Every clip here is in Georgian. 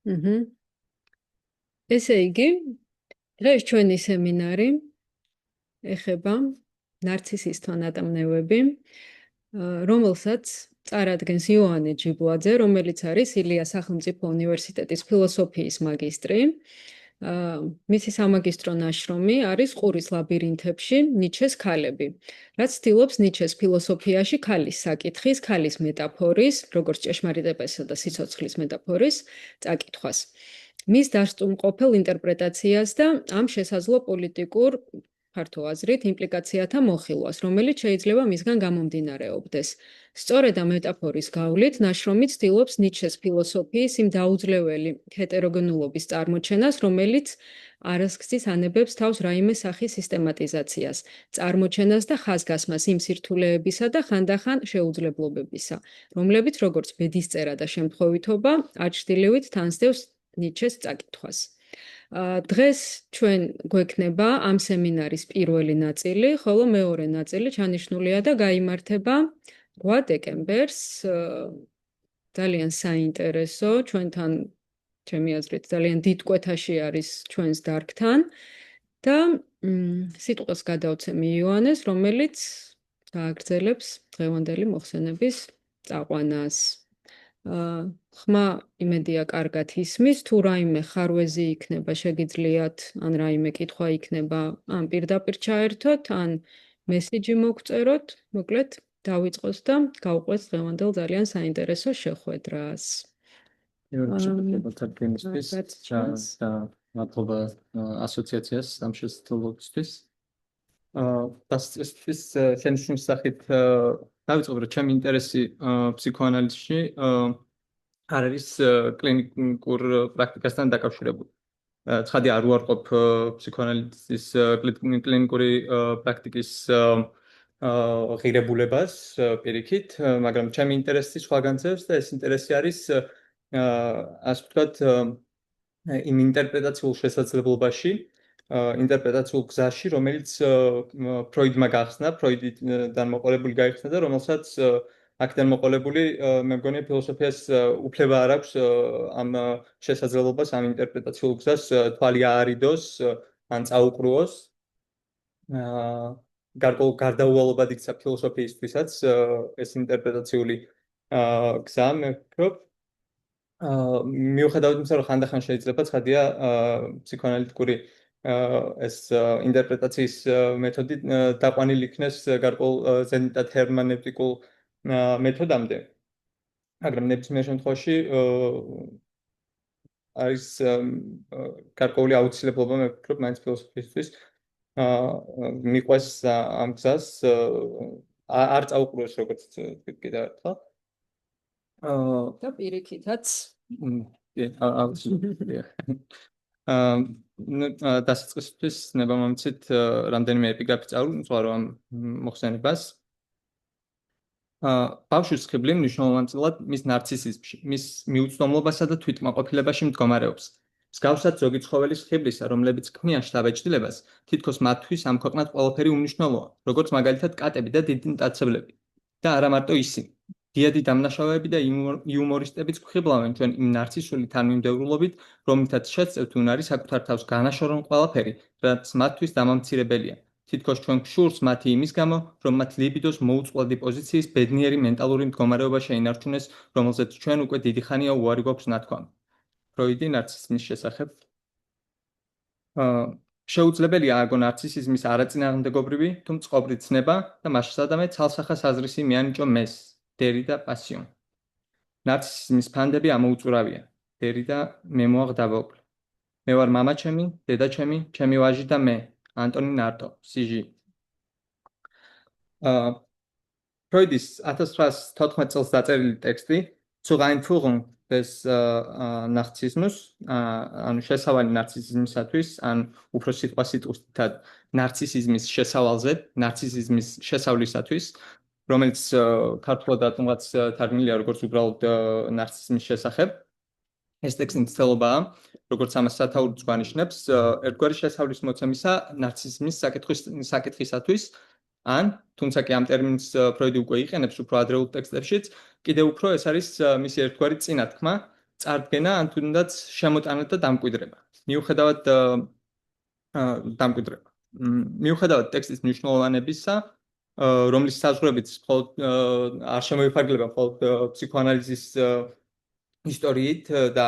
Mhm. ესე იგი, დღეს ჩვენი სემინარი ეხება ნარცისისტთა ნატამნევები, რომელსაც წარადგენს იოანე ჯიბლაძე, რომელიც არის ილიას სახელმწიფო უნივერსიტეტის ფილოსოფიის მაგისტრი. მისი სამაგისტრო ნაშრომი არის ყურის ლაბირინთებში ნიჩეს ქალები, რაც ცდილობს ნიჩეს ფილოსოფიაში ქალის საკითხის, ქალის მეტაფორის, როგორც ჭეშმარიტებისა და სიცოცხლის მეტაფორის წაკითხვას. მის დასტუმყოფელ ინტერპრეტაციას და ამ შესაძლო პოლიტიკურ ფართო აზრით იმპლიკაციათა მოხილვას, რომელიც შეიძლება მისგან გამომდინარეობდეს. სწორედ ამ მეტაფორის გავლით ნაშრომი ცდილობს ნიჩეს ფილოსოფიის იმ დაუძლეველი ჰეტეროგენულობის წარმოჩენას, რომელიც არასქცის ანებებს თავს რაიმე სახის სისტემატიზაციას, წარმოჩენას და ხაზგასმას იმ სირთულეებისა და ხანდახან შეუძლებლობებისა, რომლებიც როგორც ბედისწერა და შემთხვევითობა აჩრდილივით თანსდევს ნიჩეს წაკითხვას. დღეს ჩვენ გვექნება ამ სემინარის პირველი ნაწილი, ხოლო მეორე ნაწილი ჩანიშნულია და გაიმართება 8 დეკემბერს. ძალიან საინტერესო, ჩვენთან ჩემი აზრით ძალიან დიდ კვეთაში არის ჩვენს დარგთან და სიტყვას გადავცემი იოანეს, რომელიც გააგრძელებს დღევანდელი მოხსენების წაყვანას. ხმა იმედია კარგად ისმის, თუ რაიმე ხარვეზი იქნება, შეგიძლიათ, ან რაიმე კითხვა იქნება, ან პირდაპირ ჩაერთოთ, ან მესიჯი მოგწეროთ, მოკლედ დავიწყოს და გავყვეთ დღევანდელ ძალიან საინტერესო შეხვედრას. და მადლობა ასოციაციას ამ შესაძლებლობისთვის. დასწრისთვის შენიშვნის სახით დავიწყებ, რომ ჩემი ინტერესი ფსიქოანალიზში არ არის კლინიკურ პრაქტიკასთან დაკავშირებული. ცხადი არ უარყოფ ფსიქოანალიზის კლინიკური პრაქტიკის ღირებულებას პირიქით, მაგრამ ჩემი ინტერესი სხვა განცევს და ეს ინტერესი არის ასე ვთქვათ იმ ინტერპრეტაციულ შესაძლებლობაში, ინტერპრეტაციულ გზაში, რომელიც ფროიდმა გახსნა, ფროიდიდან მოყოლებული გაიხსნა და რომელსაც აქედან მოყოლებული მე მგონია ფილოსოფიას უფლება არ აქვს ამ შესაძლებლობას, ამ ინტერპრეტაციულ გზას თვალი აარიდოს, ან წაუყრუოს. გარდაუვალობად იქცა ფილოსოფიისთვისაც ეს ინტერპრეტაციული გზა, მე ვფიქრობ. მიუხედავად იმისა, რომ ხანდახან შეიძლება ცხადია ფსიქოანალიტიკური ეს ინტერპრეტაციის მეთოდი დაყვანილი იქნეს გარკვეულ ზენიტად ჰერმანევტიკულ მეთოდამდე. მაგრამ ნებისმიერ შემთხვევაში არის გარკვეული აუცილებლობა, მე ვფიქრობ, მაინც ფილოსოფიისთვის მიყვეს ამ გზას არ წაუყუროს, როგორც კიდევ ერთხელ. და პირიქითაც დასაწყისისთვის ნება მომცით რამდენიმე ეპიგრაფი წავუწყო ამ მოხსენებას. ბავშვის ხიბლი მნიშვნელოვანწილად მის ნარცისიზმში, მის მიუწვდომლობასა და თვითმაყოფილებაში მდგომარეობს. მსგავსად ზოგი ცხოველის ხიბლისა, რომლებიც ქმნიან შთაბეჭდილებას, თითქოს მათთვის ამ ქვეყნად ყველაფერი უმნიშვნელოა, როგორც მაგალითად კატები და დიდი მტაცებლები. და არა მარტო ისინი. დიადი დამნაშავეები და იუმორისტებიც გვხიბლავენ ჩვენ იმ ნარცისული თანმიმდევრულობით, რომლითაც შეწევთ უნარი საკუთარ თავს განაშორონ ყველაფერი, რაც მათთვის დამამცირებელია. თითქოს ჩვენ გშურს მათი იმის გამო, რომ მათ ლიბიდოს მოუწყვლადი პოზიციის ბედნიერი მენტალური მდგომარეობა შეინარჩუნეს, რომელზეც ჩვენ უკვე დიდი ხანია უარი გვაქვს ნათქვამი. ფროიდი ნარცისიზმის შესახებ. შეუძლებელია ააგო ნარცისიზმის არაწინააღმდეგობრივი, თუ მწყობრი ცნება და მასშტაბად ცალსახას აზრისი მიანიჭო მეს, დერიდა პასიონ. ნარცისიზმის ფანდები ამოუწურავია, დერიდა მე მოაღდავოკლე. მე ვარ მამა ჩემი, დედა ჩემი, ჩემი ვაჟი და მე, ანტონი ნარტო, სიჟი. ფროიდის 1814 წელს დაწერილი ტექსტი zur Einführung des Narzissmus, ანუ შესავალი ნარცისიზმისათვის, ან უფრო სიტყვასიტყვით ნარცისიზმის შესავალზე, ნარცისიზმის შესავლისათვის, რომელიც ქართულად რაღაც თარგმნილია როგორც უბრალოდ ნარცისიზმის შესახებ. ეს ტექსტი მცდელობაა, როგორც ამას სათაურიც გვანიშნებს, ერთგვარი შესავლის მოცემისა ნარცისიზმის საკითხისათვის, ან თუმცა კი ამ ტერმინს ფროიდი უკვე იყენებს უფრო ადრეულ ტექსტებშიც, კიდევ უფრო ეს არის მისი ერთგვარი წინათქმა, წარდგენა, ან თუნდაც შემოტანა და დამკვიდრება. მიუხედავად დამკვიდრება. მიუხედავად ტექსტის მნიშვნელობისა, რომლის საზღვრებიც მხოლოდ არ შემოიფარგლება მხოლოდ ფსიქოანალიზის ისტორიით და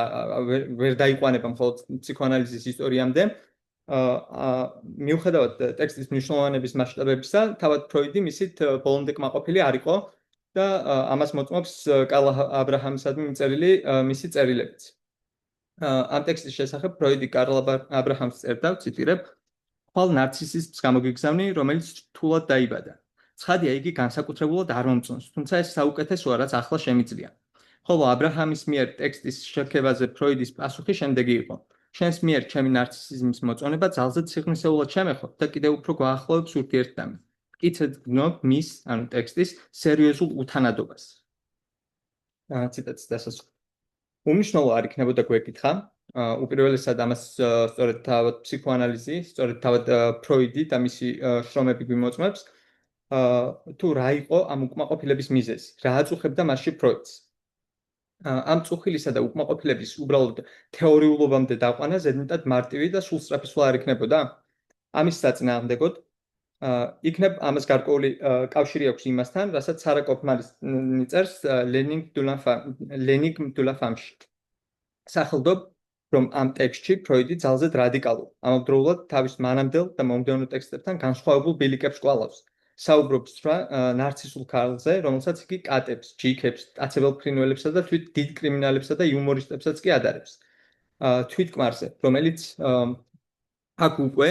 ვერ დაიყვანება მხოლოდ ფსიქოანალიზის ისტორიამდე, მიუხედავად ტექსტის მნიშვნელობის მასშტაბებისა, თავად ფროიდი მისით ბოლომდე კმაყოფილი არ იყო და ამას მოწმობს კარლ აბრაჰამსადმი მიწერილი მისი წერილებიც. ამ ტექსტის შესახებ ფროიდი კარლ აბრაჰამს წერდა, ციტირებ: "ხვალ ნარცისიზმს გამოგიგზავნი, რომელიც რთულად დაიბადა. ცხადია, იგი განსაკუთრებულად არ მომწონს, თუმცა ეს საუკეთესოა, რაც ახლა შემიძლია." ხოლო აბრაჰამის მიერ ტექსტის შეკებაზე ფროიდის პასუხი შემდეგი იყო: "შენს მიერ ჩემი ნარცისიზმის მოწონება ძალზედ სიღრმისეულად შემეხო და კიდევ უფრო გვაახლოვებს ურთიერთდამი. მტკიცედ გგნობ მის, ანუ ტექსტის სერიოზულ უთანადობას." ციტატის დასასრული. უმნიშვნელო არ იქნებოდა გვეკითხა, უპირველესად ამას სწორედ თავად ფსიქოანალიზი, სწორედ თავად ფროიდი და მისი შრომები გვიმოწმებს, თუ რა იყო ამ უკმაყოფილების მიზეზი, რა აწუხებდა მასში ფროიდს. ამ წუხილისა და უკმაყოფილების უბრალოდ თეორიულობამდე დაყვანა ზედმეტად მარტივი და სულ სწრაფი არ იქნებოდა. ამის საწინააღმდეგოდ იქნებ ამას გარკვეული კავშირი აქვს იმასთან, რასაც სარა კოფმანის წერს ლენინგ მდულაფამში. სახელდობ, რომ ამ ტექსტში ფროიდი ძალზედ რადიკალურ, ამავდროულად თავის მანამდელ და მომდევნო ტექსტებთან განსხვავებულ ბილიკებს კვალავს. საუბრობს ნარცისულ ქალზე, რომელსაც იგი კატებს, ჯიქებს, ტაცებელ ფრინველებსა და თვით დიდ კრიმინალებსა და იუმორისტებსაც კი ადარებს. თვითკმარზე, რომელიც აქ უკვე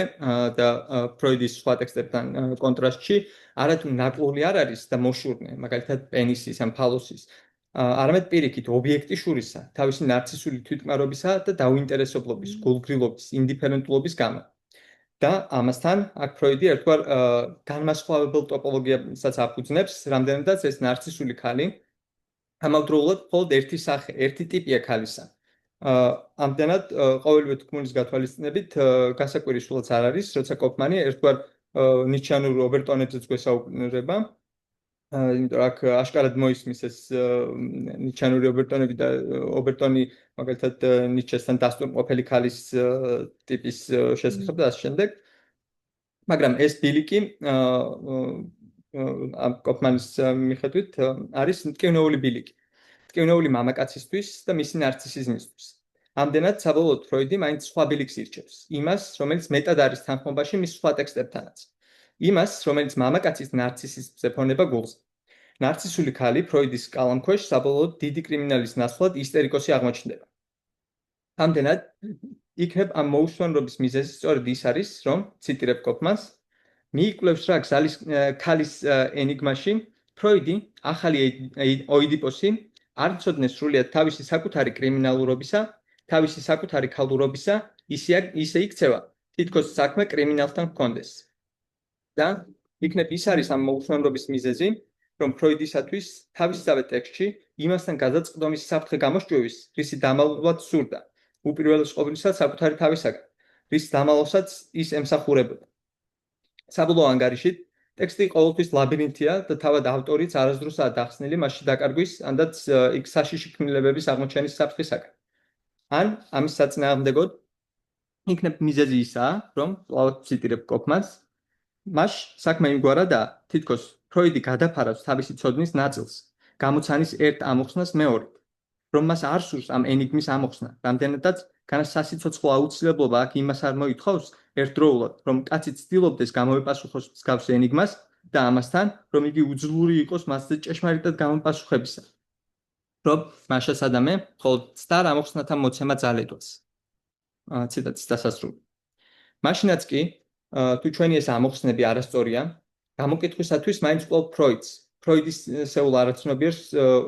და ფროიდის სხვა ტექსტებთან კონტრასტში არათუ ნაკლული არ არის და მოშურნე, მაგალითად პენისის ან ფალოსის, არამედ პირიქით ობიექტი შურისა, თავისი ნარცისული თვითკმარობისა და დაუინტერესებლობის, გულგრილობის, ინდიფერენტულობის გამო. და ამასთან აქ ფროიდი ერთგვარ განმასხვავებელ ტოპოლოგიასაც აფუძნებს, რამდენადაც ეს ნარცისული ქალი ამავდროულად მხოლოდ ერთი სახე, ერთი ტიპია ქალისა. ამდენად ყოველივე თქმულის გათვალისწინებით გასაკვირი სულაც არ არის, როცა კოფმანი ერთგვარ ნიჩანურ ობერტონებზეც გვესაუბრება, იმიტომ აქ აშკარად მოისმის ეს ნიჩანური ობერტონები და ობერტონი მაგალითად ნიჩესთან დასტურმყოფელი ქალის ტიპის შესახებ და ასე შემდეგ. მაგრამ ეს ბილიკი ამ კოფმანის მიხედვით არის მტკივნეული ბილიკი. მტკივნეული მამაკაცისთვის და მისი ნარცისიზმისთვის. ამდენად საბოლოოდ ფროიდი მაინც სხვა ბილიკს ირჩევს, იმას, რომელიც მეტად არის თანხმობაში მის სხვა ტექსტებთანაც. იმას, რომელიც მამაკაცის ნარცისიზმს ეფონება გულს. ნარცისული ქალი ფროიდის კალამქვეშ საბოლოოდ დიდი კრიმინალის ნაცვლად ისტერიკოსი აღმოჩნდება. ამდენად იქნებ ამ მოუსვენრობის მიზეზი სწორედ ის არის, რომ ციტირებ კოფმანს, მიიკვლევს რა გზალის ქალის ენიგმაში, ფროიდი ახალი ოიდიპოსი არ ცოდნეს სრულიად თავისი საკუთარი კრიმინალურობისა, თავისი საკუთარი ქალურობისა, ისე იქცევა, თითქოს საქმე კრიმინალთან ჰქონდეს. და იქნებ ის არის ამ მოუსვენრობის მიზეზი, რომ ფროიდისათვის თავისსავე ტექსტში იმასთან გადაწყდომის საფრთხე გამოსჭვევის, რისი დამალულად სურდა, უპირველეს ყოვლისა საკუთარი თავისაგან, რის დამალოსაც ის ემსახურებოდა. საბოლოო ანგარიშით ტექსტი ყოველთვის ლაბირინთია და თავად ავტორიც არასდროსაა დახსნილი მასში დაკარგვის, ანდაც იქ საშიში ქმნილებების აღმოჩენის საფრთხისაგან. ან ამის საწინააღმდეგოდ იქნებ მიზეზი ისაა, რომ კვლავ ციტირებ კოფმანს, მას საქმე იმგვარადაა, თითქოს ფროიდი გადაფარავს თავისი ცოდნის ნაწილს, გამოცანის ერთ ამოხსნას მეორედ, რომ მას არ სურს ამ ენიგმის ამოხსნა, რამდენადაც განსასიცოცხლო აუცილებლობა აქ იმას არ მოითხოვს ერთდროულად, რომ კაცი ცდილობდეს გამოეპასუხოს მსგავს ენიგმას და ამასთან, რომ იგი უძლური იყოს მასზე ჭეშმარიტად გამოპასუხებისა. რომ მას შესადამე მხოლოდ ცდარ ამოხსნათა მოცემა ძალედვას. ციტატის დასასრული. მაშინაც კი, თუ ჩვენი ეს ამოხსნები არასწორია, გამოკითხვისათვის მაინც კვლავ ფროიდისეულ არაცნობიერს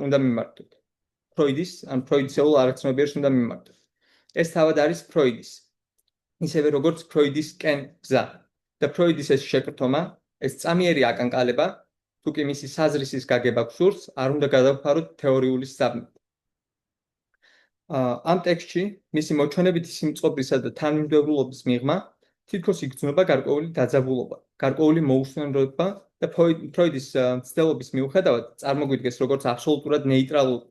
უნდა მიმართოთ. ფროიდისეულ არაცნობიერს უნდა მიმართოთ. ეს თავად არის ფროიდის. ისევე როგორც ფროიდისკენ გზა. და ფროიდის ეს შეკრთომა, ეს წამიერი აკანკალება, თუ კი მისი საზრისის გაგება გსურს, არ უნდა გადავფაროთ თეორიული საბმით. ამ ტექსტში მისი მოჩვენებითი სიმწყობრისა და თანმიმდევრულობის მიღმა თითქოს იგრძნობა გარკვეული დაძაბულობა, გარკვეული მოუსვენრობა და ფროიდის მცდელობის მიუხედავად წარმოგვიდგეს როგორც აბსოლუტურად ნეიტრალურ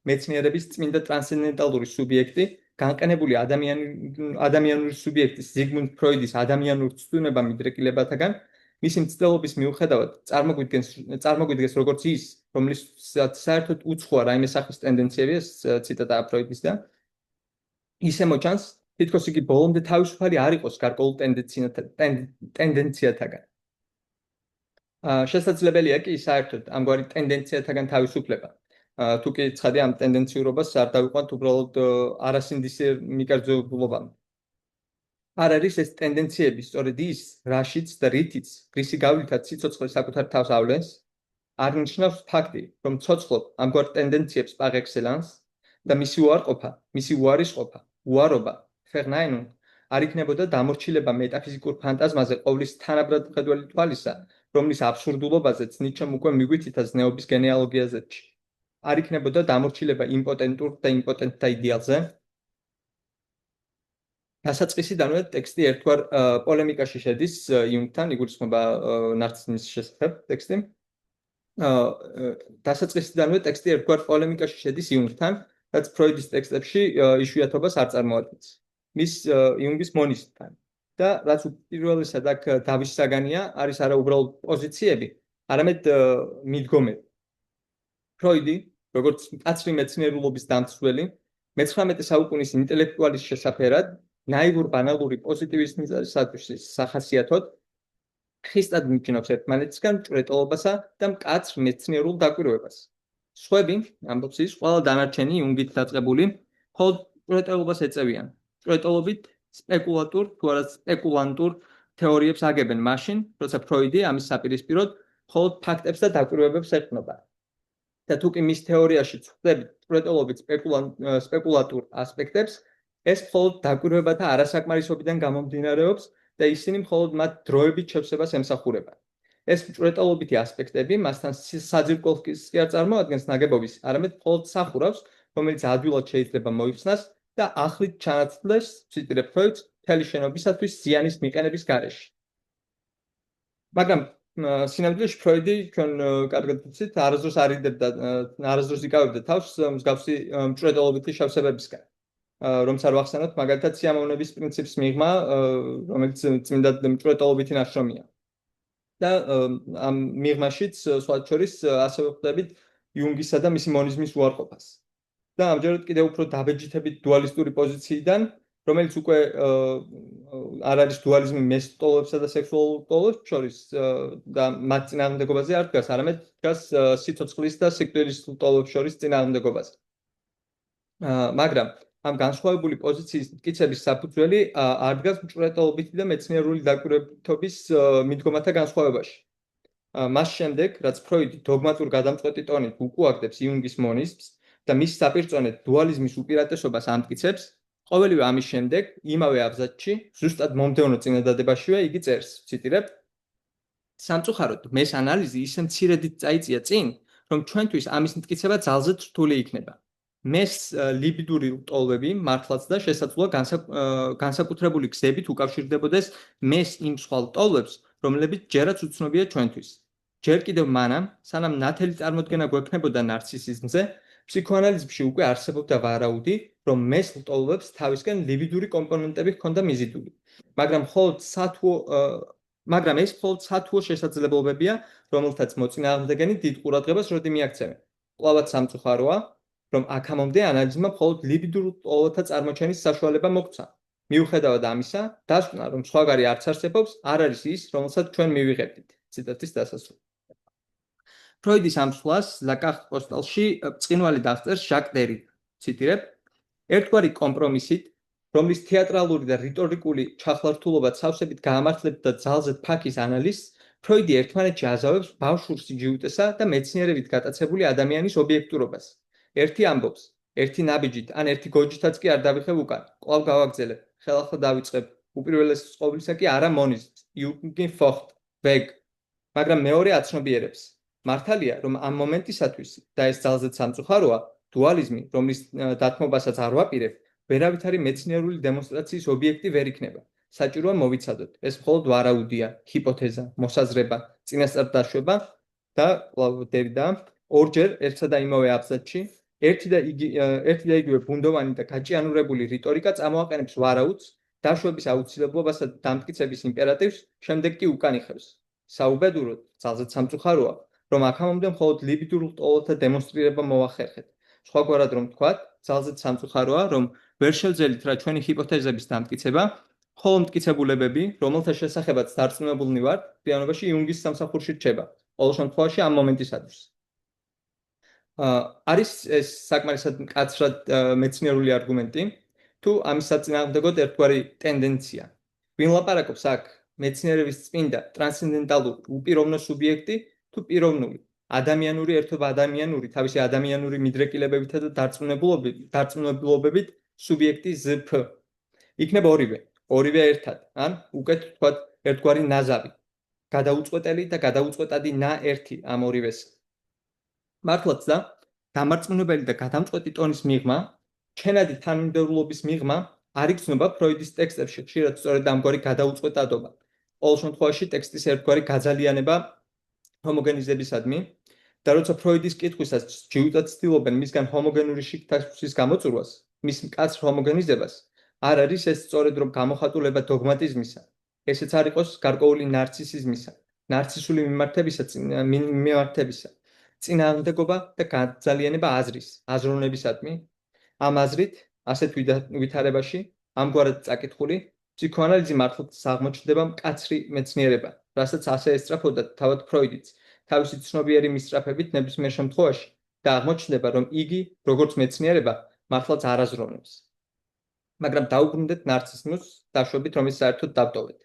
მეცნიერების წმინდა ტრანსცენდენტალური სუბიექტი, განყენებული ადამიანური სუბიექტის ზიგმუნდ ფროიდის ადამიანურ ცდუნება მიდრეკილებათაგან მისი მცდელობის მიუხედავად წარმოგვიდგენს როგორც ის, რომლისაც საერთოდ უცხოა რაიმე სახის ტენდენციები, ეს ციტატაა ფროიდისგან, ისე მოჩანს, თითქოს იგი ბოლომდე თავისუფალი არ იყოს გარკვეულ ტენდენციათაგან. შესაძლებელია კი საერთოდ ამგვარი ტენდენციათაგან თავისუფლება. თუ კი ცხადია ამ ტენდენციურობას არ დავიყვანთ უბრალოდ არასინდისიერ მიკერძებულობამ. არ არის ეს ტენდენციები სწორედ ის, რაშიც და რითიც რისი გავლითაც სიცოცხლე საკუთარ თავს ავლენს, არ ნიშნავს ფაქტი, რომ ცოცხლობ ამგვარ ტენდენციებს პარ ექსელანს და მისი უარყოფა, მისი უარისყოფა, უარობა, ფერნაინუნ არ იქნებოდა დამორჩილება მეტაფიზიკურ ფანტაზმაზე ყოვლის თანაბრადხედველი თვალისა, რომლის აბსურდულობაზეც ნიჩემ უკვე მიგვითითა ზნეობის გენეალოგიაზეჩი. არ იქნებოდა დამორჩილება იმპოტენტურ და იმპოტენტთა იდეალზე. დასაწყისიდანვე ტექსტი ერთგვარ პოლემიკაში შედის იუნგთან, იგულისხმება ნარცისიზმის შესახებ ტექსტი. დასაწყისიდანვე ტექსტი ერთგვარ პოლემიკაში შედის იუნგთან, რაც ფროიდის ტექსტებში იშვიათობას არ წარმოადგენს. მის იუნგის მონისთან. და რაც უპირველესად აქ დავის საგანია, არის არა უბრალოდ პოზიციები, არამედ მიდგომები. ფროიდი, როგორც მკაცრი მეცნიერულობის დამცველი, მე-19 საუკუნის ინტელექტუალის შესაფერად, ნაივურ ბანალური პოზიტივიზმისათვის სახასიათოდ ხისტად მიჩნევს ერთმანეთისგან მჭვრეტელობასა და მკაცრ მეცნიერულ დაკვირვებას. სხვები, ამბობს ის, ყველა დანარჩენი იუნგით დაწყებული, მხოლოდ მჭვრეტელობას ეწევიან. მჭვრეტელობით სპეკულატურ, თუ არა სპეკულანტურ თეორიებს აგებენ მაშინ, როცა ფროიდი ამის საპირისპიროდ მხოლოდ ფაქტებს და დაკვირვებებს ეყრდნობა. და თუ კი მის თეორიაში ვხვდებით მჭვრეტელობით სპეკულატურ ასპექტებს, ეს მხოლოდ დაკვირვებათა არასაკმარისობიდან გამომდინარეობს და ისინი მხოლოდ მათ დროებით შევსებას ემსახურება. ეს მჭვრეტელობითი ასპექტები მასთან საძირკველს კი არ წარმოადგენს ნაგებობის, არამედ მხოლოდ სახურავს, რომელიც ადვილად შეიძლება მოიხსნას და ახლით ჩანაცვლეს, ციტირებ ფროიდს, მთელი შენობისათვის ზიანის მიყენების გარეშე. მაგრამ სინამდვილეში ფროიდი ჩვენ კარგად ვიცით, არასდროს იკავებდა თავს მსგავსი მჭვრეტელობითი შევსებებისგან. რომ არ ვახსენოთ, მაგალითად სიამოვნების პრინციპს მიღმა, რომელიც წმინდად მჭვრეტელობითი ნაშრომია. და ამ მიღმაშიც სხვა შორის ასევე ვხვდებით იუნგისა და მისი მონიზმის უარყოფას. და ამჯერად კიდევ უფრო დაბეჯითებით დუალისტური პოზიციიდან, რომელიც უკვე არ არის დუალიზმი მესტოლობსა და სექსუალურ ტოლებს შორის და მათ წინააღმდეგობაზე არ დგას, არამედ დგას სიცოცხლის და სიკვდილის ტოლებს შორის წინააღმდეგობაზე. მაგრამ ამ განსხვავებული პოზიციის მტკიცების საფუძველი არ დგას მჭვრეტელობითი და მეცნიერული დაკვირვებითობის მიდგომათა განსხვავებაში. მას შემდეგ, რაც ფროიდი დოგმატურ გადამწყვეტი ტონით უკუაგდებს იუნგის მონიზმს და მის საპირწონედ დუალიზმის უპირატესობას ამტკიცებს, ყოველივე ამის შემდეგ, იმავე აბზაცში, ზუსტად მომდევნო წინადადებაშივე იგი წერს, ციტირებ: სამწუხაროდ, მეს ანალიზი ისე მცირედით წაიწია წინ, რომ ჩვენთვის ამის მტკიცება ძალზედ რთული იქნება. მეს ლიბიდური ლტოლვები მართლაც და შესაძლოა განსაკუთრებული გზებით უკავშირდებოდეს მეს იმ სხვა ლტოლვებს, რომლებიც ჯერაც უცნობია ჩვენთვის. ჯერ კიდევ მანამ, სანამ ნათელი წარმოდგენა გვექნებოდა ნარცისიზმზე, ფსიქოანალიზში უკვე არსებობდა ვარაუდი, რომ მეს ლტოლვებს თავისკენ ლიბიდური კომპონენტები ჰქონდა მიზიდული. მაგრამ ეს მხოლოდ სათუო შესაძლებლობებია, რომელთაც მოწინააღმდეგენი დიდ ყურადღებას როდი მიაქცევენ. კვლავაც სამწუხაროა, რომ აქამდე ანალიზმა მხოლოდ ლიბიდურ ლტოლვათა წარმოჩენის საშუალება მოგცა. მიუხედავად ამისა, დასკვნა, რომ სხვაგარი არც არსებობს, არ არის ის, რომელსაც ჩვენ მივიღებდით. ციტატის დასასრული. ფროიდის ამ სვლას ლაკარტ პოსტალში ბრწყინვალე დასწერს ჟაკ დერიდა. ციტირებ: ერთგვარი კომპრომისით, რომლის თეატრალური და რიტორიკული ჩახლართულობა სავსებით გაამართლებდა ძალზედ ფაქის ანალიზს, ფროიდი ერთმანეთში აზავებს ბავშვურ სიჯიუტესა და მეცნიერებით გატაცებული ადამიანის ობიექტურობას. ერთი ამბობს, ერთი ნაბიჯით ან ერთი გოჯითაც კი არ დავიხებ უკან, კვლავ გავაგზელებ, ხელახლა დავიწყებ, უპირველეს ყოვლისა კი არა მონიზმს, იუნგი ფოხტ, ვეგ, მაგრამ მეორე აცნობიერებს. მართალია, რომ ამ მომენტისათვის და ეს ძალზედ სამწუხაროა, დუალიზმი, რომლის დათმობასაც არ ვაპირებ, ვერავითარი მეცნიერული დემონსტრაციის ობიექტი ვერ იქნება. საჭიროა მოვიცადოთ, ეს მხოლოდ ვარაუდია, ჰიპოთეზა, მოსაზრება, წინასწარ დაშვება და კვლავ დერიდა ორჯერ ერთსა და იმავე აბზაცში ერთი და იგივე ბუნდოვანი და გაჭიანურებული რიტორიკა წამოაყენებს ვარაუდს, დაშვების აუცილებლობასა და დამტკიცების იმპერატივს, შემდეგ კი უკან იხევს. საუბედუროდ, ძალზედ სამწუხაროა, რომ აქამდე მხოლოდ ლიბიდურ ლტოლოთა დემონსტრირება მოახერხეთ. სხვაგვარად რომ ვთქვათ, ძალზედ სამწუხაროა, რომ ვერ შევძელით რა ჩვენი ჰიპოთეზების დამტკიცება, ხოლო მტკიცებულებები, რომელთა შესახებაც დარწმუნებულნი ვართ, პიროვნებაში იუნგის სამსახურში რჩება. ყოველ შემთხვევაში ამ მომენტისათვის. არის ეს საკმარისად მკაცრად მეცნიერული არგუმენტი, თუ ამის საწინააღმდეგოდ ერთგვარი ტენდენცია. ვინ ლაპარაკობს აქ მეცნიერების წმინდა ტრანსცენდენტალური უპიროვნო სუბიექტი თუ პიროვნული, ადამიანური ერთობა ადამიანური, თავისი ადამიანური მიდრეკილებებითა და დარწმუნებულობებით სუბიექტი ზფ. იქნება ორივე ერთად, ან უკეთ ვთქვათ ერთგვარი ნაზავი, გადაუწყვეტელი და გადაუწყვეტადი ნა-ერთი ამ ორივეს. მართლაც და დამარწმუნებელი და გადამწყვეტი ტონის მიღმა, ჩვენადი თანმიმდევრულობის მიღმა არ იგრძნობა ფროიდის ტექსტებში ხშირად სწორედ ამგვარი გადაუწყვეტადობა. ყოველ შემთხვევაში ტექსტის ერთგვარი გაძალიანება ჰომოგენიზებისადმი და როცა ფროიდის კითხვისას ჯიუტად ცდილობენ მისგან ჰომოგენური შიქმთაშუქის გამოწურვას, მის მკაცრ ჰომოგენიზებას, არ არის ეს სწორედ რომ გამოხატულება დოგმატიზმისა, ესეც არ იყოს გარკვეული ნარცისიზმისა, ნარცისული მიმართებისა, წინააღმდეგობა და გაძალიანება აზროვნებისადმი. ამ აზრით, ასეთ ვითარებაში, ამგვარად წაკითხული, ფსიქოანალიზი მართლაც აღმოჩნდება მკაცრი მეცნიერება, რასაც ასე ესწრაფოდა თავად ფროიდიც, თავისი ცნობიერი მისწრაფებით ნებისმიერ შემთხვევაში და აღმოჩნდება, რომ იგი, როგორც მეცნიერება, მართლაც არ აზროვნებს. მაგრამ დაუბრუნდეთ ნარცისიზმს, დაშვებით, რომ ის საერთოდ დავტოვეთ.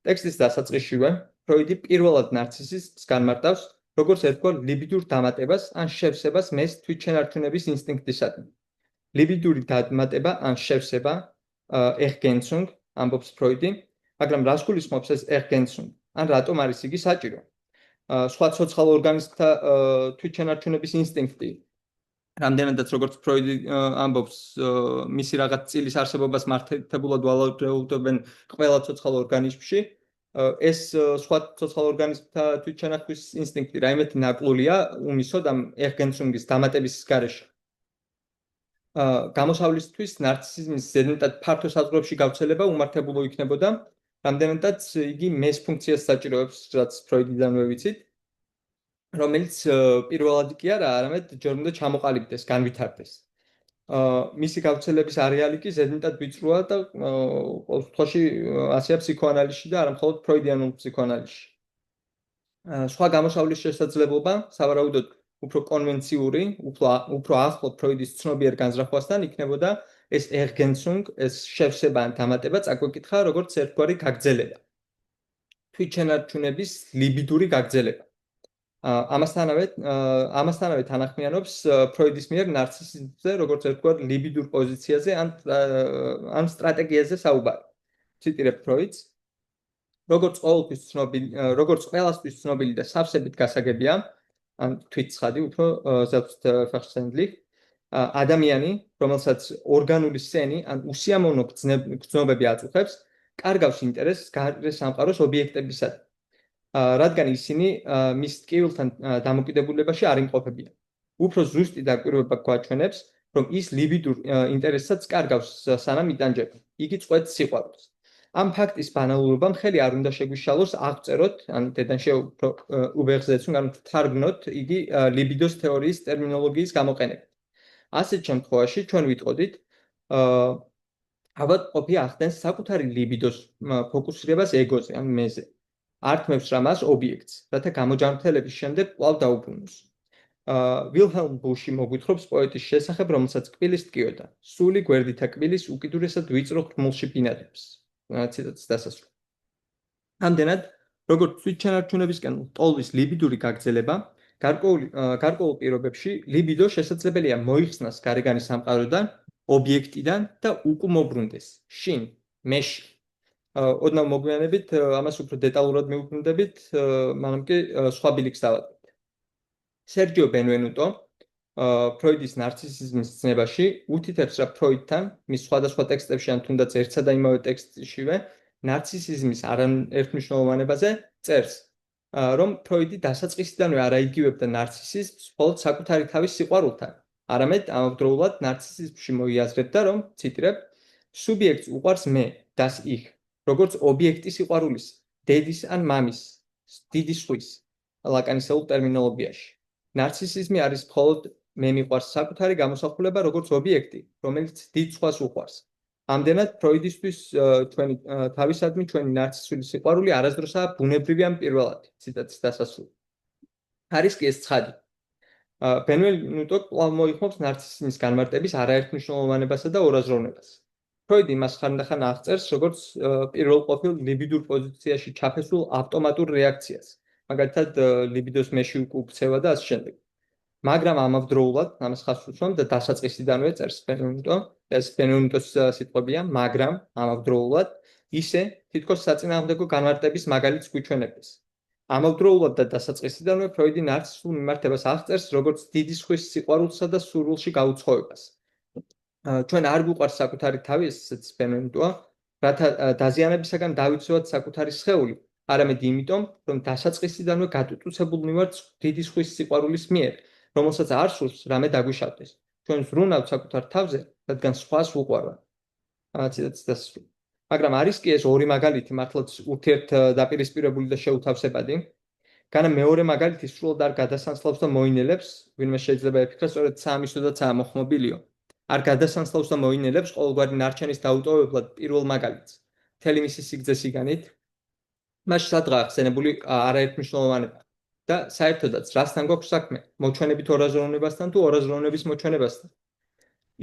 ტექსტის დასაწყისშივე, ფროიდი პირველად ნარცისიზმს განმარტავს, როგორც ერთგვარ ლიბიდურ დამატებას ან შევსებას მეს თვითშენარჩუნების ინსტინქტისადმი. ლიბიდური დამატება ან შევსება, Ergänzung, ამბობს ფროიდი, მაგრამ რას გულისხმობს ეს Ergänzung? ან რატომ არის იგი საჭირო? სხვა ცოცხალ ორგანიზმთა თვითშენარჩუნების ინსტინქტი, რამდენადაც როგორც ფროიდი ამბობს, მისი რაღაც წილის არსებობას მართებულად ვალდებულობენ ყველა ცოცხალ ორგანიზმში, ეს სხვა ცოცხალ ორგანიზმთა თვითშენახვის ინსტინქტი რაიმეთი ნაკლულია უმისოდ ამ Ergänzung-ის დამატების გარეშე. გამოსავლისთვის ნარცისიზმის ზედმეტად ფართო საზღვრებში გავრცელება უმართებულო იქნებოდა, რამდენადაც იგი მეს ფუნქციას საჭიროებს, რაც ფროიდიდანვე ვიცით, რომელიც პირველად კი არა, არამედ ჯერ უნდა ჩამოყალიბდეს, განვითარდეს. მისი გავრცელების არეალი კი ზედმეტად ვიწროა და ყოველ შემთხვევაში ასეა ფსიქოანალიზში და არა მხოლოდ ფროიდიანულ ფსიქოანალიზში. სხვა გამოსავლის შესაძლებლობა, სავარაუდოდ უფრო კონვენციური, უფრო ახლო ფროიდის ცნობიერ განზრახვასთან იქნებოდა ეს Ergänzung, ეს შევსება ან დამატება წაგვეკითხა როგორც ერთგვარი გაგრძელება. თვითშენარჩუნების ლიბიდური გაგრძელება. ამასთანავე თანახმიანობს ფროიდის მიერ ნარცისიზმზე როგორც ერთგვარ ლიბიდურ პოზიციაზე ან სტრატეგიაზე საუბარი. ციტირებ ფროიდს, როგორც ყველასთვის ცნობილი და სავსებით გასაგებია, ან თვითცხადი უფრო selbstverständlich, ადამიანი, რომელსაც ორგანული სენი ან უსიამოვნო გრძნობები აწუხებს, კარგავს ინტერესს გარკვეულ სამყაროს ობიექტებისადმი. რადგან ისინი მის ტკივილთან დამოკიდებულებაში არ იმყოფებიან. უფრო ზუსტი დაკვირვება გვაჩვენებს, რომ ის ლიბიდურ ინტერესსაც კარგავს სანამ იტანჯება. იგი წყვეტს სიყვარულს. ამ ფაქტის ბანალურობამ ხელი არ უნდა შეგვიშალოს აღწეროთ, ან დედანში übersetzung, ან თარგმნოთ იგი ლიბიდოს თეორიის ტერმინოლოგიის გამოყენებით. ასეთ შემთხვევაში ჩვენ ვიტყოდით, ავადმყოფი ახდენს საკუთარი ლიბიდოს ფოკუსირებას ეგოზე, ან მეზე. ართმევს რამას ობიექტს, რათა გამოჯანმრთელების შემდეგ კვლავ დაუბრუნოს. ვილჰელმ ბუში მოგვითხრობს პოეტის შესახებ, რომელსაც კბილის ტკიოდა. სული გვერდითა კბილის უკიდურესად ვიწრო ღრმულში ბინადრობს. ციტატის დასასრული. ამდენად, როგორც თვითშენარჩუნებისკენ ტოლვის ლიბიდური გაგრძელება, გარკვეულ პირობებში ლიბიდო შესაძლებელია მოიხსნას გარეგანი სამყაროდან, ობიექტიდან და უკმობრუნდეს. შინ, მეში. ოდნავ მოგვიანებით, ამას უფრო დეტალურად მივუბრუნდებით, მაგრამ კი სხვა ბილიკს დავადგეთ. სერჯიო ბენვენუტო ფროიდის ნარცისიზმის ცნებაში უთითებს, რა ფროიდთან მის სხვადასხვა ტექსტებში ან თუნდაც ერთსა და იმავე ტექსტშივე ნარცისიზმის არაერთმნიშვნელოვანებაზე წერს, რომ ფროიდი დასაწყისიდანვე არ აიგივებდა ნარცისიზმს მხოლოდ საკუთარი თავის სიყვარულთან, არამედ ამავდროულად ნარცისიზმში მოიაზრებდა, რომ ციტირებ, სუბიექტს უყვარს მე, das ich, როგორც ობიექტის სიყვარულის, დედის ან მამის, დიდი სხვის, ლაკანისეულ ტერმინოლოგიაში. ნარცისიზმი არის მხოლოდ მე მიყვარს საკუთარი გამოსახულება როგორც ობიექტი, რომელიც დიდ სხვას უყვარს. ამდენად ფროიდისთვის თავისადმი ჩვენი ნარცისული სიყვარული არასდროსაა ბუნებრივი ან პირველადი, ციტატის დასასრული. არის კი ეს ცხადი. ბენვენუტო კვლავ მოიხმობს ნარცისიზმის განმარტების არაერთმნიშვნელოვანებასა და ორაზროვნებას. ფროიდი მას ხანდახან აღწერს როგორც პირველყოფილ ლიბიდურ პოზიციაში ჩაფესულ ავტომატურ რეაქციას, მაგალითად ლიბიდოს მეში უკუქცევა და ასე შემდეგ. მაგრამ ამავდროულად ამას ხაზს უსვამ და დასაწყისიდანვე წერს ბენვენუტო, ეს ბენვენუტოს სიტყვებია, მაგრამ ამავდროულად ისე თითქოს საწინააღმდეგო განმარტების მაგალითს გვიჩვენებდეს. ამავდროულად და დასაწყისიდანვე ფროიდი ნარცისულ მიმართებას აღწერს როგორც დიდი სხვის სიყვარულსა და სურვილში გაუცხოებას. ჩვენ არ გვიყვარს საკუთარი თავი, ესეც ბენვენუტოა, რათა დაზიანებისაგან დავიცვათ საკუთარი სხეული, არამედ იმიტომ, რომ დასაწყისიდანვე გადაწუცებულნი ვართ დიდი სხვის სიყვარულის მიერ, რომელსაც არ სურს რამე დაგვიშავდეს. ჩვენ ზრუნავთ საკუთარ თავზე, რადგან სხვას ვუყვარვართ. ციტატის დასასრული. მაგრამ არის კი ეს ორი მაგალითი მართლაც ურთიერთდაპირისპირებული და შეუთავსებადი. განა მეორე მაგალითი სრულად არ გადასანაცვლავს და მოინელებს, ვინმე შეიძლება ეთქვა სწორედ საამისოდაც ამოხმობილიო. არ გადასანაცვლავს და მოინელებს ყოველგვარი ნარჩენის დაუტოვებლად პირველ მაგალითს. მთელი მისი სიგრძე სიგანით, მას სადღა ახსენებული არაერთმნიშვნელოვანება. და საერთოდაც რასთან გვაქვს საქმე? მოჩვენებით ორაზროვნებასთან თუ ორაზროვნების მოჩვენებასთან?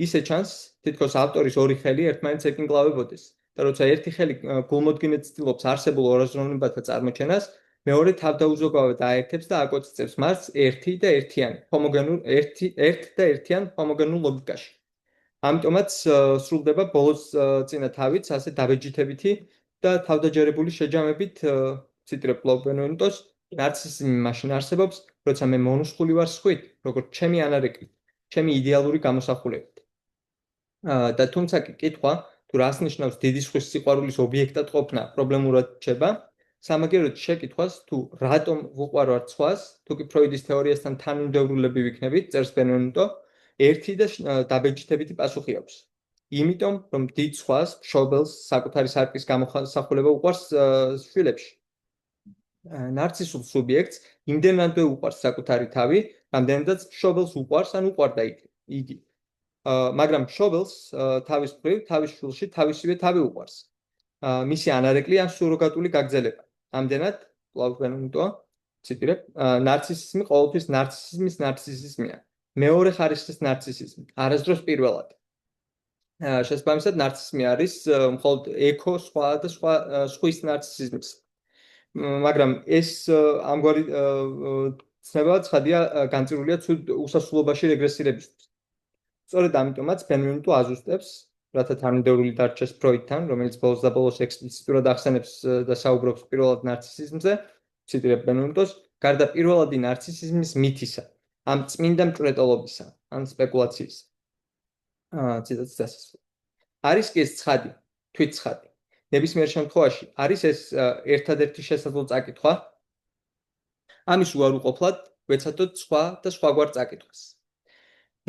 ისე ჩანს, თითქოს ავტორის ორი ხელი ერთმანეთს ეკინკლავებოდეს და როცა ერთი ხელი გულმოდგინედ ცდილობს არსებულ ორაზროვნებათა წარმოჩენას, მეორე თავდაუზოგავად აერთებს და აკოცწებს მას ერთ და ერთიან ჰომოგენურ ლოგიკაში. ამიტომაც სრულდება ბოლოს წინა თავიც, ასე დაბეჯითებითი და თავდაჯერებული შეჯამებით, ციტირებ ბენვენუტოს, ნარცისიზმი მაშინ არსებობს, როცა მე მონუსხული ვარ სხვით, როგორც ჩემი ანარეკლით, ჩემი იდეალური გამოსახულებით. და თუმცა კი კითხვა, თუ რას ნიშნავს დიდი სხვის სიყვარულის ობიექტად ყოფნა პრობლემურად რჩება, სამაგეროდ შეკითხვას, თუ რატომ ვუყვარვართ სხვას, თუ კი ფროიდის თეორიასთან თანმიმდევრულები ვიქნებით, წერს ბენვენუტო, ერთი და დაბეჯითებითი პასუხი აქვს. იმიტომ, რომ დიდ სხვას, მშობელს, საკუთარი სარკის გამოსახულება უყვარს შვილებში. ნარცისულ სუბიექტს იმდენადვე უყვარს საკუთარი თავი, რამდენადაც მშობელს უყვარს ან უყვარდა იგი. მაგრამ მშობელს თავის მხრივ, თავის შვილში თავისივე თავი უყვარს. მისი ანარეკლი ან სუროგატული გაგრძელება. ამდენად, კვლავ ბენვენუტო, ციტირებ, ნარცისიზმი ყოველთვის ნარცისიზმის ნარცისიზმია. მეორე ხარისხის ნარცისიზმი, არასდროს პირველად. შესაბამისად, ნარცისიზმი არის მხოლოდ ექო სხვა და სხვის ნარცისიზმის. მაგრამ ეს ამგვარი ცნება ცხადია განწირულია ცუდ უსასრულობაში რეგრესირებისთვის. სწორედ ამიტომაც ბენვენუტო აზუსტებს, რათა თანმიმდევრული დარჩეს ფროიდთან, რომელიც ბოლოს და ბოლოს ექსპლიციტურად ახსენებს და საუბრობს პირველად ნარცისიზმზე, ციტირებ ბენვენუტოს, გარდა პირველადი ნარცისიზმის მითისა, ამ წმინდა მჭვრეტელობისა, ან სპეკულაციისა. ციტატის დასასრული. არის კი ეს ცხადი, თვით ცხადი. ნებისმიერ შემთხვევაში არის ეს ერთადერთი შესაძლო წაკითხვა. ამის უარუყოფლად ვეცადოთ სხვა და სხვაგვარ წაკითხვას.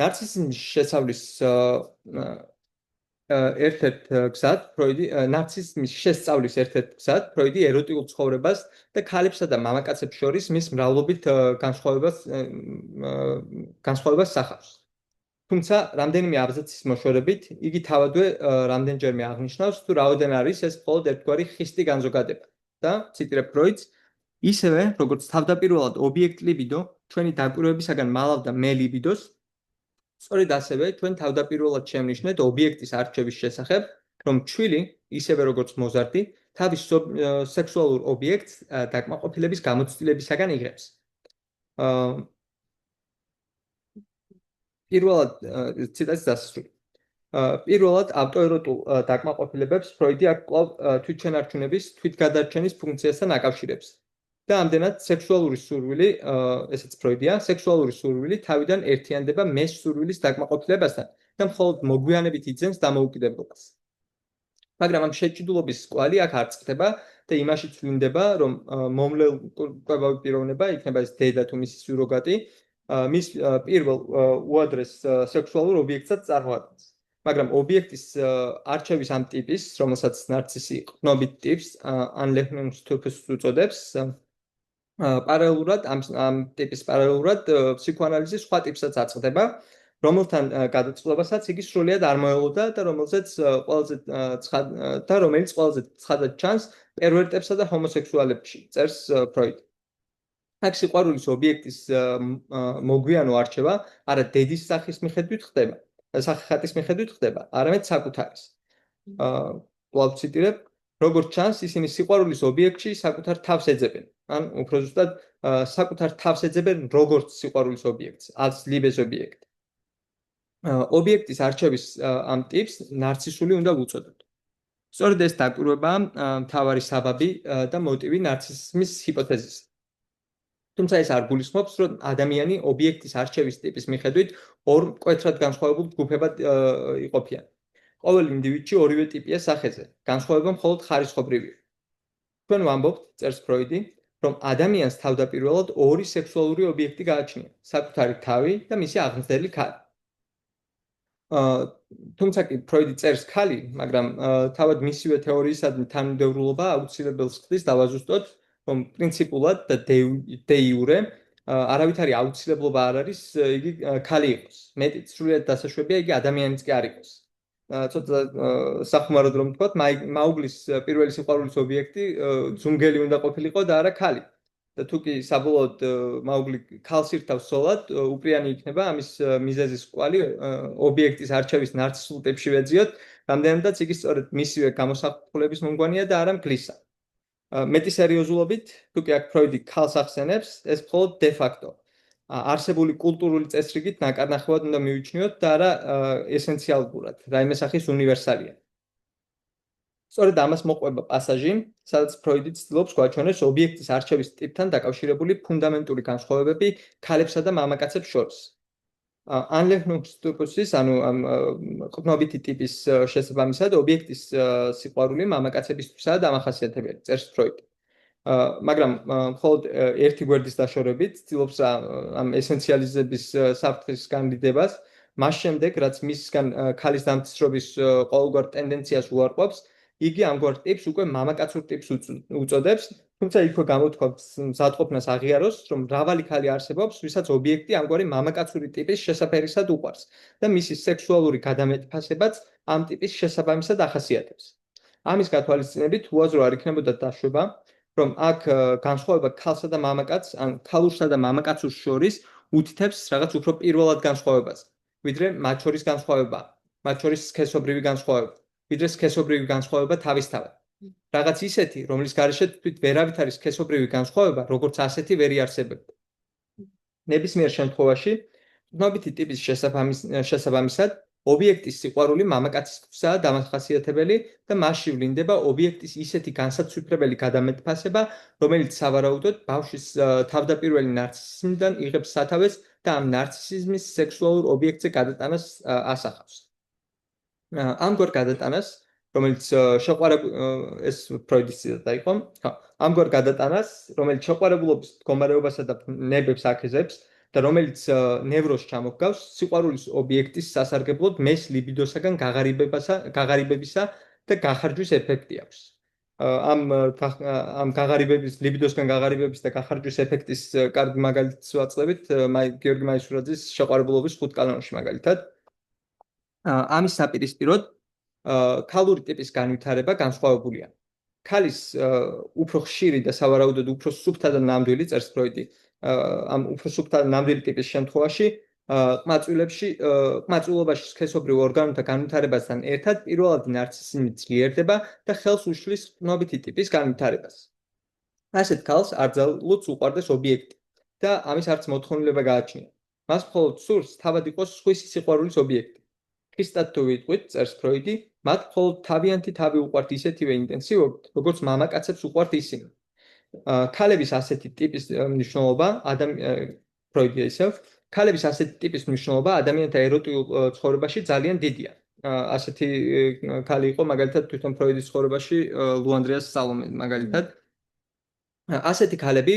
ნარცისიზმის შესწავლის ერთ-ერთ გზად ნარცისიზმის შესწავლის ერთ-ერთ გზად ფროიდი ეროტიკულ ცხოვრებას და ქალებსა და მამაკაცებს შორის მის მრავლობით განსხვავებას სახავს. თუმცა, რამდენიმე აბზაცის მოშორებით, იგი თავადვე რამდენჯერმე აღნიშნავს, თუ რაოდენ არის ეს მხოლოდ ერთგვარი ხისტი განზოგადება. და ციტირებ ფროიდს, ისევე, როგორც თავდაპირველად ობიექტ ლიბიდო, ჩვენი დაკვირვებისაგან მალავდა მე ლიბიდოს, სწორედ ასევე ჩვენ თავდაპირველად შევნიშნეთ ობიექტის არჩევის შესახებ, რომ ჩვილი, ისევე როგორც მოზარდი, თავის სექსუალურ ობიექტს დაკმაყოფილების გამოცდილებისაგან იღებს. პირველად ციტატის დასასრული. პირველად ავტოეროტულ დაკმაყოფილებებს ფროიდი აქ კვლავ თვითჩენარჩუნების, თვითგადარჩენის ფუნქციასთან აკავშირებს. და ამდენად სექსუალური სურვილი, ესეც ფროიდია, სექსუალური სურვილი თავიდან ერთიანდება მეს სურვილის დაკმაყოფილებასთან და მხოლოდ მოგვიანებით იძენს დამოუკიდებლობას. მაგრამ ამ შეჭიდულობის კვალი აქ არ წყდება და იმაში ცვლინდება, რომ მომლელკვებავი პიროვნება, იქნება ეს დედა თუ მისი სუროგატი, მის პირველ უადრეს სექსუალურ ობიექტსაც წარმოადგენს. მაგრამ ობიექტის არჩევის ამ ტიპის, რომელსაც ნარცისი ყრდნობით ტიპს, Anlehnungstypus უწოდებს, პარალელურად ამ ტიპის პარალელურად ფსიქოანალიზის სხვა ტიპსაც აწყდება, რომელთან გადაწყობასაც იგი სრულიად არ მოელოდა და რომელიც ყველაზე ცხადად ჩანს პერვერტებსა და ჰომოსექსუალებში, წერს ფროიდი. აქ სიყვარულის ობიექტის მოგვიანო არჩევა არა დედის სახის მიხედვით ხდება, სახის მიხედვით ხდება, არამედ საკუთარის. კვლავ ციტირებ, როგორც ჩანს, ისინი სიყვარულის ობიექტში საკუთარ თავს ეძებენ. ან უფრო ზუსტად საკუთარ თავს ეძებენ როგორც სიყვარულის ობიექტს, als Liebesobjekt. ობიექტის არჩევის ამ ტიპს ნარცისული უნდა ვუწოდოთ. სწორედ ეს დაკვირვებაა მთავარი საბაბი და მოტივი ნარცისიზმის ჰიპოთეზის. თუმცა ეს არ გულისხმობს, რომ ადამიანი ობიექტის არჩევის ტიპის მიხედვით ორ მკვეთრად განსხვავებულ ჯგუფებად იყოფიან. ყოველ ინდივიდში ორივე ტიპია სახეზე, განსხვავება მხოლოდ ხარისხობრივია. ჩვენ ვამბობთ, წერს ფროიდი, რომ ადამიანს თავდაპირველად ორი სექსუალური ობიექტი გააჩნია, საკუთარი თავი და მისი აღმზრდელი ქალი. თუმცა კი ფროიდი წერს ქალი, მაგრამ თავად მისივე თეორიისადმი თანმიმდევრულობა აუცილებელს ხდის დავაზუსტოთ, რომ პრინციპულად და de iure არავითარი აუცილებლობა არ არის იგი ქალი იყოს. მეტიც სრულიად დასაშვებია იგი ადამიანიც კი არ იყოს. ცოტა სახუმაროდ რომ ვთქვათ, მაუგლის პირველი სიყვარულის ობიექტი ძუნგელი უნდა ყოფილიყო და არა ქალი. და თუ კი საბოლოოდ მაუგლი ქალს ირთავს სოლად, უპრიანი იქნება ამის მიზეზის კვალი ობიექტის არჩევის ნარცისულ ტიპში ვეძიოთ, რამდენადაც იგი სწორედ მისივე გამოსახულების მომგვანია და არა მგლისა. მეტი სერიოზულობით, თუ კი აქ ფროიდი ქალს ახსენებს, ეს მხოლოდ de facto არსებული კულტურული წესრიგით ნაკარნახევად უნდა მივიჩნიოთ და არა ესენციალურად, რაიმე სახის უნივერსალია. სწორედ ამას მოყვება პასაჟი, სადაც ფროიდი ცდილობს გვაჩვენოს ობიექტის არჩევის ტიპთან დაკავშირებული ფუნდამენტური განსხვავებები ქალებსა და მამაკაცებს შორის. Anlehnungstypus-ის, ანუ ყრდნობითი ტიპის შესაბამისად, ობიექტის სიყვარული მამაკაცებისთვისაა დამახასიათებელი, წერს ფროიდი. მაგრამ მხოლოდ ერთი გვერდის დაშორებით ცდილობს ამ ესენციალიზების საფრთხის განდიდებას, მას შემდეგ, რაც მისგან ქალის დამცრობის ყოველგვარ ტენდენციას უარყოფს, იგი ამგვარ ტიპს უკვე მამაკაცურ ტიპს უწოდებს, თუმცა იქვე გამოთქვამს მზადყოფნას აღიაროს, რომ მრავალი ქალი არსებობს, ვისაც ობიექტი ამგვარი მამაკაცური ტიპის შესაფერისად უყვარს და მისი სექსუალური გადამეტფასებაც ამ ტიპის შესაბამისად ახასიათებს. ამის გათვალისწინებით უაზრო არ იქნებოდა დაშვება, რომ აქ განსხვავება ქალსა და მამაკაცს, ან ქალურსა და მამაკაცურს შორის უთითებს რაღაც უფრო პირველად განსხვავებას, ვიდრე მათ შორის განსხვავება, მათ შორის სქესობრივი განსხვავება, ვიდრე სქესობრივი განსხვავება თავისთავად. რაღაც ისეთი, რომლის გარეშე თვით ვერავით არის სქესობრივი განსხვავება, როგორც ასეთი ვერ იარსებებდა. ნებისმიერ შემთხვევაში, ყრდნობითი ტიპის შესაბამისად, ობიექტის სიყვარული მამაკაცისთვისაა დამახასიათებელი და მასში ვლინდება ობიექტის ისეთი განსაცვიფრებელი გადამეტფასება, რომელიც სავარაუდოდ ბავშვის თავდაპირველი ნარცისიზმიდან იღებს სათავეს და ამ ნარცისიზმის სექსუალურ ობიექტზე გადატანას ასახავს. ამგვარ გადატანას, რომელიც ეს ფროიდის ციტატა იყო, ამგვარ გადატანას, რომელიც შეყვარებულობის მდგომარეობასა და ნებებს აქეზებს და რომელიც ნევროზს ჩამოჰგავს, სიყვარულის ობიექტის სასარგებლოდ მეს ლიბიდოსაგან გაღარიბებისა და გახარჯვის ეფექტი აქვს. ამ გაღარიბების, ლიბიდოსგან გაღარიბების და გახარჯვის ეფექტის კარგი მაგალითს ვაწყდებით გიორგი მაისურაძის შეყვარებულობის 5 კანონში მაგალითად. ამის საპირისპიროდ ქალური ტიპის განვითარება განსხვავებულია. ქალის უფრო ხშირი და სავარაუდოდ უფრო სუფთა და ნამდვილი, წერს ფროიდი, ამ უფრო სუფთა და ნამდვილი ტიპის შემთხვევაში ყმაწვილობაში სქესობრივ ორგანოთა განვითარებასთან ერთად პირველადი ნარცისიზმი ძლიერდება და ხელს უშლის ყრდნობითი ტიპის განვითარებას. ასეთ ქალს აკრძალულიც უყვარდეს ობიექტი და ამის არც მოთხოვნილება გააჩნია. მას მხოლოდ სურს თავად იყოს სხვისი სიყვარულის ობიექტი. ხისტად თუ ვიტყვით, წერს ფროიდი, მათ მხოლოდ თავიანთი თავი უყვართ ისეთივე ინტენსივობით, როგორც მამაკაცებს უყვართ ისინი. ქალების ასეთი ტიპის მნიშვნელობა ფროიდი ისევ, ქალების ასეთი ტიპის მნიშვნელობა ადამიანთა ეროტიულ ცხოვრებაში ძალიან დიდია. ასეთი ქალი იყო მაგალითად თვითონ ფროიდის ცხოვრებაში ლუანდრიას სალომე მაგალითად. ასეთი ქალები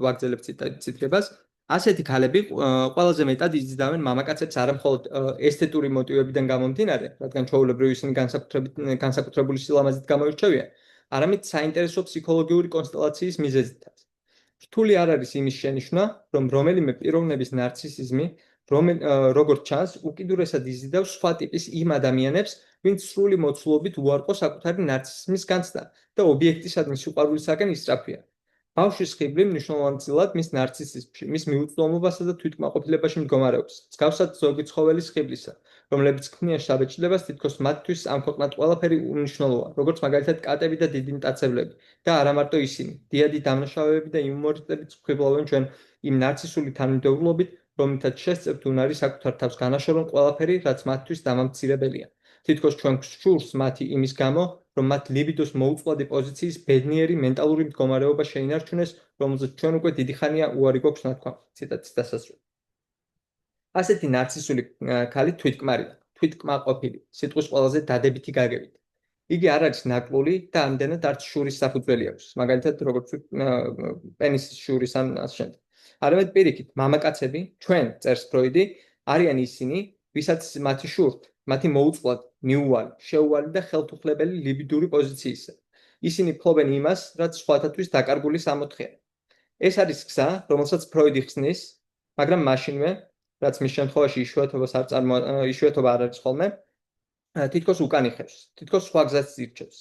ვაგრძელებ ციტირებას, ასეთი ქალები ყველაზე მეტად იზიდავენ მამაკაცებს არა მხოლოდ ესთეტური მოტივებიდან გამომდინარე, რადგან ჩვეულებრივ ისინი განსაკუთრებული სილამაზით გამოირჩევიან, არამედ საინტერესო ფსიქოლოგიური კონსტელაციის მიზეზითაც. რთული არ არის იმის შენიშვნა, რომ რომელიმე პიროვნების ნარცისიზმი, როგორც ჩანს, უკიდურესად იზიდავს სხვა ტიპის იმ ადამიანებს, ვინც სრული მოცულობით უარყოს საკუთარი ნარცისიზმის განცდა და ობიექტისადმი სიყვარულისაკენ ისწრაფვიან. ბავშვის ხიბლი მნიშვნელოვანწილად მის ნარცისიზმში, მის მიუწვდომობასა და თვითკმაყოფილებაში მდგომარეობს, მსგავსად ზოგი ცხოველის ხიბლისა, რომლებიც ქმნიან შთაბეჭდილებას, თითქოს მათთვის ამ ქვეყნად ყველაფერი უმნიშვნელოა, როგორც მაგალითად კატები და დიდი მტაცებლები, და არა მარტო ისინი. დიადი დამნაშავეები და იუმორისტებიც ხიბლავენ ჩვენ იმ ნარცისული თანმიმდევრულობით, რომლითაც შესწევთ უნარი საკუთარ თავს განაშორონ ყველაფერი, რაც მათთვის დამამცირებელია. თითქოს ჩვენ გსურს მათი იმის გამო, რომ მათ ლიბიდოს მოუწყვლადი პოზიციის ბედნიერი მენტალური მდგომარეობა შეინარჩუნეს, რომელზეც ჩვენ უკვე დიდი ხანია უარი გვაქვს ნათქვამ. ციტატის დასასრული. ასეთი ნარცისული ქალი თვითკმარია, თვითკმაყოფილი, სიტყვის ყველაზე დადებითი გაგებით. იგი არ არის ნაკლული და ამდენად არც შურის საფუძველი აქვს, მაგალითად როგორც პენისის შურის ან ამ შემდეგ. არამედ პირიქით, მამაკაცები, ჩვენ წერს ფროიდი, არიან ისინი, ვისაც მათი შურთ, მათი მოუწყვლად, მიუვალი, შეუვალი და ხელთუხლებელი ლიბიდური პოზიციისა. ისინი ფლობენ იმას, რაც სხვათათვის დაკარგული სამოთხეა. ეს არის გზა, რომელსაც ფროიდი ხსნის, მაგრამ მაშინვე, რაც მის შემთხვევაში იშვიათობა არ არის ხოლმე, თითქოს უკან იხევს, თითქოს სხვა გზას ირჩევს.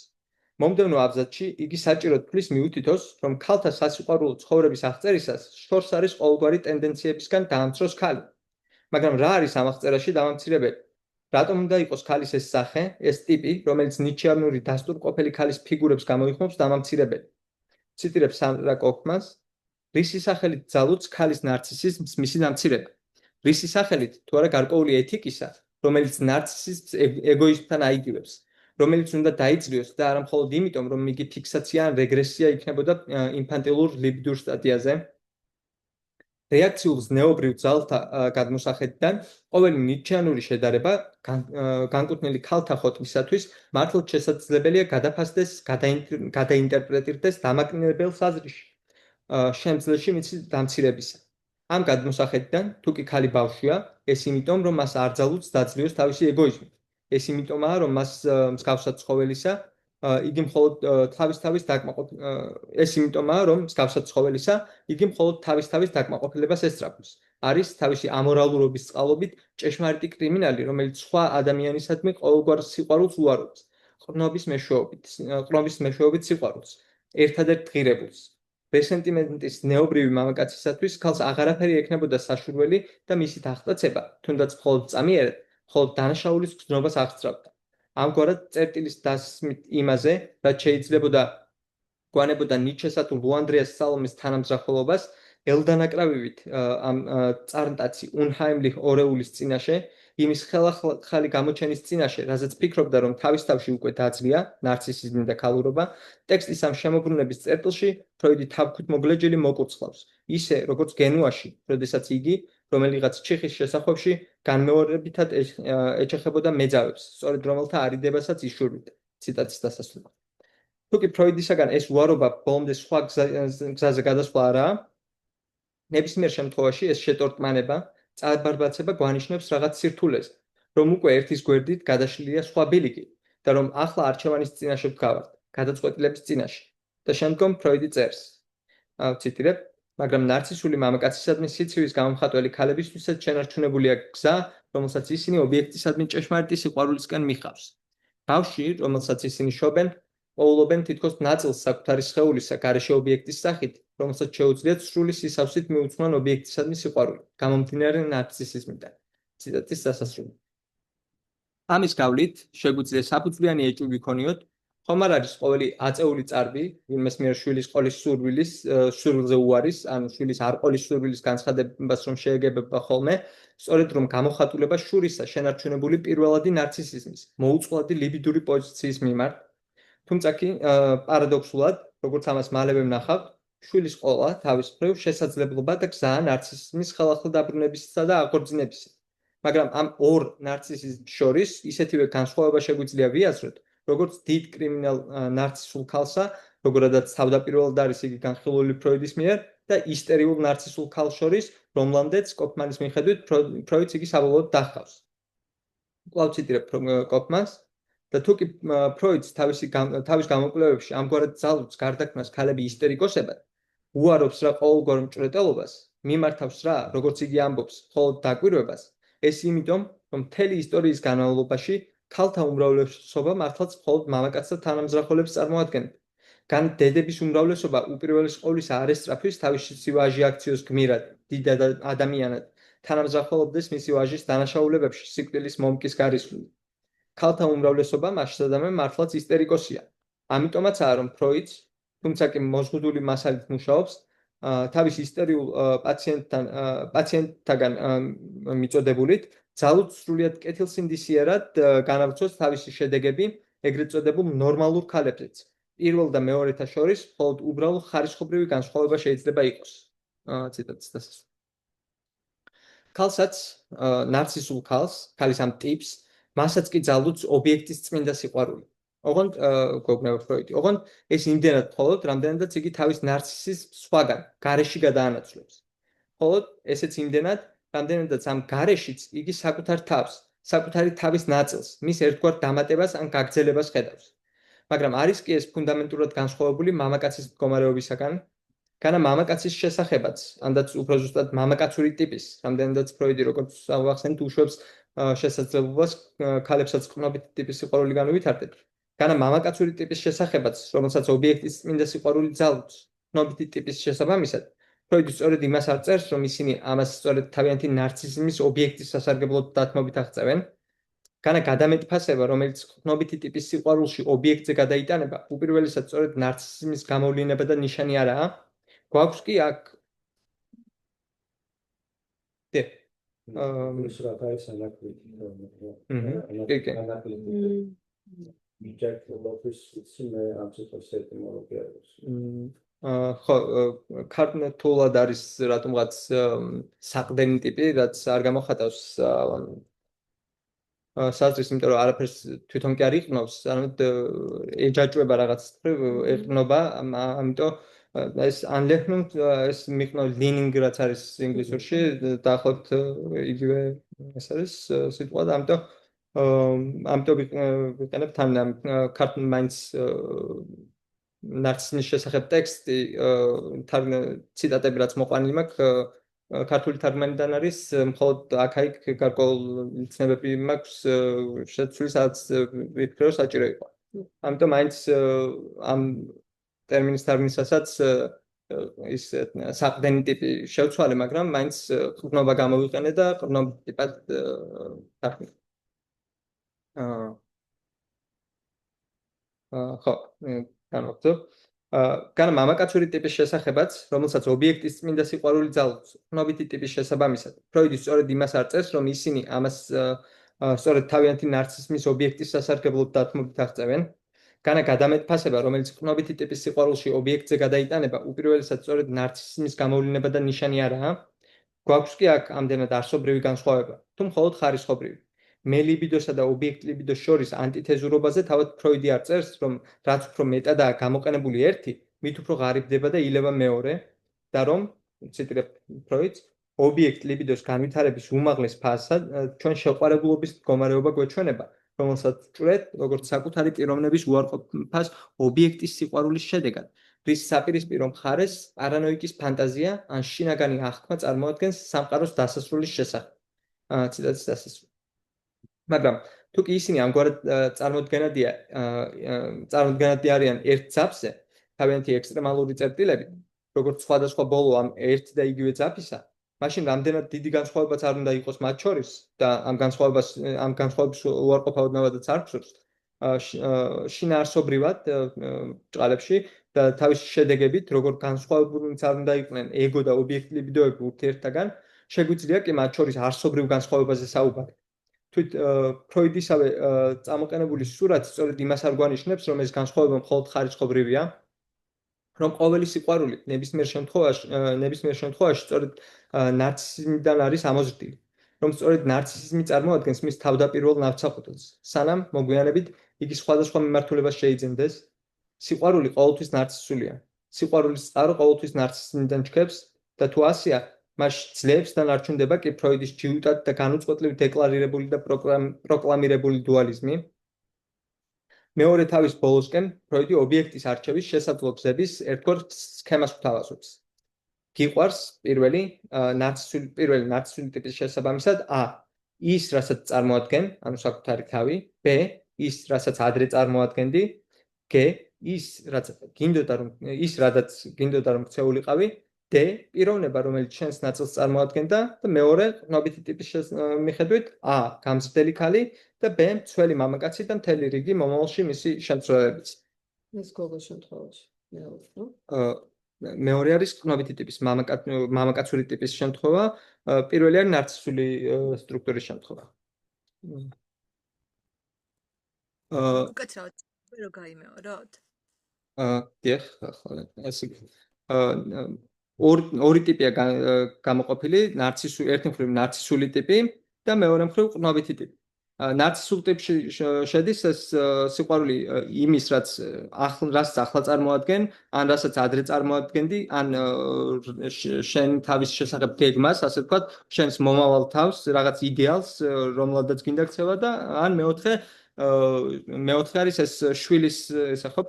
მომდევნო აბზაცში იგი საჭიროდ თვლის მიუთითოს, რომ ქალთა სასიყვარულო ცხოვრების აღწერისას შორს არის ყოველგვარი ტენდენციებისგან დაამცროს ქალი. მაგრამ რა არის ამ აღწერაში დამამცირებელი? რატომ უნდა იყოს ქალის ეს სახე, ეს ტიპი, რომელიც ნიჩიანური დასტურყოფელი ქალის ფიგურებს გამოიხმობს დამამცირებელი? ციტირებს სანდრა კოფმანს, რისი სახელით ძალუძს ქალის ნარცისიზმს მისი დამცირება? რისი სახელით, თუ არა გარკვეული ეთიკისა, რომელიც ნარცისიზმს ეგოიზმთან აიგივებს, რომელიც უნდა დაიწლიოს და არა მხოლოდ იმიტომ, რომ იგი ფიქსაცია ან რეგრესია იქნებოდა ინფანტილურ ლიბიდურ სტადიაზე. რეაქციულ ზნეობრივ ძალთა გადმოსახედიდან ყოველი ნიჩიანური შედარება განკუთვნილი ქალთა ხოტბისათვის მართლაც შესაძლებელია გადაფასდეს, გადაინტერპრეტირდეს დამაკნინებელ საზრში, შემძლეში მისი დამცირებისა. ამ გადმოსახედიდან, თუ კი ქალი ბავშვია, ეს იმიტომ, რომ მას არ ძალუძს დაძლიოს თავისი ეგოიზმი. ეს იმიტომაა, რომ მას მსგავსად ცხოველისა, იგი მხოლოდ თავის დაკმაყოფილებას ესწრაფოს. არის თავისი ამორალურობის წყალობით ჭეშმარიტი კრიმინალი, რომელიც სხვა ადამიანისადმი ყოველგვარ სიყვარულს უარობს, ყრობის მეშვეობით სიყვარულს, ერთადერთ ღირებულს. რესენტიმენტის ნეობრივი მამაკაცისათვის ქალს აღარაფერი ექნებოდა საშურველი და მისი აღტაცება, თუნდაც მხოლოდ წამიერად, მხოლოდ დანაშაულის გზნობას აღსწრავდა. ამგვარად წერტილის დასმით იმაზე, რაც შეიძლებოდა გვანებოდა ნიჩესა თუ ლუანდრიას სალომეს თანამძრახველობას, ელდანაკრავივით ამ წარნტაცი უნჰაიმლიხ ორეულის წინაშე, იმის ხელახალი გამოჩენის წინაშე, რაზეც ფიქრობდა, რომ თავის თავში უკვე დაძლია ნარცისიზმი და ქალურობა, ტექსტის ამ შემოbrunების წერტილში ფროიდი თავქვით მოგლეჯილი მოკურცხლავს, ისე როგორც გენუაში, როდესაც იგი რომელიღაც ჩიხის შესახვევში განმეორებითად ეჩეხებოდა მეძავებს, სწორედ რომელთა არიდებასაც იშურვიდა. ციტატის დასასრული. თუ კი ფროიდისაგან ეს უარობა ბოლომდე სხვა გზაზე გადასვლა არაა, ნებისმიერ შემთხვევაში ეს შეტორტმანება, წაბარბაცება გვანიშნებს რაღაც სირთულეს, რომ უკვე ერთის გვერდით გადაშლილია სხვა ბილიკი და რომ ახლა არჩევანის წინაშე ვდგავართ, გადაწყვეტილების წინაშე. და შემდგომ ფროიდი წერს. ციტირებ, მაგრამ ნარცისული მამაკაცისადმი სიცივის გამომხატველი ქალებისთვისაც შენარჩუნებულია გზა, რომელსაც ისინი ობიექტისადმი ჭეშმარიტი სიყვარულისკენ მიხავს. ბავშვი, რომელსაც ისინი შობენ, პოულობენ თითქოს ნაწილს საკუთარი სხეულისა გარეშე ობიექტის სახით, რომელსაც შეუძლიათ სრული სისავსით მიუძღვნან ობიექტისადმი სიყვარული, გამომდინარე ნარცისიზმიდან. ციტატის დასასრული. ამის გავლით შეგვიძლია საფუძვლიანი ეჭვი გქონიოთ, ხომ არ არის ყოველი აწეული წარბი, ვინმეს მიერ შვილის ყოლის სურვილზე უარის, ან შვილის არ ყოლის სურვილის განცხადებას რომ შეეგებება ხოლმე, სწორედ რომ გამოხატულება შურისა შენარჩუნებული პირველადი ნარცისიზმის, მოუწყვლადი ლიბიდური პოზიციის მიმართ. თუმცა კი პარადოქსულად, როგორც ამას მალევე ვნახავთ, შვილის ყოლა თავის მხრივ შესაძლებლობა და გზაა ნარცისიზმის ხელახალდაბრუნებისა და აღორძინებისა. მაგრამ ამ ორ ნარცისიზმს შორის ისეთივე განსხვავება შეგვიძლია ვიაზროთ, როგორც დიდ კრიმინალ ნარცისულ ქალსა, როგორადაც თავდაპირველად არის იგი განხილული ფროიდის მიერ, და ისტერიულ ნარცისულ ქალს შორის, რომლამდეც კოფმანის მიხედვით ფროიდს იგი საბოლოოდ დახავს. კვლავ ციტირებ კოფმანს და თუ კი ფროიდს თავის გამოკვლევებში ამგვარად ძალუძს გარდაქმნას ქალები ისტერიკოსებად, უარობს რა ყოველგვარ მჭვრეტელობას, მიმართავს რა, როგორც იგი ამბობს, მხოლოდ დაკვირვებას, ეს იმიტომ, რომ მთელი ისტორიის განმავლობაში ქალთა უმრავლესობა მართლაც მხოლოდ მამაკაცთა თანამზრახველებს წარმოადგენდა. გან დედების უმრავლესობა უპირველეს ყოვლისა არ ესწრაფვის თავისი ვაჟი აქციოს გმირად, დიდ ადამიანად, თანამზრახველობდეს მისი ვაჟის დანაშაულებებში სიკვდილის მომკის გარისხვლით. ქალთა უმრავლესობა მასშტაბებთან მართლაც ისტერიკოსია. ამიტომაცაა, რომ ფროიდს, თუმცა კი მოზღუდული მასალით მუშაობს, თავის ისტერიულ პაციენტთაგან მიწოდებულით, ძალუძ სრულიად კეთილსინდისიერად განავრცოს თავისი შედეგები ეგრეთ წოდებულ ნორმალურ ქალებზეც. პირველ და მეორეთა შორის მხოლოდ უბრალო ხარისხობრივი განსხვავება შეიძლება იყოს. ციტატის დასასრული. ქალსაც, ნარცისულ ქალს, ქალის ამ ტიპს, მასაც კი ძალუძს ობიექტის წმინდა სიყვარული. ოღონდ გვეუბნება ფროიდი. ოღონდ ეს იმდენად მხოლოდ, რამდენადაც იგი თავის ნარცისის სხვაგან, გარეში გადაანაცვლებს. მხოლოდ ესეც იმდენად, რამდენადაც ამ გარეშიც იგი საკუთარ თავს, საკუთარი თავის ნაწილს, მის ერთგვარ დამატებას ან გაგრძელებას ხედავს. მაგრამ არის კი ეს ფუნდამენტურად განსხვავებული მამაკაცის მდგომარეობისაგან, განა მამაკაცის შესახებაც, ანდაც უფრო ზუსტად მამაკაცური ტიპის, რამდენადაც ფროიდი როგორც ავახსენეთ უშვებს შესაძლებლობას ქალებსაც ყნობითი ტიპის სიყვარული განუვითარდეთ. განა მამაკაცური ტიპის შესახებაც, რომელსაც ობიექტის წმინდა სიყვარული ძალუძს, ყნობითი ტიპის შესაბამისად, ფროიდი სწორედ იმას არ წერს, რომ ისინი ამას სწორედ თავიანთი ნარცისიზმის ობიექტის სასარგებლოდ დათმობით აღწევენ. განა გადამეტფასება, რომელიც ყნობითი ტიპის სიყვარულში ობიექტზე გადაიტანება, უპირველესად სწორედ ნარცისიზმის გამოვლინება და ნიშანი არაა. გვაქვს კი აქ ეს რა არის ანაკლიტი. მიჯაჭვობის სიმე ამ ცოტას ეტიმოლოგია არის. ხო, ქართულად არის რატომღაც საყდენი ტიპი, რაც არ გამოხატავს საზრისს, იმიტომ რომ არაფერს თვითონ კი არ იყნობს, არამედ ეჯაჭვება რაღაც ეყნობა, ამიტომ ეს Anlehnung ეს მიყნო leaning რაც არის ინგლისურში, დაახლოებით იგივე ეს არის სიტყვა და ამიტომ ვიყენებ თან ქართულ მაინც ნარცისიზმის შესახებ ტექსტი ციტატები რაც მოყვანილი მაქვს ქართული თარგმანიდან არის მხოლოდ აქ-იქ გარკვეულ ცნებები მაქვს შეცვლის რაც ვიფიქრე საჭირო იყო. ამიტომ მაინც ამ ტერმინის თარგმნისასაც ის საყდენი ტიპი შევცვალე, მაგრამ მაინც ყრნობა გამოვიყენე და ყრნობ ტიპად თარგმნე. ხო, განვაგრძო. განა მამაკაცური ტიპის შესახებაც, რომელსაც ობიექტის წმინდა სიყვარული ძალუძს, ყრნობითი ტიპის შესაბამისად. ფროიდი სწორედ იმას არ წერს, რომ ისინი ამას სწორედ თავიანთი ნარცისიზმის ობიექტის სასარგებლოდ დათმობით აღწევენ. განა გადამეტფასება, რომელიც ყრნობითი ტიპის სიყვარულში ობიექტზე გადაიტანება, უპირველესად სწორედ ნარცისიზმის გამოვლინება და ნიშანი არაა. გვაქვს კი აქ ამდენად არსობრივი განსხვავება, თუ მხოლოდ ხარისხობრივი. მე ლიბიდოსა და ობიექტ ლიბიდოს შორის ანტითეზურობაზე თავად ფროიდი არ წერს, რომ რაც უფრო მეტადაა გამოყენებული ერთი, მით უფრო ღარიბდება და ილევა მეორე და რომ, ციტირებ ფროიდს, ობიექტ ლიბიდოს განვითარების უმაღლეს ფასად ჩვენ შეყვარებულობის მდგომარეობა გვეჩვენება, რომელსაც ჭვრეთ, როგორც საკუთარი პიროვნების უარყოფას ობიექტის სიყვარულის შედეგად, რის საპირისპირო მხარეს პარანოიკის ფანტაზია ან შინაგანი აღქმა წარმოადგენს სამყაროს დასასრულის შესახებ. ციტატის დასასრული. მაგრამ თუ კი ისინი ამგვარად წარმოდგენადი არიან ერთ ძაფზე, თავიანთი ექსტრემალური წერტილებით, როგორც სხვადასხვა ბოლო ამ ერთ და იგივე ძაფისა, მაშინ რამდენად დიდი განსხვავებაც არ უნდა იყოს მათ შორის და ამ განსხვავების უარყოფა ოდნავადაც არ გსურს შინაარსობრივად ჭყალებში და თავის შედეგებით, როგორ განსხვავებულიც არ უნდა იყვნენ ეგო და ობიექტ ლიბიდოები ურთიერთთაგან, შეგვიძლია კი მათ შორის არსობრივ განსხვავებაზე საუბარი. თვით ფროიდისავე წამოყენებული სურათი სწორედ იმას არ გვანიშნებს, რომ ეს განსხვავება მხოლოდ ხარისხობრივია, რომ ყოველი სიყვარული ნებისმიერ შემთხვევაში სწორედ ნარცისიზმიდან არის ამოზრდილი, რომ სწორედ ნარცისიზმი წარმოადგენს მის თავდაპირველ ნავსაყუდელს, სანამ მოგვიანებით იგი სხვადასხვა მიმართულებას შეიძენდეს. სიყვარული ყოველთვის ნარცისულია. სიყვარულის წყარო ყოველთვის ნარცისიზმიდან ჩქებს და თუ ასეა, მაშ ძლებს დანარჩუნდება კი ფროიდის ჯიუტად და განუწყვეტლივ დეკლარირებული და პროკლამირებული დუალიზმი. მეორე თავის ბოლოსკენ ფროიდი ობიექტის არჩევის შესაძლო გზების ერთგვარ სქემას გვთავაზობს. გიყვარს პირველი ნარცისული ტიპის შესაბამისად a ის რასაც წარმოადგენ, ანუ საკუთარი თავი, b ის რასაც ადრე წარმოადგენდი, g ის რადაც გინდოდა რომ ქცეულიყავი, d პიროვნება რომელიც შენს ნაწილს წარმოადგენდა და მეორე ყნობითი ტიპის მიხედვით a გამზრდელი ქალი და b მცველი მამაკაცი და მთელი რიგი მომავალში მისი შემცველებიც. ეს გოგოს შემთხვევაში მეორე, მეორე არის ყნობითი ტიპის მამაკაცური ტიპის შემთხვევა, პირველი არის ნარცისული სტრუქტურის შემთხვევა. უკაცრავად რო გაიმეოროთ? დიახ, ახლა ესე ორი ტიპია გამოყოფილი, ერთი მხრივ ნარცისული ტიპი და მეორე მხრივ ყნობითი ტიპი. ნარცისულ ტიპში შედის ეს სიყვარული იმის, რასაც ახლა წარმოადგენ, ან რასაც ადრე წარმოადგენდი, ან შენ თავის შესახებ გეგმას, ასე ვთქვათ, შენს მომავალ თავს, რაღაც იდეალს, რომელადაც გინდა ქცევა და ან მეოთხე არის ეს შვილის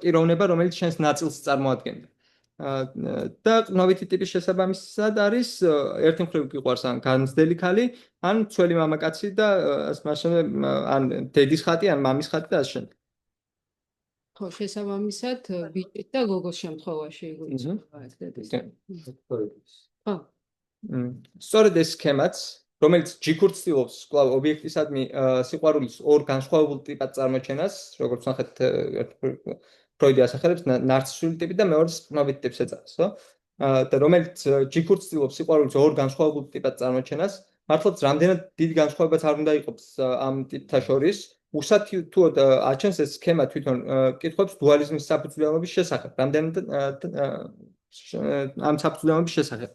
პიროვნება, რომელიც შენს ნაწილს წარმოადგენდა. და ყნობითი ტიპის შესაბამისად არის ერთი მხრივ გიყვარს ან განძდელი ქალი, ან მცველი მამაკაცი და ან დედის ხატი, ან მამის ხატი და ასე შემდეგ. ხო, შესაბამისად ბიჭის და გოგოს შემთხვევაში იგულისხმება ეს დედის. ხო. სწორედ ეს სქემაც, რომელიც ჯიქურ ცდილობს კვლავ ობიექტისადმი სიყვარულის ორ განსხვავებულ ტიპად წარმოჩენას, როგორც ნახეთ ფროიდი ასახელებს ნარცისული ტიპი და მეორე ყნობითი ტიპს ეძახს, ხო? და რომელიც ჯიქურ ცდილობს სიყვარულის ორ განსხვავებულ ტიპად წარმოჩენას, მართლაც რამდენად დიდი განსხვავებაც არ უნდა იყოს ამ ტიპთა შორის, უსათითოდ აჩენს ეს სქემა თვითონ კითხვებს დუალიზმის საფუძვლიანობის შესახებ, ამ საფუძვლიანობის შესახებ.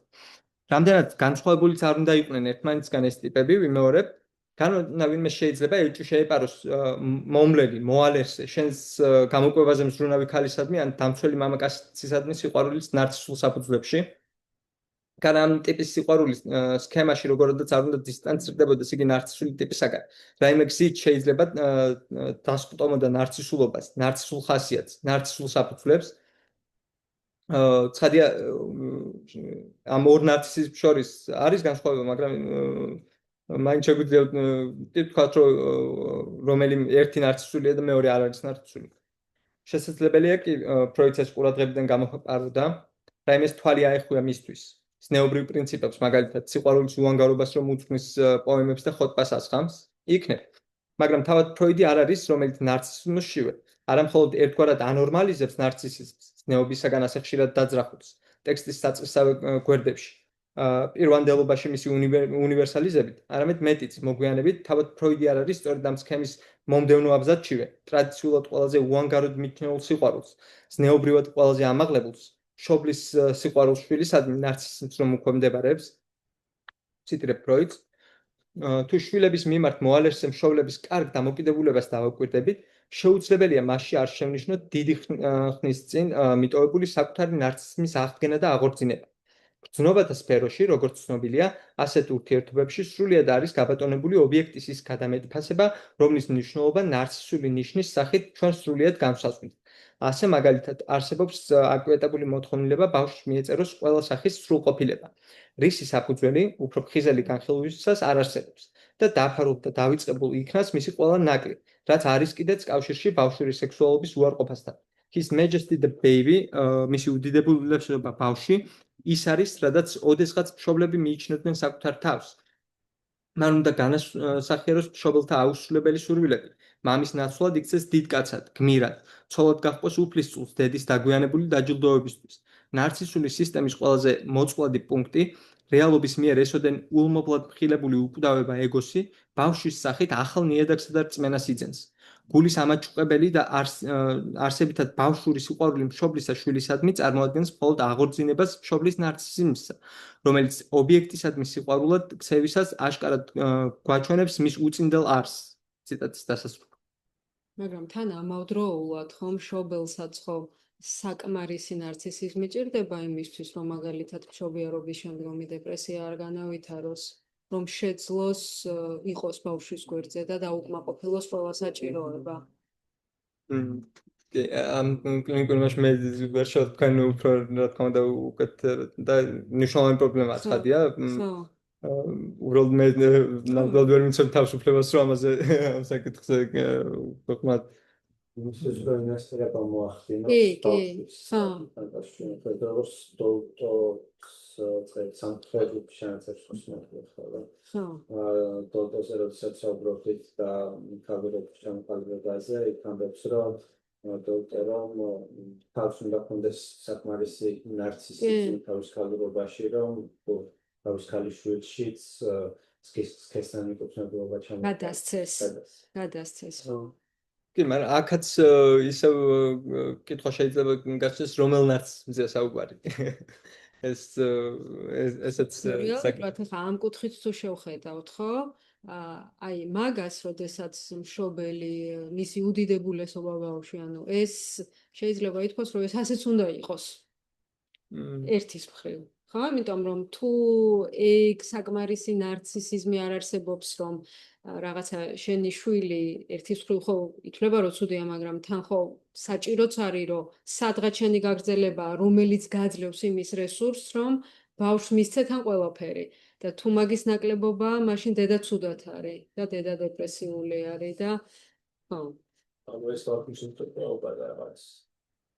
რამდენად განსხვავებულიც არ უნდა იყვნენ ერთმანეთისგან ეს ტიპები, ვიმეორებ, განვინმე შეიძლება ეჭვი შეეპაროს მომლელი, მოალერსე, შენს გამოკვებაზე მზრუნავი ქალისადმი ან დამცველი მამაკაცისადმი სიყვარულის ნარცისულ საფუძვლებში. კან ამ ტიპის სიყვარულის სქემაში როგორადაც არ უნდა დისტანცირდებოდეს იგი ნარცისული ტიპისაგან. რაიმე გზით შეიძლება დასკუტომოდა ნარცისულობას, ნარცისულ ხასიათს, ნარცისულ საფუძვლებს. ცხადია ამ ორ ნარცისიზმს შორის არის განსხვავება, მაგრამ მაინც შეგვიძლია ვთქვათ, რომ რომელიმე ერთი ნარცისულია და მეორე არ არის ნარცისული. შესაძლებელია კი ფროიდს ეს ყურადღებიდან გამოყარდა, რაიმეს თვალი აეხუა მისთვის. ზნეობრივ პრინციპებს, მაგალითად, სიყვარულის უანგარობას რომ უძღვნის პოემებს და ხოტბას ასხამს, იქნებ. მაგრამ თავად ფროიდი არ არის, რომელიც ნარცისიზმს შივე. არამხოლოდ ერთგვარად ანორმალიზებს ნარცისიზმს, ზნეობისაგან ასე ხშირად დაძრახულს, ტექსტის საწყისავე გვერდებში. პირვანდელობაში მისი უნივერსალიზებით, არამედ მეტიც მოგვიანებით, თავად ფროიდი არ არის სწორედ ამ სქემის მომდევნო აბზაცშივე, ტრადიციულად ყველაზე უანგაროდ მიჩნეულ სიყვარულს, ზნეობრივად ყველაზე ამაღლებულს, მშობლის სიყვარულს შვილისადმი ნარცისიზმს რომ უქვემდებარებს, ციტირებ ფროიდს, თუ შვილების მიმართ მოალერსე მშობლების კარგ დამოკიდებულებას დავაკვირდებით, შეუძლებელია მასში არ შევნიშნოთ დიდი ხნის წინ მიტოვებული საკუთარი ნარცისიზმის აღდგენა და აღორძინება. გრძნობათა სფეროში, როგორც ცნობილია, ასეთ ურთიერთობებში სრულიად არის გაბატონებული ობიექტის ის გადამეტფასება, რომლის მნიშვნელობა ნარცისული ნიშნის სახით ჩვენ სრულიად განვსაზღვრით. ასე მაგალითად, არსებობს აკვიეტებული მოთხოვნილება ბავშვს მიეწეროს ყველა სახის სრულყოფილება, რისი საფუძველი უფრო ხიზელი განხილვისას არ არსებობს და დაფარულ და დავიწყებულ იქნას მისი ყველა ნაკლი, რაც არის კიდეც კავშირში ბავშვური სექსუალობის უარყოფასთან. His Majesty the Baby, მისი უდიდებულება ბავშვი, ის არის, რადგან ოდესღაც მშობლები მიიჩნევდნენ საკუთარ თავს. მან უნდა განასახიეროს მშობელთა აუსრულებელი სურვილები, მამის ნაცვლად იქცეს დიდ კაცად, გმირად, ცოლად გაჰყოს უფლისწულს დედის დაგვიანებული დაჯილდოებისთვის. ნარცისული სისტემის ყველაზე მოწყვლადი პუნქტი, რეალობის მიერ ესოდენ ულმობლად მხილებული უკვდავება ეგოსი, ბავშვის სახით ახალ ნიადაგსა და რწმენას იძენს. გულის ამაჭუყებელი და არსებითად ბავშვური სიყვარული მშობლისა შვილისადმი წარმოადგენს მხოლოდ აღორძინებას მშობლის ნარცისიზმსა, რომელიც ობიექტისადმი სიყვარულად ქცევისას აშკარად გვაჩვენებს მის უწინდელ არსს. ციტატის დასასრულს. მაგრამ თან ამავდროულად ხომ მშობელსაც ხო საკმარისი ნარცისიზმი ჭირდება იმისთვის, რომ მაგალითად მშობიარობის შემდგომი დეპრესია არ განავითაროს, რომ შეძლოს იყოს ბავშვის გვერდზე და დაუკმაყოფილოს ყველა საჭიროება. ამ კლინიკურში მე ვერშავ თქვენ უფრო რა თქმა უნდა უკეთ და ნიშნავენ პრობლემა ცხადია. უბრალოდ მე ნამდვილად ვერ მიცემ თავისუფლებას რომ ამაზე ამ საკითხზე ვთქვათ Myślę, że jest wiadomo, კი, მაგრამ აქაც ისევ კითხვა შეიძლება გასცეს რომელ ნარცისიზმზე საუბარი. ესეც რეალურად ხა ამ კუთხით თუ შევხედავთ, ხო? აი მაგას, როდესაც მშობელი მისი უდიდებულესობა ბავშვი, ანუ ეს შეიძლება ითქვას, რომ ეს ასეც უნდა იყოს. ერთის მხრივ. ხო, იმიტომ რომ თუ ეგ საკმარისი ნარცისიზმი არ არსებობს, რომ რაღაცა შენი შვილი ერთის მხრივ ხო ითვლება რომ ცუდია, მაგრამ თან ხო საჭიროც არის, რომ სადღაც შენი გაგრძელება, რომელიც გაძლევს იმის რესურსს, რომ ბავშვს მისცე თან ყველაფერი. და თუ მაგის ნაკლებობაა, მაშინ დედა ცუდად არის და დედა დეპრესიული არის და ხო. ანუ ეს ვარქის უბრალოდ რაღაც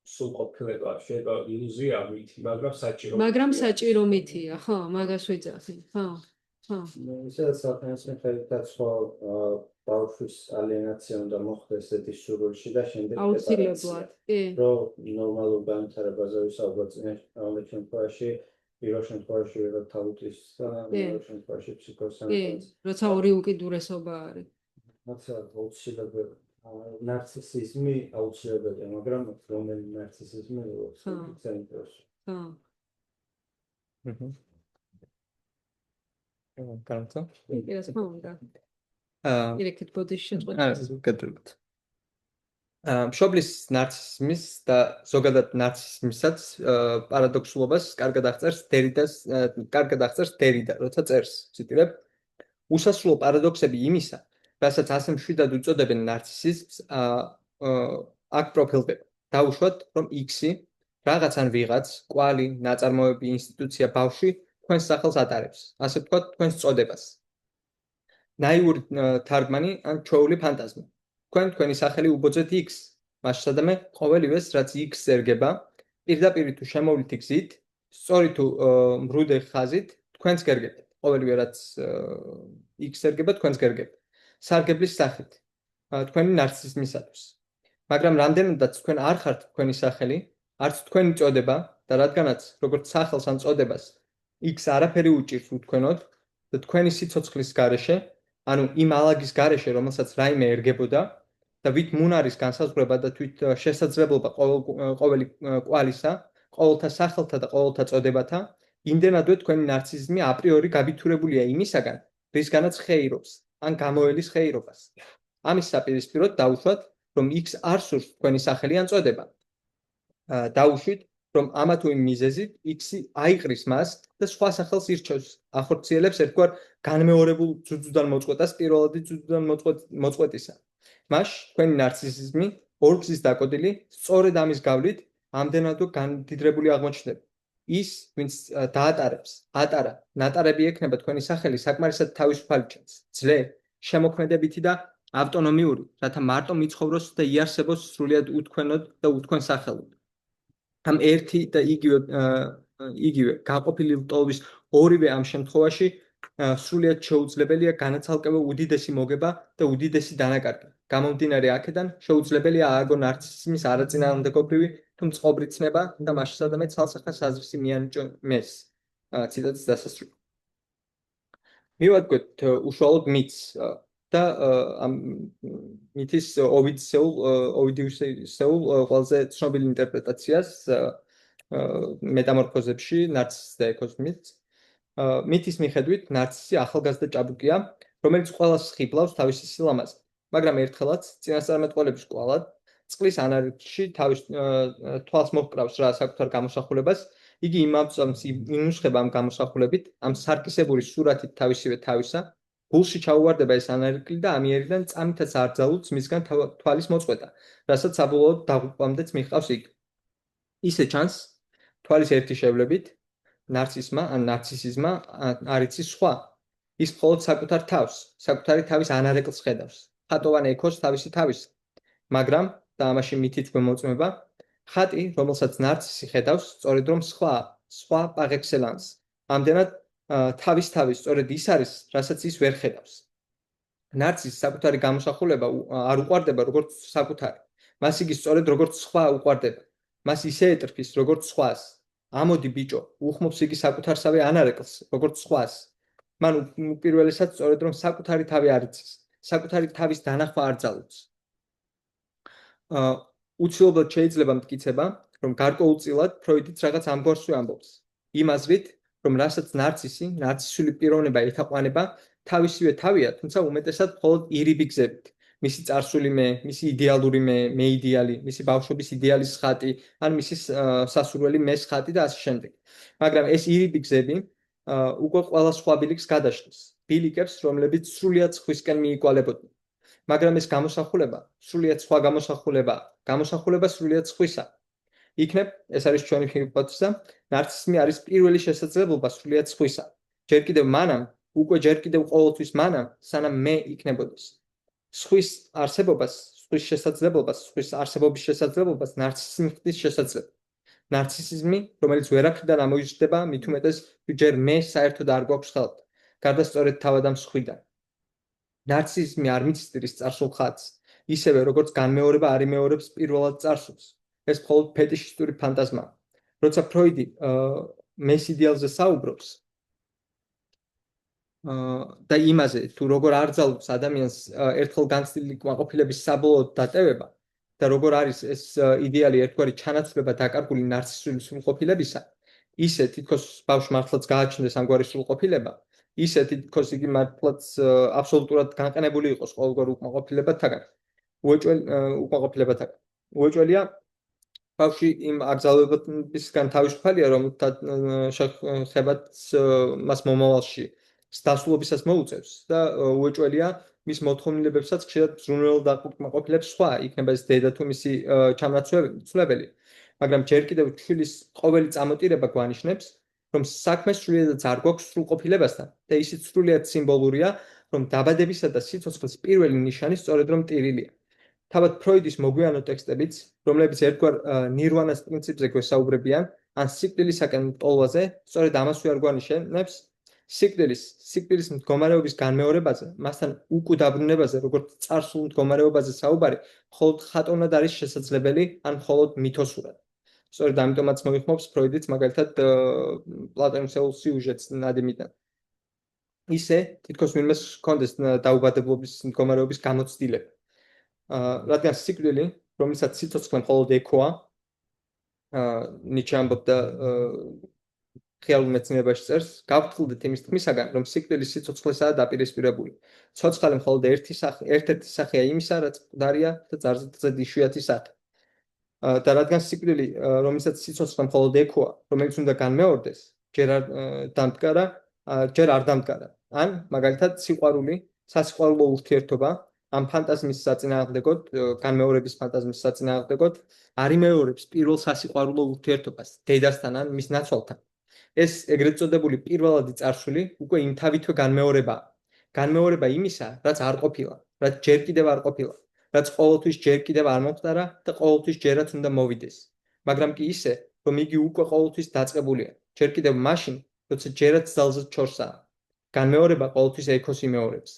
სულ ყოფილება შეიძლება ილუზია მითი, მაგრამ საჭირო მითია, ხო, მაგას ვიძახი, ხო. ისედაც საფინანსო ხელითაც ხო ბავშვის ალიენაცია უნდა მოხდეს ესეთი სურვილში და შემდეგ აუცილებლად, კი. რომ ნორმალურ განვითარებაზე ვისაუბროთ ამ შემთხვევაში, პირველ შემთხვევაში ვიღებ თავის და მეორე შემთხვევაში ფსიქოსანიტარს. როცა ორი უკიდურესობა არის. რაცა აუცილებელი ნარცისიზმი აუცილებელია, მაგრამ რომელი ნარცისიზმი საინტერესო. ხო. განსა? ეს მომდა. ირექეთ ბოდიში შეწყვეტ. გეტყვით. მშობლის ნარცისიზმის და ზოგადად ნარცისიზმისაც პარადოქსულობას კარგად აღწერს დერიდა, როცა წერს, ციტირებ. უსასრულო პარადოქსები იმისა, რასაც ასე მშვიდად უწოდებენ ნარცისიზმს, აქ პროფილდება. დაუშვათ, რომ X-ი რაღაც ან ვიღაც, კვალი, ნაწარმოები, ინსტიტუცია, ბავშვი თქვენს სახელს ატარებს, ასე ვთქვათ, თქვენს წოდებას. ნაიური თარგმანი ან ჩვეული ფანტაზმა. თქვენი სახელი უბოძეთ X, მას სადამე ყოველივეს, რაც X ერგება, პირდაპირ თუ შემოვლითი გზით, სწორი თუ მრუდე ხაზით, თქვენს გერგებთ. ყოველივე რაც X ერგება, თქვენს გერგებთ. სარგებლის სახით, თქვენი ნარცისიზმისათვის. მაგრამ რამდენადაც თქვენ არ ხართ თქვენი სახელი, არც თქვენი წოდება და რადგანაც როგორც სახელს ან წოდებას X არაფერი უჭირს უთქვენოდ და თქვენი სიცოცხლის გარეშე, ანუ იმ ალაგის გარეშე, რომელსაც რაიმე ერგებოდა და ვით მუნარის განსაზღვრება და თვით შესაძლებლობა ყოველი კვალისა, ყოველთა სახელთა და ყოველთა წოდებათა, იმდენადვე თქვენი ნარცისიზმი აპრიორი გაბითურებულია იმისაგან, რისგანაც ხეირობს, ან გამოელის ხეირობას. ამის საპირისპიროდ დაუშვათ, რომ X არ სურს თქვენი სახელი ან წოდება. დაუშვით, რომ ამა თუ იმ მიზეზით X-ი აიყრის მას და სხვა სახელს ირჩევს, ახორციელებს ერთგვარ განმეორებულ ძუძუდან მოწყვეტას პირველადი ძუძუდან მოწყვეტისა. მას თქვენი ნარცისიზმი ორგზის დაკოდილი, სწორედ ამის გავლით, ამდენადვე გამდიდრებული აღმოჩნდება. ის, ვინც დაატარებს, ატარა, ნატარები ექნება თქვენი სახელი საკმარისად თავისუფალი ჩანს, ძლე, შემოქმედებითი და ავტონომიური, რათა მარტო მიცხოვროს და იარსებოს სრულიად უთქვენოდ და უთქვენ სახელოდ. ამ ერთი და იგივე გაყოფილი ლტოლვის ორივე ამ შემთხვევაში სრულიად შეუძლებელია განაცალკევო უდიდესი მოგება და უდიდესი დანაკარგი. გამომდინარე აქედან შეუძლებელია ააგო ნარცისიზმის არაწინააღმდეგობრივი თუ მწყობრი ცნება და მასშტაბად ცალსახას აზრისი მიანიჭო მეს. ციტატის დასასრული. მივადგეთ უშუალოდ მითს და ამ მითის ოვიდიუსეულ ყველაზე ცნობილ ინტერპრეტაციას მეტამორფოზებში ნარცისს და ეკოს მითს. მითის მიხედვით ნარცისი ახალგაზრდა ჭაბუკია, რომელიც ყველას ხიბლავს თავისი სილამაზე, მაგრამ ერთხელაც წინასწარმეტყველების კვალად წყლის ანალიზში თავის თვალს მოჰკრავს რა საკუთარ გამოსახულებას, იგი იმავწამს ინუსხება ამ გამოსახულებით, ამ სარკისებური სურათით თავისივე თავისა, გულში ჩაუვარდება ეს ანალიზი და ამიერიდან წამითაც არ ძალუძს მისგან თვალის მოწყვეტა, რასაც საბოლოოდ დაღუპვამდეც მიჰყავს იქ. ისე ჩანს, თვალის ერთი შევლებით ნარცისმა ან ნარცისიზმა არ იცის სხვა. ის მხოლოდ საკუთარ თავს, საკუთარი თავის ანარეკლს ხედავს. ხატოვან ექოს თავისი თავის. მაგრამ და ამაში მითით მომოწმება, ხატი, რომელსაც ნარცისი ხედავს, სწორედ რომ სხვა par excellence. ამდენად თავის სწორედ ის არის, რასაც ის ვერ ხედავს. ნარცისს საკუთარი გამოსახულება არ უყვარდება როგორც საკუთარი. მას იგი სწორედ როგორც სხვა უყვარდება. მას ისე ეტრფის როგორც სხვას. ამოდი ბიჭო, უხმობს იგი საკუთარსავე ანარეკლს, როგორც სხვას. მან უპირველესად სწორედ რომ საკუთარი თავი არ იცის, საკუთარი თავის დანახვა არ ძალუძს. უცილებლად შეიძლება მტკიცება, რომ გარკვეულწილად ფროიდიც რაღაც ამგვარსვე ამბობს. იმ აზრით, რომ რასაც ნარცისული პიროვნება ეთაყვანება, თავისივე თავია, თუმცა უმეტესად მხოლოდ ირიბი გზებით. მისი წარსული მე, მისი იდეალური მე იდეალი, მისი ბავშვობის იდეალის ხატი, ან მისი სასურველი მეს ხატი და ასე შემდეგ. მაგრამ ეს ირიბი გზები უკვე ყველა სხვა ბილიკს გადაშლის. ბილიკებს, რომლებიც სრულიად სხვისკენ მიიკვალებოდნენ. მაგრამ ეს გამოსახულება, სრულიად სხვა გამოსახულება სრულიად სხვისა. იქნებ, ეს არის ჩვენი ჰიპოთეზა, ნარცისიზმი არის პირველი შესაძლებლობა სრულიად სხვისა. ჯერ კიდევ ყოველთვის მანამ, სანამ მე იქნებოდეს. სხვის არსებობის შესაძლებლობას ნარცისიზმი ხდის შესაძლებლად. ნარცისიზმი, რომელიც ვერაფრიდან ამოიზრდება, მით უმეტეს ჯერ მე საერთოდ არ გვაქვს ხელთ, გარდა სწორედ თავად ამ სხვიდან. ნარცისიზმი არ მიცდირის წარსულ ხატს, ისევე როგორც განმეორება არ იმეორებს პირველად წარსულს. ეს მხოლოდ ფეტიშისტური ფანტაზმაა. როცა ფროიდი მეს იდეალზე საუბრობს და იმაზე, თუ როგორ არ ძალუძს ადამიანს ერთხელ განცდილი კმაყოფილების საბოლოოდ დატევება და როგორ არის ეს იდეალი ერთგვარი ჩანაცვლება დაკარგული ნარცისული სრულყოფილებისა, ისე თითქოს ბავშვს მართლაც გააჩნდეს ამგვარი სრულყოფილება, ისე თითქოს იგი მართლაც აბსოლუტურად განყენებული იყოს ყოველგვარ უკმაყოფილებათაგან. უეჭველია ბავშვი იმ აკრძალვებისგან თავისუფალია, რომელთა შეხებაც მას მომავალში დასრულებისას მოუწევს და უეჭველია მის მოთხოვნილებებსაც ხშირად ზრუნველად აკმაყოფილებს სხვა, იქნება ეს დედა თუ მისი ჩამნაცვლებელი. მაგრამ ჯერ კიდევ ჩვილის ყოველი წამოტირება გვანიშნებს, რომ საქმე სრულიადაც არ გვაქვს სრულყოფილებასთან და ისიც სრულიად სიმბოლურია, რომ დაბადებისა და სიცოცხლის პირველი ნიშანი სწორედ რომ ტირილია. თავად ფროიდის მოგვიანო ტექსტებიც, რომლებიც ერთგვარ ნირვანას პრინციპზე გვესაუბრებიან, ან სიკვდილისაკენ ტოლვაზე, სწორედ ამას ვერ გვანიშნებს. სიკვდილის მდგომარეობის განმეორებაზე, მასთან უკუდაბრუნებაზე, როგორც წარსულ მდგომარეობაზე საუბარი, მხოლოდ ხატოვნად არის შესაძლებელი, ან მხოლოდ მითოსურად. სწორედ ამიტომაც მოიხმობს ფროიდიც მაგალითად პლატონის სიუჟეტს ნადიმიდან. ისე, თითქოს ვინმეს ჰქონდეს დაუბადებლობის მდგომარეობის გამოცდილება. რადგან სიკვდილი, რომელსაც სიცოცხლე მხოლოდ ექოა, ნიჩე ამბობდა ხიალურ მეცნიერებაში წერს, გავფრთხილდეთ იმის თქმისაგან, რომ სიკვდილი სიცოცხლესაა დაპირისპირებული. ცოცხალი მხოლოდ ერთ-ერთი სახეა იმისა, რაც მკვდარია და ძალზედ იშვიათი სახე. და რადგან სიკვდილი, რომელსაც სიცოცხლე მხოლოდ ექოა, რომელიც უნდა განმეორდეს, ჯერ არ დამდგარა. ან მაგალითად სასიყვარულო ურთიერთობა ამ ფანტაზმის საწინააღმდეგოდ, განმეორების ფანტაზმის საწინააღმდეგოდ არ იმეორებს პირველ სასიყვარულო ურთიერთობას დედასთან ან მის ნაცვალთან. ეს ეგრეთ წოდებული პირველადი წარსული უკვე იმთავითვე განმეორებაა. განმეორება იმისა, რაც არ ყოფილა, რაც ჯერ კიდევ არ ყოფილა, რაც ყოველთვის ჯერ კიდევ არ მომხდარა და ყოველთვის ჯერაც უნდა მოვიდეს. მაგრამ კი ისე, რომ იგი უკვე ყოველთვის დაწყებულია, ჯერ კიდევ მაშინ, როცა ჯერაც ძალზედ ჩორსაა. განმეორება ყოველთვის ექოს იმეორებს.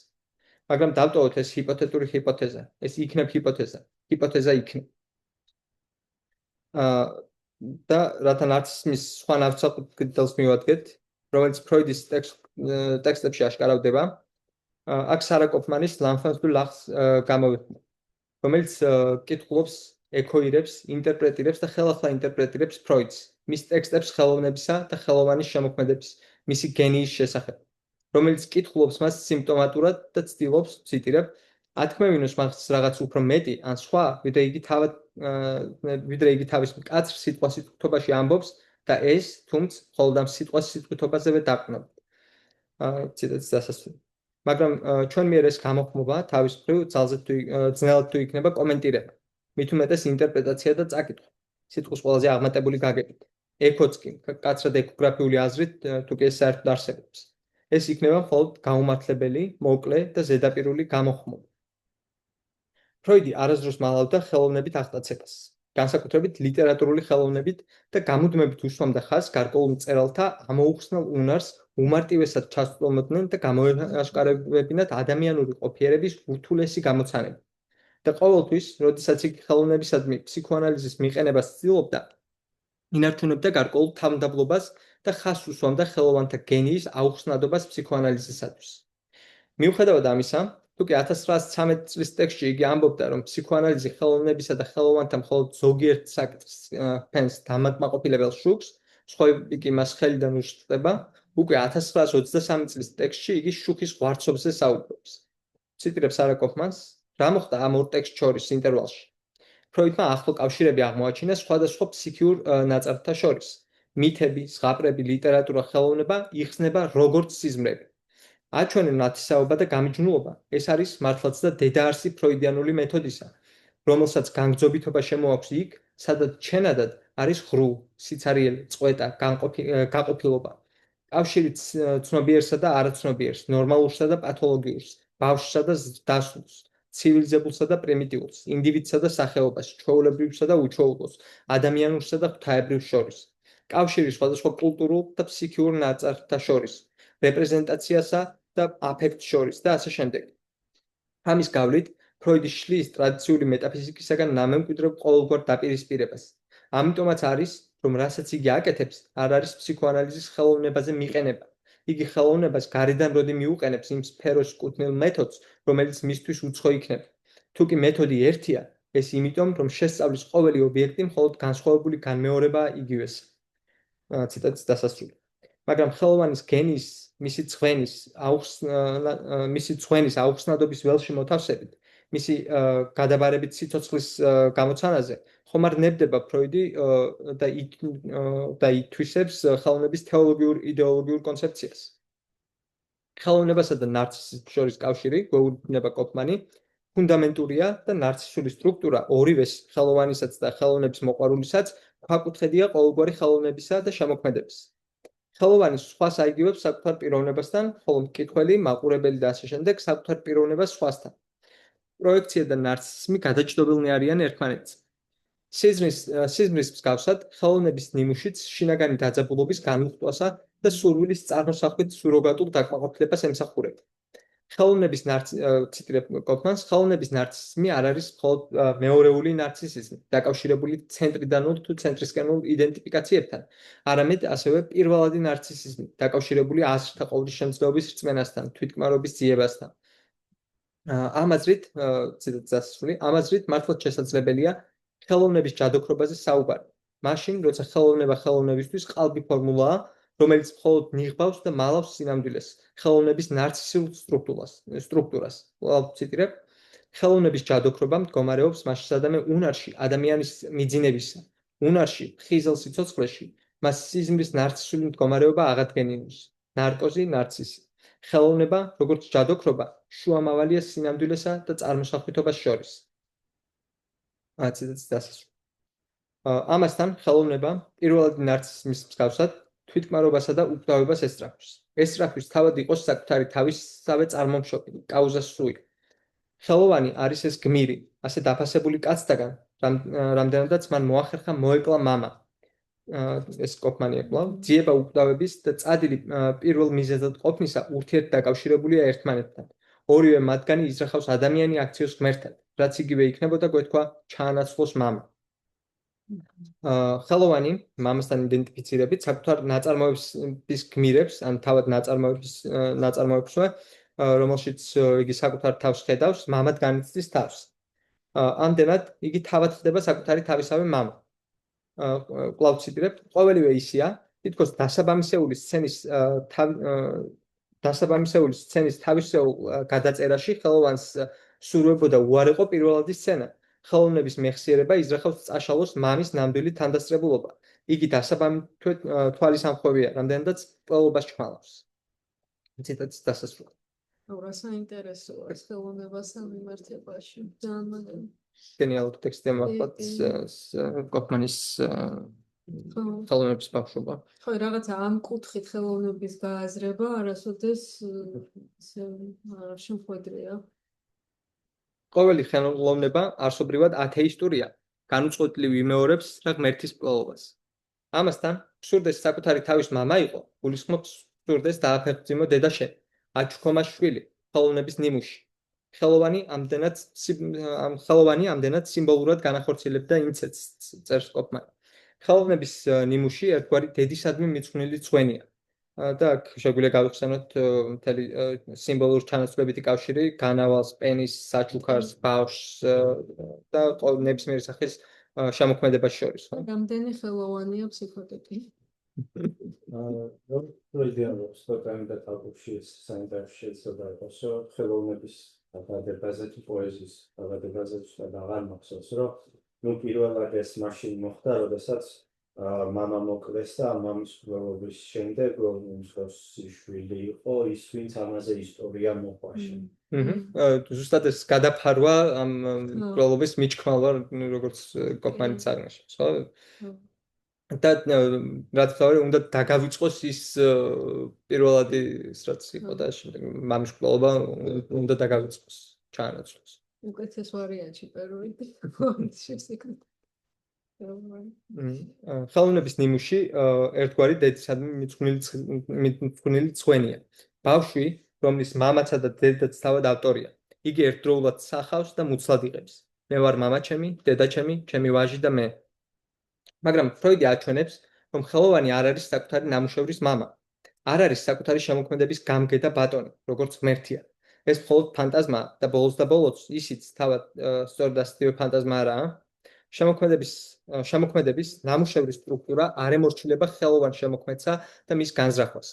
მაგრამ დავტოვოთ ეს ჰიპოთეტური ჰიპოთეზა, ეს იქნებ ჰიპოთეზა იქნებ. და რათა ნარცისიზმის სხვა ნავსაყუდელს მივადგეთ, რომელიც ფროიდის ტექსტებში აშკარავდება, აქ სარა კოფმანის ლანფანს დუ ლახს გამოვიხმო, რომელიც კითხულობს, ექოირებს, ინტერპრეტირებს და ხელახლა ინტერპრეტირებს ფროიდს, მის ტექსტებს ხელოვნებისა და ხელოვანის შემოქმედების, მისი გენიის შესახებ, რომელიც კითხულობს მას სიმპტომატურად და ცდილობს, ციტირებ, ათქმევინოს მას რაღაც უფრო მეტი ან სხვა, ვიდრე იგი თავის მკაცრ სიტყვასიტყვობაში ამბობს და ეს თუმც მხოლოდ ამ სიტყვასიტყვისობაზევე დაყრდნობით. ციტატის დასასრული. მაგრამ ჩვენ მიერ ეს გამოხმობა თავის მხრივ ძნელად თუ იქნება კომენტირება. მით უმეტეს ინტერპრეტაცია და წაკითხვა. სიტყვის ყველაზე აღმატებული გაგებით. ეკოც კი, კაცრად ეკოგრაფიული აზრით, თუ კი ეს საერთოდ არსებობს. ეს იქნება მხოლოდ გაუმართლებელი, მოკლე და ზედაპირული გამოხმობა. ფროიდი არასდროს მალავდა ხელოვნებით აღტაცებას. განსაკუთრებით ლიტერატურული ხელოვნებით და გამუდმებით უსვამდა ხაზს გარკვეულ მწერალთა ამოუხსნელ უნარს უმარტივესად ჩასწვდომოდნენ და გამოეაშკარებებინათ ადამიანური ყოფიერების ურთულესი გამოცანები. და ყოველთვის, როდესაც იგი ხელოვნებისადმი ფსიქოანალიზის მიყენებას ცდილობდა, ინარჩუნებდა გარკვეულ თავმდაბლობას და ხაზს უსვამდა ხელოვანთა გენიის აუხსნადობას ფსიქოანალიზისათვის. მიუხედავად ამისა, თუკი 1913 წლის ტექსტში იგი ამბობდა, რომ ფსიქოანალიზი ხელოვნებისა და ხელოვანთა მხოლოდ ზოგიერთ საკითხს ფენს დამაკმაყოფილებელ შუქს, სხვაები კი მას ხელიდან უშტება, უკვე 1923 წლის ტექსტში იგი შუქის ღვარცობზე საუბრობს. ციტირებს არა კოფმანს, რა მოხდა ამ ორ ტექსტ შორის ინტერვალში. ფროიდმა ახლო კავშირები აღმოაჩინა სხვადასხვა ფსიქიურ ნაწარმთა შორის. მითები, ზღაპრები, ლიტერატურა, ხელოვნება იხსნება როგორც სიზმრები. აჩვენენ ნათესაობა და გამიჯნულობა. ეს არის მართლაც და დედაარსი ფროიდიანული მეთოდისა, რომელსაც განგრძობითობა შემოაქვს იქ, სადაც ჩენადად არის ღრუ, სიცარიელი, წყვეტა, გაყოფილობა. კავშირი ცნობიერსა და არაცნობიერს, ნორმალურსა და პათოლოგიურს, ბავშვსა და დასულს, ცივილიზებულსა და პრიმიტიულს, ინდივიდსა და სახეობას, ჩვეულებრივსა და უჩვეულოს, ადამიანურსა და ღვთაებრივს შორის. კავშირი სხვადასხვა კულტურულ და ფსიქიურ ნაწარმთა შორის, რეპრეზენტაციასა და აფექტს შორის და ასე შემდეგ. ამის გავლით, ფროიდი შლის ტრადიციული მეტაფიზიკისაგან ნამემკვიდრე ყოველგვარ დაპირისპირებას. ამიტომაც არის, რომ რასაც იგი აკეთებს, არ არის ფსიქოანალიზის ხელოვნებაზე მიყენება. იგი ხელოვნებას გარედან როდი მიუყენებს იმ სფეროს კუთვნილ მეთოდს, რომელიც მისთვის უცხო იქნება. თუკი მეთოდი ერთია, ეს იმიტომ, რომ შესწავლის ყოველი ობიექტი მხოლოდ განსხვავებული განმეორებაა იგივეს. ციტატის დასასრული. მაგრამ ხელოვანის გენიის, მისი ძღვენის აუხსნადობის ველში მოთავსებით, მისი გადაბარებით სიცოცხლის გამოცანაზე, ხომ არ ნებდება ფროიდი და ითვისებს ხელოვნების თეოლოგიურ იდეოლოგიურ კონცეფციას. ხელოვნებასა და ნარცისიზმს შორის კავშირი, გვეუბნება კოფმანი, ფუნდამენტურია და ნარცისული სტრუქტურა ორივეს ხელოვანისაც და ხელოვნების მოყვარულისაც ქვაკუთხედია ყოველგვარი ხელოვნებისა და შემოქმედების. ხელოვანი სხვას აიგივებს საკუთარ პიროვნებასთან, ხოლო მკითხველი, მაყურებელი და ასე შემდეგ საკუთარ პიროვნებას სხვასთან. პროექცია და ნარცისიზმი გადაჯდობილნი არიან ერთმანეთს. სიზმრის მსგავსად, ხელოვნების ნიმუშიც შინაგანი დაძაბულობის განუხტვასა და სურვილის წარმოსახვით სუროგატულ დაკმაყოფილებას ემსახურება. ხელოვნების ნარცისიზმი არ არის მხოლოდ მეორეული ნარცისიზმი, დაკავშირებული ცენტრიდანულ თუ ცენტრისკენულ იდენტიფიკაციებთან, არამედ ასევე პირველადი ნარცისიზმი, დაკავშირებული აზრთა ყოვლისშემძლეობის რწმენასთან, თვითკმარობის ძიებასთან. ამაზრით მართლაც შესაძლებელია ხელოვნების ჯადოქრობაზე საუბარი. მაშინ, როცა ხელოვნება ხელოვნებისთვის ყალბი ფორმულაა, რომელიც მხოლოდ ნიღბავს და მალავს სინამდვილეს, ხელოვნების ნარცისულ სტრუქტურას. ციტირებ, ხელოვნების ჯადოქრობა მდგომარეობს მასშტაბდამე უნარში, ადამიანის მიძინებისა, უნარში, ხიზელ სიცოცხლეში, მას სიზმრის ნარცისული მდგომარეობა აღადგენინოს, ნარკოზი, ნარცისი. ხელოვნება, როგორც ჯადოქრობა, შუამავალია სინამდვილესა და წარმოსახვითობას შორის. ციტატის დასასრული. ამასთან, ხელოვნება, პირველადი ნარცისიზმის მსგავსად, თვითკმარობასა და უკვდავებას ესწრაფვის. ესწრაფვის თავად იყოს საკუთარი თავისსავე წარმომშობილი, კაუზა სუი. ხელოვანი არის ეს გმირი, ასე დაფასებული კაცთაგან, რამდენადაც მან მოახერხა მოეკლა მამა. ეს კოფმანი ეკვლავ, ძიება უკვდავების და წადილი პირველ მიზეზად ყოფნისა ურთიერთდაკავშირებულია ერთმანეთთან. ორივე მათგანი იზრახავს ადამიანი აქციოს ღმერთად, რაც იგივე იქნებოდა გვეთქვა ჩაანაცვლოს მამა. ხელოვანი მამასთან იდენტიფიცირებით საკუთარ ნაწარმოების გმირებს, ან თავად ნაწარმოებსვე, რომელშიც იგი საკუთარ თავს ხედავს, მამად განიცდის თავს. ამდენად იგი თავად ხდება საკუთარი თავისავე მამა. კვლავ ციტირებ, ყოველივე ისია, თითქოს დასაბამისეული სცენის თავისეულ გადაწერაში ხელოვანს სურვებოდა უარეყო პირველადი სცენა. ხელოვნების მეხსიერება იზრახავს წაშალოს მამის ნამდვილი თანდასწრებულობა. იგი დასაბამითო თვალის ამხვევია, რამდენადაც ყველობას ჩხმალავს. ციტატის დასასრული. რა საინტერესოა ეს ხელოვნებასთან მიმართებაში. ძალიან მაგარი. გენიალური ტექსტია მართლაც კოფმანის ხელოვნების ბავშვობა. ხო, რაღაცა ამ კუთხით ხელოვნების გააზრება არასოდეს არ შემხვედრია. ყოველი ხელოვნება არსობრივად ათეისტურია, განუწყვეტლივ იმეორებს რა ღმერთის მკვლელობას. ამასთან, სურდეს საკუთარი თავის მამა იყო, გულისხმობს სურდეს დააფერხძიმო დედაშენ, აჩქომას შვილი, ხელოვნების ნიმუში. ხელოვანი ამდენად სიმბოლურად განახორციელებდა ინცესტს, წერს კოფმანი. ხელოვნების ნიმუში ერთგვარი დედისადმი მიძღვნილი წვენია. და აქ შეგვიძლია გავიხსენოთ მთელი სიმბოლური ჩანაცვლებითი კავშირი განავალს, პენის, საჩუქარს, ბავშვს და ნებისმიერი სახის შემოქმედებას შორის. რამდენი ხელოვანია ფსიქოტიპი? პროიდეალობს თორემ და თავში საინტერესო შეცდომა იყოს, რომ ხელოვნების დაბადებაზე თუ პოეზიის დაბადებაზე და აღარ მახსოვს, რომ პირველად ეს მაშინ მოხდა, როდესაც მამა მოკლეს და მამის მკვლელობის შემდეგ უმცროსი შვილი იყო ის, ვინც ამაზე ისტორია მოყვაშა. ზუსტად ეს გადაფარვა ამ მკვლელობის მიჩქმალვა, როგორც კოფმანის წარნიშნავს, ხო? და რა თქმა უნდა დაგავიწყოს ის პირველადი რაც იყო და შემდეგ მამის მკვლელობა უნდა დაგავიწყოს, ჩაანაცვლოს. უკეთეს ვარიანტი პეროიდი. შესეკრეთ. ხელოვნების ნიმუში ერთგვარი დედისადმი მიძღვნილი წვენია. ბავშვი, რომლის მამაცა და დედაც თავად ავტორია. იგი ერთდროულად სახავს და მუცლად იღებს. მე ვარ მამაჩემი, დედაჩემი, ჩემი ვაჟი და მე. მაგრამ ფროიდი აჩვენებს, რომ ხელოვანი არ არის საკუთარი ნამუშევრის მამა. არ არის საკუთარი შემოქმედების გამგე და ბატონი, როგორც ღმერთია. ეს მხოლოდ ფანტაზმაა და ბოლოს და ბოლოს ისიც თავად სწორედ ასეთივე ფანტაზმა არაა. შემოქმედების ნამუშევრის სტრუქტურა არ ემორჩილება ხელოვან შემოქმედსა და მის განზრახვას.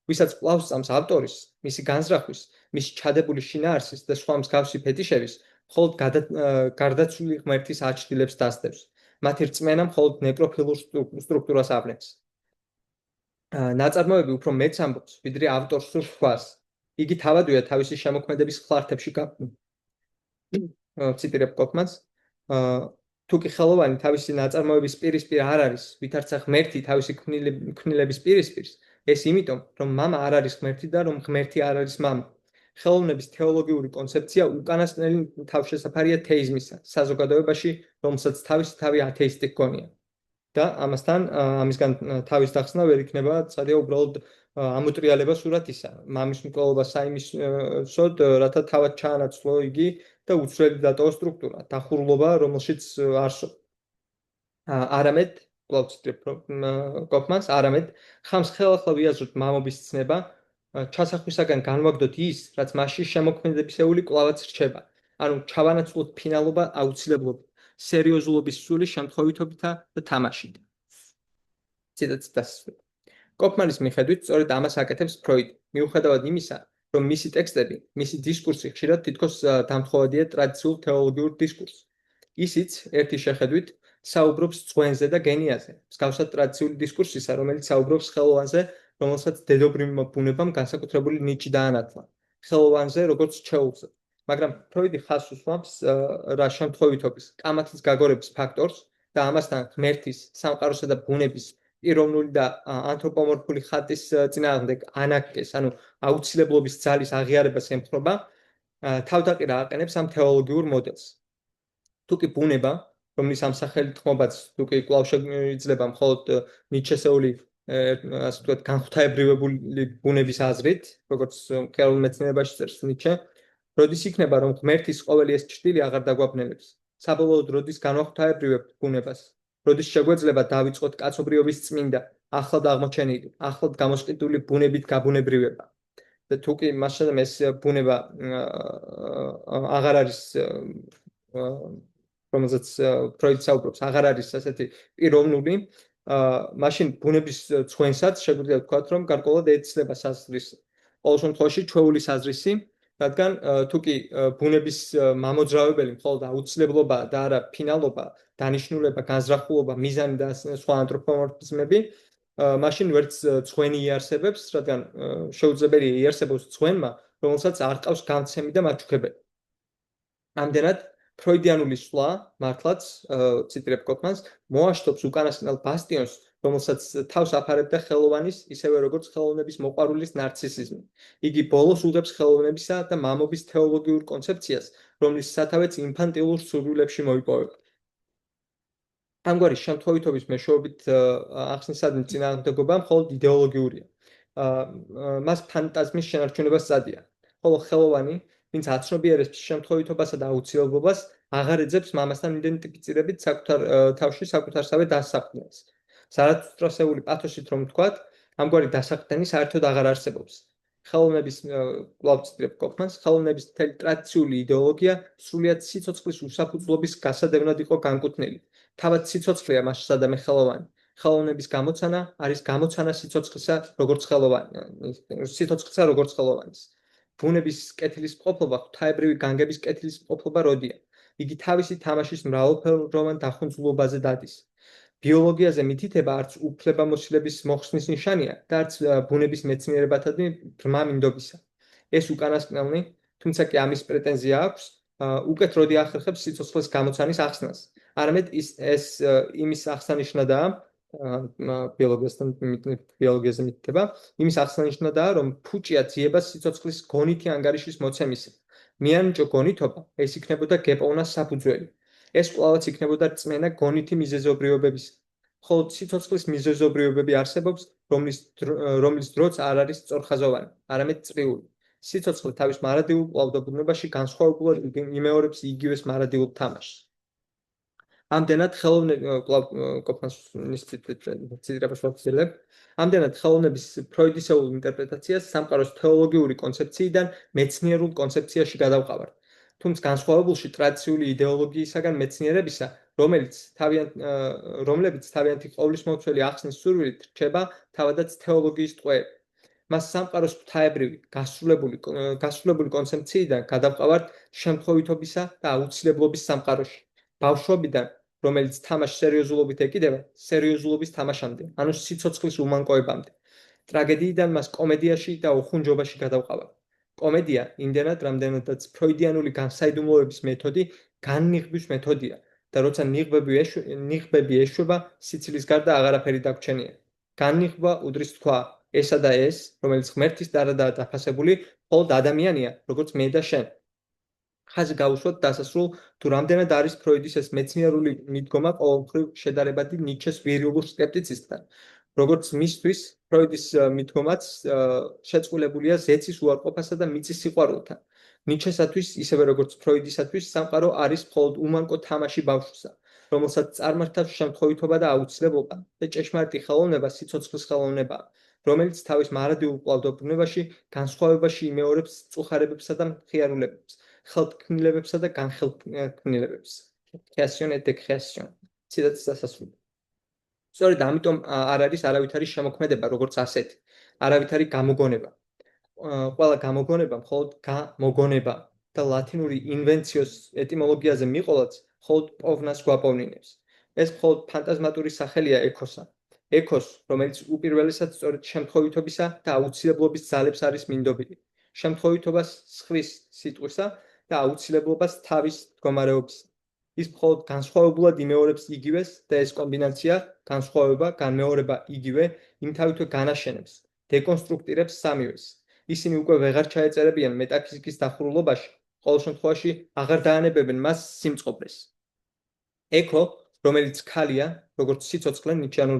ვისაც კვლავს წამს ავტორის, მისი განზრახვის, მისი ჩადებული შინაარსის და სხვა მსგავსი ფეტიშების, მხოლოდ გარდაცვლილი ღმერთის აჩრდილებს დასდევს. მათი რწმენა მხოლოდ ნეკროფილურ სტრუქტურას ავნებს. ნაწარმოები უფრო მეც ამბობს, ვიდრე ავტორს სურს სხვას. იგი თავადვეა თავისი შემოქმედების ხლართებში ციტირებ კოფმანს. თუკი ხელოვანი თავისი ნაწარმოების პირისპირ არ არის, ვითარცა ღმერთი თავისი ქმნილების პირისპირს, ეს იმიტომ, რომ მამა არ არის ღმერთი და რომ ღმერთი არ არის მამა. ხელოვნების თეოლოგიური კონცეფცია უკანასკნელი თავშესაფარია თეიზმისა, საზოგადოებაში, რომელსაც თავისი თავი ათეისტი ჰგონია. და ამასთან ამისგან თავის დახსნა ვერ იქნება ცხადია უბრალოდ ამოტრიალება სურათ ისა. მამის მკვლელობა საიმისოდ, რათა თავად ჩაანაცვლო იგი და უცვლელი დატოვა სტრუქტურა, დახურულობა, რომელშიც არსო. არამედ, კვლავ ციტირებ კოფმანს, არამედ ხამს ხელახლა ვიაზროთ მამობის ცნება, ჩასახვისაგან განვაგდოთ ის, რაც მასში შემოქმედებისეული კვლავაც რჩება. ანუ ჩავანაცვლოთ ფინალობა აუცილებლობით, სერიოზულობის სული შემთხვევითობითა და თამაშით. ციტატის დასასრული. კოფმანის მიხედვით, სწორედ ამას აკეთებს ფროიდი, მიუხედავად იმისა, რომ მისი ტექსტები, მისი დისკურსი ხშირად თითქოს დამთხოვადია ტრადიციულ თეოლოგიურ დისკურსს. ისიც ერთი შეხედვით საუბრობს წვენზე და გენიაზე, მსგავსად ტრადიციული დისკურსისა, რომელიც საუბრობს ხელოვანზე, რომელსაც დედობრივმა ბუნებამ განსაკუთრებული ნიჭი დაანათლა, ხელოვანზე როგორც ჩეულზე. მაგრამ ფროიდი ხაზს უსვამს რა შემთხვევითობის, კამათის გაგორების ფაქტორს და ამასთან ღმერთის, სამყაროსა და ბუნების პიროვნული და ანთროპომორფული ხატის წინააღმდეგ ანაკეს, ანუ აუცილებლობის ძალის აღიარებას ემხრობა, თავდაყირა აყენებს ამ თეოლოგიურ მოდელს. თუკი ბუნება, რომლის ამსახელით ხმობაც თუკი კვლავ შეიძლება მხოლოდ ნიჩესეული ასე ვთქვათ განღვთაებრივებული ბუნების აზრით, როგორც ხელოვნურ მეცნიერებაში წერს ნიჩე, როდის იქნება, რომ ღმერთის ყოველი ეს ჭრილი აღარ დაგვაბნელებს. საბოლოოდ როდის განვაღვთაებრივებთ ბუნებას, როდის შეგვეძლება დავიწყოთ კაცობრიობის წმინდა, ახლად აღმოჩენილი, ახლად გამოსყიდული ბუნებით გაბუნებრივება. და თუკი მასშტაბ ეს ბუნება აღარ არის რომელზეც ფროიდი საუბრობს, აღარ არის ასეთი პიროვნული, მაშინ ბუნების ცხვენსაც შეგვიძლია ვთქვათ, რომ გარკვეულად ეცლება საზრისი. ყოველ შემთხვევაში ჩვეულის აზრისი რადგან თუ კი ბუნების მამოძრავებელი მხოლოდ აუცილებლობაა და არა ფინალობა, დანიშნულება, განზრახულობა, მიზანი და სხვა ანთროპომორფიზმები, მაშინ ვერც ძღვენი იარსებებს, რადგან შეუძლებელია იარსებოს ძღვენმა, რომელსაც არ ყავს გამცემი და მაჩუქებელი. ამდენად, ფროიდიანული სვლა, მართლაც, ციტირებ კოფმანს, მოაშთობს უკანასკნელ ბასტიონს, რომელსაც თავს აფარებდა ხელოვანის, ისევე როგორც ხელოვნების მოყვარულის ნარცისიზმი. იგი ბოლოს უღებს ხელოვნებისა და მამობის თეოლოგიურ კონცეფციას, რომლის სათავეც ინფანტილურ სურვილებში მოიპოვება. ამგვარი შემთხვევითობის მეშვეობით ახსნისადმი წინააღმდეგობა მხოლოდ იდეოლოგიურია. მას ფანტაზმის შენარჩუნება სწადია. ხოლო ხელოვანი, ვინც აცნობიერებს შემთხვევითობასა და აუცილებლობას, აღარ ეძებს მამასთან იდენტიფიცირებით საკუთარ თავში საკუთარსავე დასაყრდენს. ზარათუსტროსეული პათოსით რომ ვთქვათ, ამგვარი დასაყრდენი საერთოდ აღარ არსებობს. ხელოვნების კვლავ ციტირებ კოფმანს, ხელოვნების მთელი ტრადიციული იდეოლოგია სრულიად სიცოცხლის უსაფუძვლობის გასადევნად იყო განკუთვნილი. თავად სიცოცხლეა მას სადამე ხელოვანი. ხელოვნების გამოცანა არის გამოცანა სიცოცხლისა როგორც ხელოვანის. ბუნების კეთილის მყოფობა, ღვთაებრივი განგების კეთილის მყოფობა როდია. იგი თავისი თამაშის მრავალფეროვან დახუნძლობაზე დადის. ბიოლოგიაზე მითითება არც უფლებამოსილების მოხსნის ნიშანია და არც ბუნების მეცნიერებათადმი ბრმა მინდობისა. ეს უკანასკნელნი, თუმცა კი ამის პრეტენზია აქვს, უკეთ როდი ახერხებს სიცოცხლის გამოცანის ახსნას. არამედ ეს იმის აღსანიშნადაა, ბიოლოგიაზე მითითება, იმის აღსანიშნადაა, რომ ფუჭია ძიებას სიცოცხლის გონითი ანგარიშის მოცემისა. მიანიჭო გონითობა, ეს იქნებოდა გეპოვნას საფუძველი. ეს კვლავაც იქნებოდა რწმენა გონითი მიზეზობრიობების. ხოლო სიცოცხლის მიზეზობრიობები არსებობს, რომლის დროც არ არის სწორხაზოვანი, არამედ წრიული. სიცოცხლე თავის მარადილ კვლავდაბუნებაში განსხვავებულად იმეორებს იგივეს მარადილ თამაშს. ამდენად ხელოვნების ფროიდისეულ ინტერპრეტაციას სამყაროს თეოლოგიური კონცეფციიდან მეცნიერულ კონცეფციაში გადავყავართ. თუმცა განსხვავებულში ტრადიციული იდეოლოგიისაგან მეცნიერებისა, რომლებიც თავიანთი ყოვლისმომცველი ახსნის სურვილით რჩება თავადაც თეოლოგიის ტყვეები. მას სამყაროს ღვთაებრივი, გასრულებული კონცეფციიდან გადავყავართ შემთხვევითობისა და აუცილებლობის სამყაროში. ბავშვობიდან, რომელიც თამაშს სერიოზულობით ეკიდება, სერიოზულობის თამაშამდე, ანუ სიცოცხლის უმანკოებამდე. ტრაგედიიდან მას კომედიაში და უხუნჯობაში გადავყავართ. კომედია, იმდენად, რამდენადაც ფროიდიანული განსაიდუმლოების მეთოდი განნიღბვის მეთოდია და როცა ნიღბები ეშვება, სიცილის გარდა აღარაფერი დაგვრჩენია. განნიღბვა უდრის თქვა, ესა და ეს, რომელიც ღმერთის დარადაა დაფასებული, მხოლოდ ადამიანია, როგორც მე და შენ. ხაზი გაუსვათ დასასრულ, თუ რამდენად არის ფროიდის ეს მეცნიერული მიდგომა ყოველმხრივ შედარებადი ნიჩეს ვირიულურ სკეპტიციზმთან. როგორც მისთვის, ფროიდის მიდგომაც შეწყვილებულია ზეცის უარყოფასა და მიწის სიყვარულთან. ნიჩესათვის, ისევე როგორც ფროიდისათვის, სამყარო არის მხოლოდ უმანკო თამაში ბავშვისა, რომელსაც წარმართავს შემთხვევითობა და აუცილებლობა და ჭეშმარიტი ხელოვნება სიცოცხლის ხელოვნებაა, რომელიც თავის მარადილ კვლავდაბუნებაში განსხვავებაში იმეორებს წუხარებებსა და მხიარულებებს, ხელთქმნილებებსა და განხელთქმნილებებს. Création et décréation. ციტატის დასასრული. სწორედ ამიტომ არ არის არავითარი შემოქმედება, როგორც ასეთი, არავითარი გამოგონება. ყველა გამოგონება მხოლოდ გამოგონება და ლათინური invențios ეტიმოლოგიაზე მიყოლაც მხოლოდ პოვნას გვაპოვნინებს. ეს მხოლოდ ფანტაზმატური სახელია ექოსა. ექოს, რომელიც უპირველესად სწორედ შემთხვევითობისა და აუცილებლობის ძალებს არის მინდობილი. შემთხვევითობას სხვის სიტყვისა და აუცილებლობას თავის მდგომარეობისა. ის მხოლოდ განსხვავებულად იმეორებს იგივეს და ეს კომბინაცია, განსხვავება, განმეორება იგივე, იმთავითვე განაშენებს, დეკონსტრუქტირებს სამივეს. ისინი უკვე ვეღარ ჩაეწერებიან მეტაფიზიკის დახურულობაში, ყოველ შემთხვევაში აღარ დაანებებენ მას სიმწყობრეს. ეკო, რომელიც ქალია, როგორც სიცოცხლე ნიჩიანურ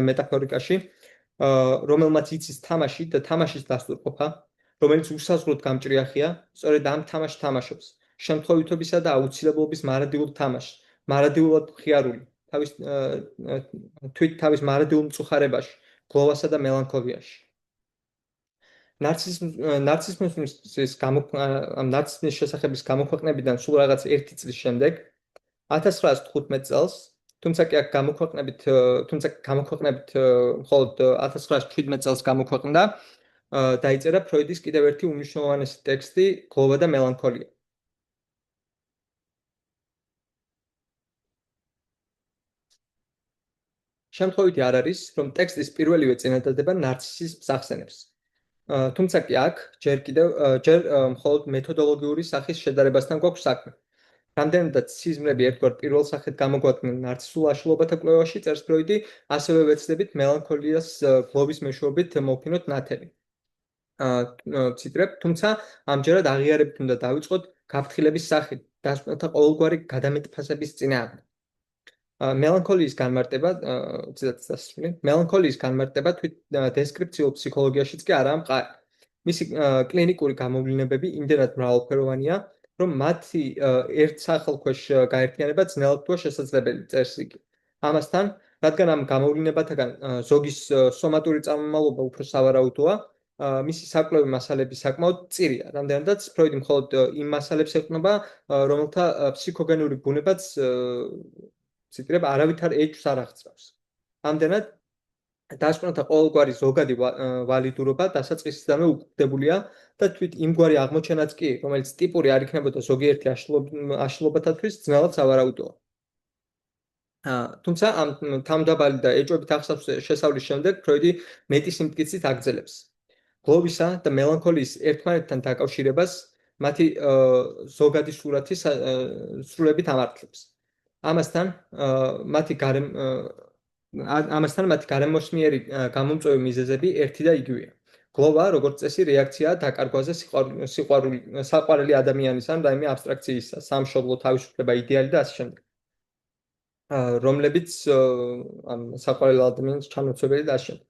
მეტაფორიკაში, რომელმაც იცის თამაში და თამაშის დასტურყოფა, რომელიც უსაზღვროდ გამჭრიახია, სწორედ ამ თამაშს თამაშობს. შემთხვევითობისა და აუცილებლობის მარადილ თამაშს, მარადილად მხიარული, თავის მარადილ მწუხარებაში, გლოვასა და მელანქოლიაში. ნარცისიზმის შესახების გამოქვეყნებიდან სულ რაღაც 1 წლის შემდეგ, 1915 წელს, თუმცა გამოქვეყნებით მხოლოდ 1917 წელს გამოქვეყნდა, დაიწერა ფროიდის კიდევ ერთი უმნიშვნელოვანესი ტექსტი გლოვა და მელანქოლია. შემთხვევითი არ არის, რომ ტექსტის პირველივე წინადადება ნარცისიზმს ახსენებს. თუმცა კი აქ ჯერ მხოლოდ მეთოდოლოგიური სახის შედარებასთან გვაქვს საქმე. რამდენადაც სიზმრები ერთგვარ პირველ სახედ გამოგვადგნენ ნარცისულ აშლილობათა კვლევაში, წერს ფროიდი, ასევე ვეცდებით მელანქოლიას გლოვის მეშვეობით მოვქინოთ ნათელი. ციტირებ, თუმცა ამჯერად აღიარებით უნდა დავიწყოთ გაფრთხილების სახით, დასკვნელთა ყოველგვარი გადამეტფასების წინააღმდეგ. მელანქოლიის განმარტება, ციტატის დასასრული, მელანქოლიის განმარტება თვით დესკრიფციულ ფსიქოლოგიაშიც კი არაა მყარი. მისი კლინიკური გამოვლინებები იმდენად მრავალფეროვანია, რომ მათი ერთ სახელქვეშ გაერთიანება ძნელად თუა შესაძლებელი, წერს იგი. ამასთან, რადგან ამ გამოვლინებათაგან ზოგის სომატური წარმომავლობა უფრო სავარაუდოა, მისი საკვლევი მასალები საკმაოდ მწირია, რამდენადაც ფროიდი მხოლოდ იმ მასალებს ეყრდნობა, რომელთა ფსიქოგენური ბუნებაც ციტირებ, არავითარ ეჭვს არ აღწევს. ამდენად, დასკვნელთა ყოველგვარი ზოგადი ვალიდურობა დასაწყისიდანვე უკდებულია და თვით იმგვარი აღმოჩენაც კი, რომელიც ტიპური არ იქნებოდა ზოგიერთი აშლილობათათვის, ძნელად სავარაუდოა. თუმცა ამ თავმდაბალი და ეჭვებით შესავლის შემდეგ ფროიდი მეტი სიმტკიცით აგრძელებს. გლოვისა და მელანქოლიის ერთმანეთთან დაკავშირებას მათი ზოგადი სურათის სრულებით ამართლებს. ამასთან მათი გარემოსმიერი გამომწვევი მიზეზები ერთი და იგივეა. გლოვა, როგორც წესი, რეაქციაა დაკარგვაზე საყვარელი ადამიანის ან რაიმე აბსტრაქციისა, სამშობლო, თავისუფლება, იდეალი და ასე შემდეგ. რომლებიც ამ საყვარელ ადამიანის ჩამოცვებელი და ასე შემდეგ.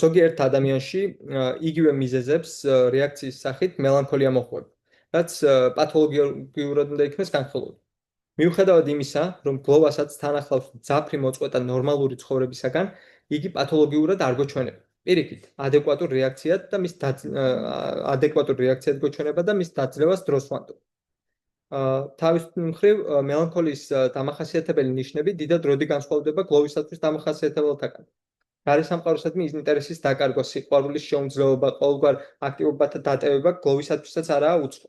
ზოგიერთ ადამიანში იგივე მიზეზებს რეაქციის სახით მელანქოლია მოჰყვება, რაც პათოლოგიურად უნდა იქნეს განხილული. მიუხედავად იმისა, რომ გლოვასაც თან ახლავს მძაფრი მოწყვეტა ნორმალური ცხოვრებისაგან, იგი პათოლოგიურად არ გვეჩვენება. პირიქით, ადეკვატურ რეაქციად გვეჩვენება და მის დაძლევას დროს ვანდობ. თავის მხრივ, მელანქოლიის დამახასიათებელი ნიშნები დიდად როდი განსხვავდება გლოვისათვის დამახასიათებელთაგან. გარესამყაროსადმი ინტერესის დაკარგვა, სიყვარულის შეუმძლეობა, ყოველგვარ აქტივობათა დატევება გლოვისათვისაც არაა უცხო.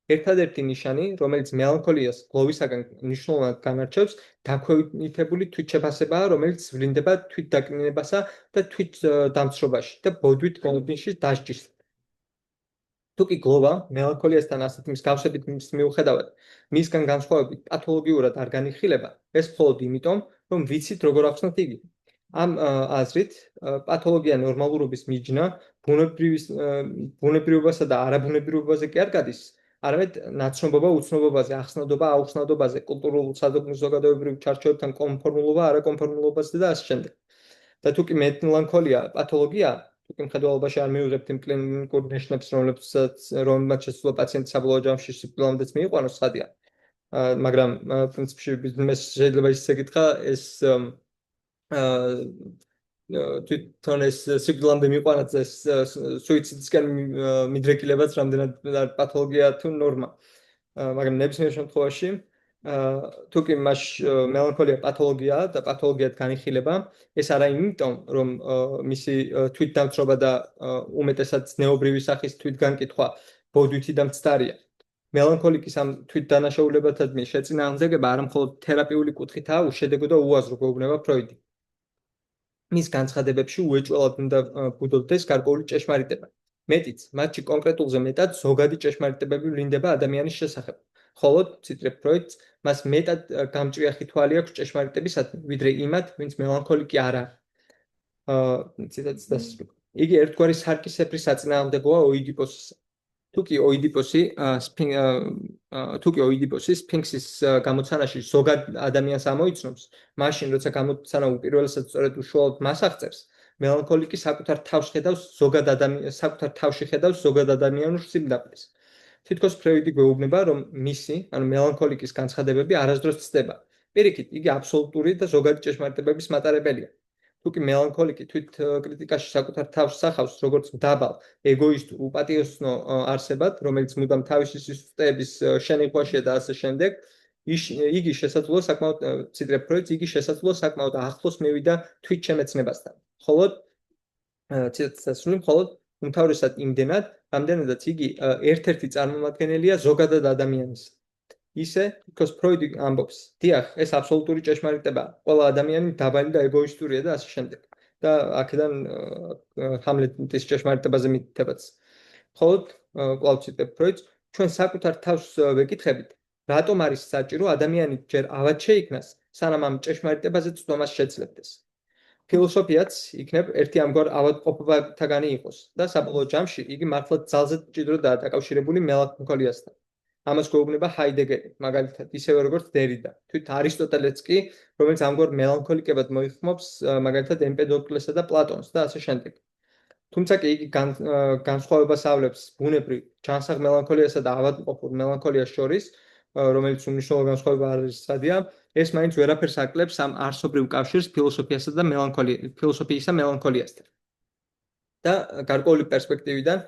ერთადერთი ნიშანი, რომელიც მელანქოლიას გლოვისაგან მნიშვნელოვნად განარჩევს, დაქვეითებული თვითშეფასებაა, რომელიც ვლინდება თვითდაკნინებასა და თვითდამცრობაში და ბოდვით გონებნიშის დასჯის. თუკი გლოვა მელანქოლიასთან ასეთ მსგავსებით მიუხედავად, მისგან განსხვავებით პათოლოგიურად არ განიხილება, ეს მხოლოდ იმიტომ, რომ ვიცით როგორ ახსნათ იგი. ამ აზრით, პათოლოგია ნორმალურობის მიჯნა, ბუნებრივობასა და არაბუნებრივობაზე კი არ გადის, არამედ ნაცნობობა უცნობობაზე, ახსნადობა აუხსნადობაზე, კულტურულ საზოგადოებრივ ჩარჩოებთან კონფორმულობა არაკონფორმულობაზე და ასე შემდეგ. და თუკი მელანქოლია პათოლოგია, თუკი მხედველობაში არ მიუღებთ იმ კლინიკურ ნიშნებს, რომელმაც შესაძლოა პაციენტი საბოლოო ჯამში სიკვდილამდეც მიიყვანოს, ხადია. მაგრამ პრინციპში შეიძლება ისე ეკითხა, ეს თვითონ ეს სიკვდილამდე მიიყვანაც ეს სუიციდისკენ მიდრეკილებაც რამდენად პათოლოგია თუ ნორმა. მაგრამ ნებისმიერ შემთხვევაში, თუკი მას მელანქოლია პათოლოგიაა და პათოლოგიად განიხილება, ეს არა იმიტომ, რომ მისი თვითდამცრობა და უმეტესად ზნეობრივი სახის თვითგანკითხვა ბოდვითი და მცდარია. მელანქოლიკის ამ თვითდანაშაულებათადმი შეწინააღმდეგება არა მხოლოდ თერაპიული კუთხითაა უშედეგო და უაზრო, გვეუბნება ფროიდი. მის განცხადებებში უეჭველად უნდა ბუდობდეს გარკვეული ჭეშმარიტება. მეტიც, მათში კონკრეტულზე მეტად ზოგადი ჭეშმარიტებები ვლინდება ადამიანის შესახებ. ხოლო, ციტირებ ფროიდს, მას მეტად გამჭრიახი თვალი აქვს ჭეშმარიტებისადმი, ვიდრე იმათ, ვინც მელანქოლიკი არ არის. ციტატის დასასრული. იგი ერთგვარი სარკისებრი საწინააღმდეგოა ოიდიპოსისა. თუკი ოიდიპოსი სფინქსის გამოცანაში ზოგად ადამიანს ამოიცნობს, მაშინ როცა გამოცანა უპირველესად სწორედ უშუალოდ მას აღწევს, მელანქოლიკი საკუთარ თავში ხედავს ზოგად ადამიანურ სიმდაბლეს. თითქოს ფროიდი გვეუბნება, რომ მისი, ანუ მელანქოლიკის განცხადებები არასდროს ცდება. პირიქით, იგი აბსოლუტური და ზოგადი ჭეშმარიტებების მატარებელია. თუკი მელანქოლიკი თვით კრიტიკაში საკუთარ თავს სახავს, როგორც მდაბალ, ეგოისტურ, უპატიოსნო არსებად, რომელიც მუდამ თავისი სისუსტეების შენიღვაშია და ასე შემდეგ, იგი შესაძლოა საკმაოდ, ციტირებ ფროიდს, იგი შესაძლოა საკმაოდ ახლოს მივიდა თვითშემეცნებასთან. მხოლოდ უმთავრესად იმდენად, რამდენადაც იგი ერთ-ერთი წარმომადგენელია ზოგადად ადამიანის. ისე, თითქოს ფროიდი ამბობს, დიახ, ეს აბსოლუტური ჭეშმარიტებაა. ყველა ადამიანი დაბალი და ეგოისტურია და ასე შემდეგ. და აქედან ჰამლეტის ჭეშმარიტებაზე მითითებაც. მხოლოდ კვლავ ვციტებ ფროიდს, ჩვენ საკუთარ თავს ვეკითხებით, რატომ არის საჭირო ადამიანი ჯერ ავად შეიქმნას, სანამ ამ ჭეშმარიტებაზე ცნობას შეძლებდეს. ფილოსოფიაც იქნებ ერთი ამგვარ ავადმყოფობათაგანი იყოს და საბოლოო ჯამში იგი მართლაც ძალზე მჭიდროდაა დაკავშირებული მელანქოლიასთან. ამას გვეუბნება ჰაიდეგერი, მაგალითად, ისევე როგორც დერიდა. თვით არისტოტელეც კი, რომელიც ამგვარ მელანქოლიკებად მოიხმობს, მაგალითად, ემპედოკლესა და პლატონს და ასე შემდეგ. თუმცა კი იგი განსხვავებას ავლებს ბუნებრივ ჯანსაღ მელანქოლიასა და ავადმყოფურ მელანქოლიას შორის, რომელიც უმნიშვნელო განსხვავება არის სადია, ეს მაინც ვერაფერს აკლებს ამ არსობრივ კავშირს ფილოსოფიასა და მელანქოლიასთან. და გარკვეული პერსპექტივიდან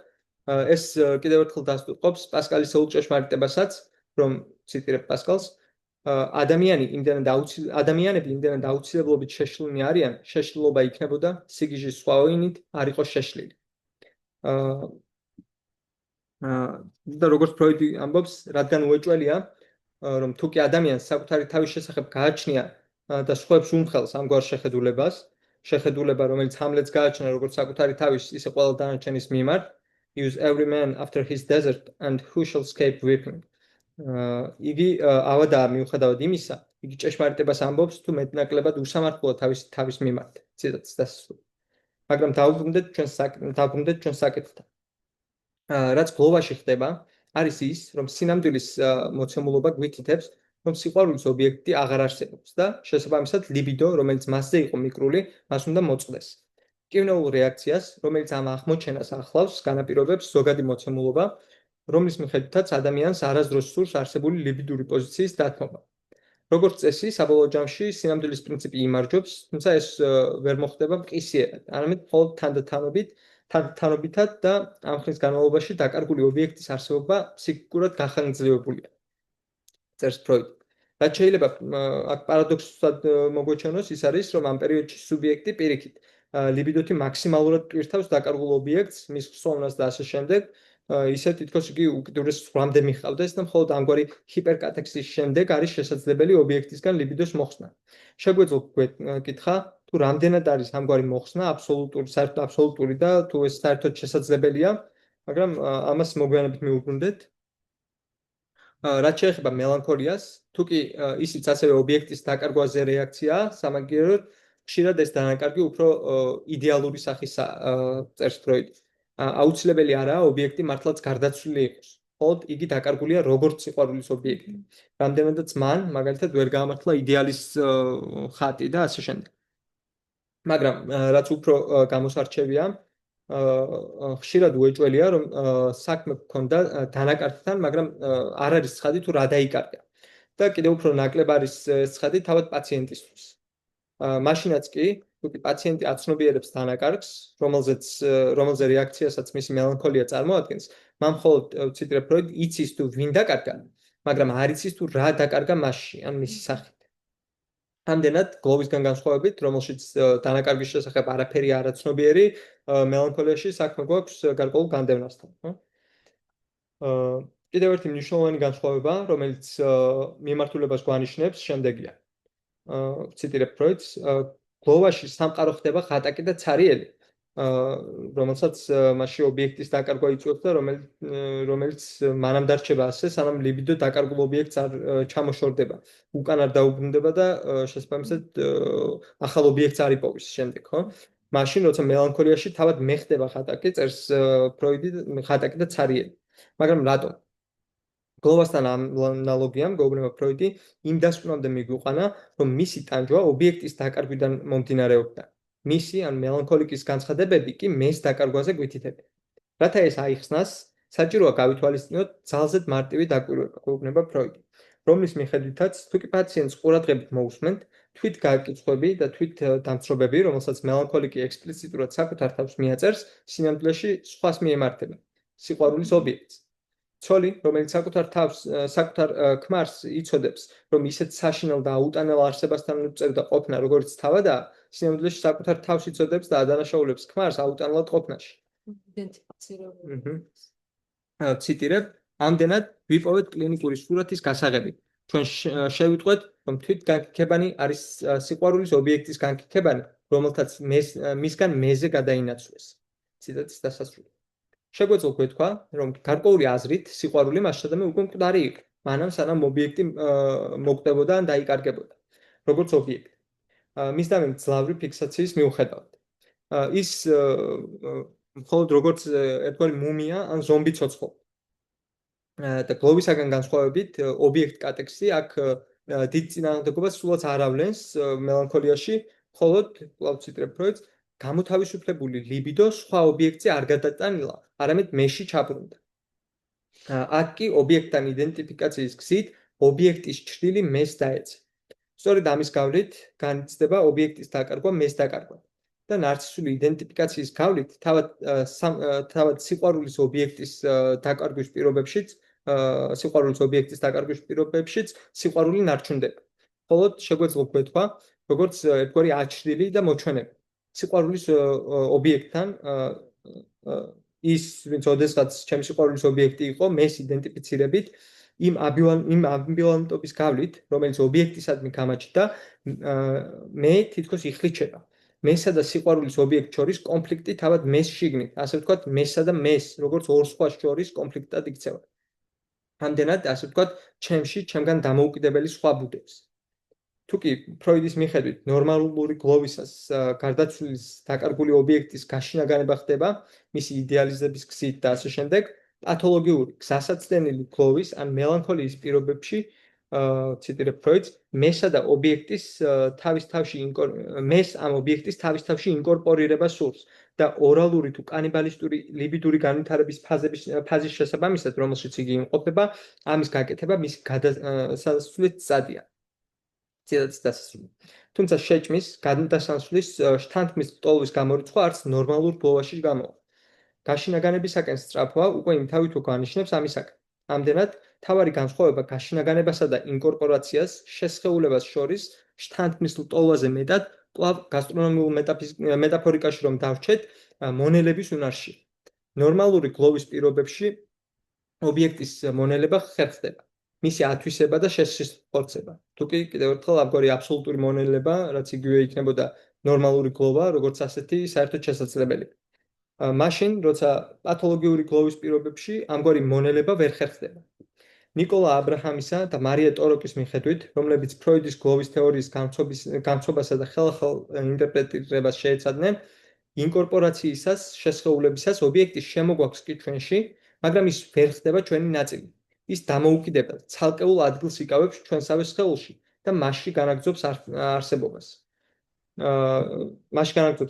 ეს კიდევ ერთხელ დასტურყოფს პასკალის ეულ ჭეშმარიტებასაც, რომ ციტირებ პასკალს, ადამიანები იმდენად აუცილებლობით შეშლილნი არიან, შეშლილობა იქნებოდა სიგიჟის სხვაოვინით არ იყოს შეშლილი. და როგორც ფროიდი ამბობს, რადგან უეჭველია, რომ თუ კი ადამიანს საკუთარი თავის შესახებ გააჩნია და სხვებს უმხელს ამგვარ შეხედულება, რომელიც ჰამლეტს გააჩნია როგორც საკუთარი თავის, ისე ყველა დანარჩენის მიმართ, use every man after his desert and who shall escape weeping. იგი ავადაა მიუხედავად იმისა, იგი ჭეშმარიტებას ამბობს თუ მეტნაკლებად უსამართლოა თავის მიმართ. ციტატის დასასრული. მაგრამ დავუბრუნდეთ ჩვენ საკითხთან. რაც გლოვაში ხდება, არის ის, რომ სინამდვილის მოცემულობა გვითითებს, რომ სიყვარულის ობიექტი აღარ არსებობს და შესაბამისად ლიბიდო, რომელიც მასზე იყო მიკრული, მას უნდა მოწყდეს. კიბნეულ რეაქციას, რომელიც ამ აღმოჩენას ახლავს, განაპირობებს ზოგადი მოცემულობა, რომლის მიხედვითაც ადამიანს არასდროს სურს არსებული ლიბიდური პოზიციის დათმობა. როგორც წესი, საბოლოო ჯამში სინამდვილის პრინციპი იმარჯვებს, თუმცა ეს ვერ მოხდება მყისიერად, არამედ მხოლოდ თანდათანობითად და ამ ხნის განმავლობაში დაკარგული ობიექტის არსებობა ფსიქიკურად გახანგრძლივებულია. წერს ფროიდი. რაც შეიძლება აქ პარადოქსულად მოგვეჩვენოს, ის არის, რომ ამ პერიოდში სუბიექტი პირიქით ლიბიდოთი მაქსიმალურად ტვირთავს დაკარგულ ობიექტს, მის ხსოვნას და ასე შემდეგ, ისე თითქოს იგი უკიდურეს სვლამდე მიჰყავდეს და მხოლოდ ამგვარი ჰიპერკატექსის შემდეგ არის შესაძლებელი ობიექტისგან ლიბიდოს მოხსნა. შეგვეძლო გკითხა, თუ რამდენად არის ამგვარი მოხსნა აბსოლუტური და თუ ეს საერთოდ შესაძლებელია, მაგრამ ამას მოგვიანებით მივუბრუნდეთ. რაც შეეხება მელანქოლიას, თუ კი ისიც ასევე ობიექტის დაკარგვაზე რეაქციაა, სამაგიეროდ ხშირად ეს დანაკარგი უფრო იდეალური სახისა წერს ფროიდი. აუცილებელი არაა ობიექტი მართლაც გარდაცვლილი იყოს. მხოლოდ იგი დაკარგულია როგორც სიყვარულის ობიექტი. რამდენადაც მან, მაგალითად, ვერ გაამართლა იდეალის ხატი და ასე შემდეგ. მაგრამ რაც უფრო გამოსარჩევია, ხშირად უეჭველია, რომ საქმე გქონდა დანაკარგთან, მაგრამ არ არის ცხადი თუ რა დაიკარგა. და კიდევ უფრო ნაკლებ არის ცხადი თავად პაციენტისთვის. მაშინაც კი, თუ პაციენტი აცნობიერებს დანაკარგს, რომელზე რეაქციასაც მისი მელანქოლია წარმოადგენს, მან მხოლოდ ციტირებ ფროიდი, იცის თუ ვინ დაკარგა, მაგრამ არ იცის თუ რა დაკარგა მასში, ან მისი სახით. ამდენად, გლოვისგან განსხვავებით, რომელშიც დანაკარგის შესახებ არაფერი არ აცნობიერი, მელანქოლიაში საქმე გვაქვს გარკვეულ განდევნასთან. კიდევ ერთი მნიშვნელოვანი განსხვავება, რომელიც მიმართულებას გვანიშნებს, შემდეგია. ციტირებ ფროიდს, გლოვაში სამყარო ხდება ხატაკი და ცარიელი, რომელსაც მასში ობიექტის დაკარგვა იწვევს და რომელიც მანამ დარჩება ასე, სანამ ლიბიდო დაკარგულ ობიექტს არ ჩამოშორდება, უკან არ დაუბრუნდება და შესაბამისად ახალ ობიექტს არ იპოვის შემდეგ, ხო? მაშინ, როცა მელანქოლიაში თავად მეხდება ხატაკი, წერს ფროიდი, ხატაკი და ცარიელი. მაგრამ რატომ? გლოვასთან ანალოგიამ გეუბნება ფროიდი, იმ დასკვნამდე მიგვიყვანა, რომ მისი ტანჯვა ობიექტის დაკარგვიდან მომდინარეობდა. მისი ან მელანქოლიკის განცხადებები კი მეს დაკარგვაზე გვითითებენ. რათა ეს აიხსნას, საჭიროა გავითვალისწინოთ ძალზედ მარტივი დაკვირვება, გეუბნება ფროიდი, რომლის მიხედვითაც თუ კი პაციენტს ყურადღებით მოусმენთ, თვით გაკითხვები და თვით დამცრობები, რომელსაც მელანქოლიკი ექსპლიციტურად საკუთარ თავს მიაწერს, სინამდვილეში სხვას მიემართება, სიყვარულის ობიექტს. ცოლი, რომელიც საკუთარ ქმარს იცოდებს, რომ ისეთ საშინელ და აუტანელ არსებასთან უწევდა ყოფნა, როგორც თავადაა, სინამდვილეში საკუთარ თავს იცოდებს და ადანაშაულებს ქმარს აუტანელად ყოფნაში. იდენტიფიცირებული. ციტირებ, ამდენად ვიპოვეთ კლინიკური სურათის გასაღები. ჩვენ შევიტყვეთ, რომ თვითგანგიქებანი არის სიყვარულის ობიექტის განგიქებანი, რომელთაც მისგან მეზე გადაინაცვლეს. ციტატის დასასრული. შეგვეძლო გვეთქვა, რომ გარკვეული აზრით სიყვარული მასშტაბი უკვე მკვდარი იყო, მანამ სანამ ობიექტი მოკვდებოდა ან დაიკარგებოდა, როგორც ობიექტი. მისდამი მძლავრი ფიქსაციის მიუხედავად. ის მხოლოდ როგორც ერთგვარი მუმია ან ზომბი ცოცხლობდა. და გლოვისაგან განსხვავებით, ობიექტ კატექსი აქ დიდ წინააღმდეგობას სულაც არ ავლენს მელანქოლიაში, მხოლოდ კვლავ ციტირებ ფროიდს, გამოთავისუფლებული ლიბიდო სხვა ობიექტზე არ გადატანილა, არამედ მეში ჩაბრუნდა. აქ კი ობიექტთან იდენტიფიკაციის გზით ობიექტის ჩრდილი მეს დაეცა. სწორედ ამის გავლით განიცდება ობიექტის დაკარგვა მეს დაკარგვად. და ნარცისული იდენტიფიკაციის გავლით თავად სიყვარულის ობიექტის დაკარგვის პირობებშიც სიყვარული ნარჩუნდება. მხოლოდ შეგვეძლო გვეთქვა, როგორც ერთგვარი აჩრდილი და მოჩვენება. სიყვარულის ობიექტთან ის, ვინც ოდესღაც ჩემი სიყვარულის ობიექტი იყო, მეს იდენტიფიცირებით იმ ამბივალენტობის გავლით, რომელიც ობიექტისადმი გამაჩნდა, მე თითქოს იხლიჩება. მესა და სიყვარულის ობიექტ შორის კონფლიქტი თავად მეს შიგნით, ასე ვთქვათ, მესა და მეს, როგორც ორ სხვას შორის კონფლიქტად იქცევა. ამდენად, ასე ვთქვათ, ჩემგან დამოუკიდებელი სხვა ბუდებს. თუკი ფროიდის მიხედვით ნორმალური გლოვისას გარდაცვლილის დაკარგული ობიექტის გაშინაგანება ხდება, მისი იდეალიზების გზით და ასე შემდეგ, პათოლოგიური გზასაცდენილი გლოვის ან მელანქოლიის პირობებში, ციტირებ ფროიდს, მესა და ობიექტის თავის თავში ინკორპორირება სურს და ორალური თუ კანიბალისტური ლიბიდური განვითარების ფაზის შესაბამისად, რომელშიც იგი იმყოფება, ამის გაკეთება მისი გადასასვლელით წადია. ციტატის დასასრული. თუმცა შეჭმის გადასასვლელის შთანთმის ტოლვის გამორიცხვა არც ნორმალურ გლოვაში გამოვა. გაშინაგანებისაკენ სწრაფვა უკვე იმთავითო განიშნებს ამისაკენ. ამდენად, თავარი განსხვავება გაშინაგანებასა და ინკორპორაციას შესხეულებას შორის შთანთმის ტოლვაზე მეტად, კვლავ გასტრონომიულ მეტაფორიკაში რომ დავრჩეთ, მონელების უნარში. ნორმალური გლოვის პირობებში ობიექტის მონელება ხერხდება. მისი ათვისება და შესხორცება. თუკი კიდევ ერთხელ ამგვარი აბსოლუტური მონელება, რაც იგივე იქნებოდა ნორმალური გლოვა, როგორც ასეთი საერთოდ შესაძლებელი. მაშინ, როცა პათოლოგიური გლოვის პირობებში ამგვარი მონელება ვერ ხერხდება. ნიკოლა აბრაჰამისა და მარია ტოროკის მიხედვით, რომლებიც ფროიდის გლოვის თეორიის გამცობასა და ხელახალ ინტერპრეტირებას შეეცადნენ, ინკორპორაციისას, შესხეულებისას ობიექტის შემოგვაქვს კი ჩვენში, მაგრამ ის ვერ ხდება ჩვენი ნაწილი. ის დამოუკიდებელ, ცალკეულ ადგილს იკავებს ჩვენსავე სხეულში და მასში განაგრძობს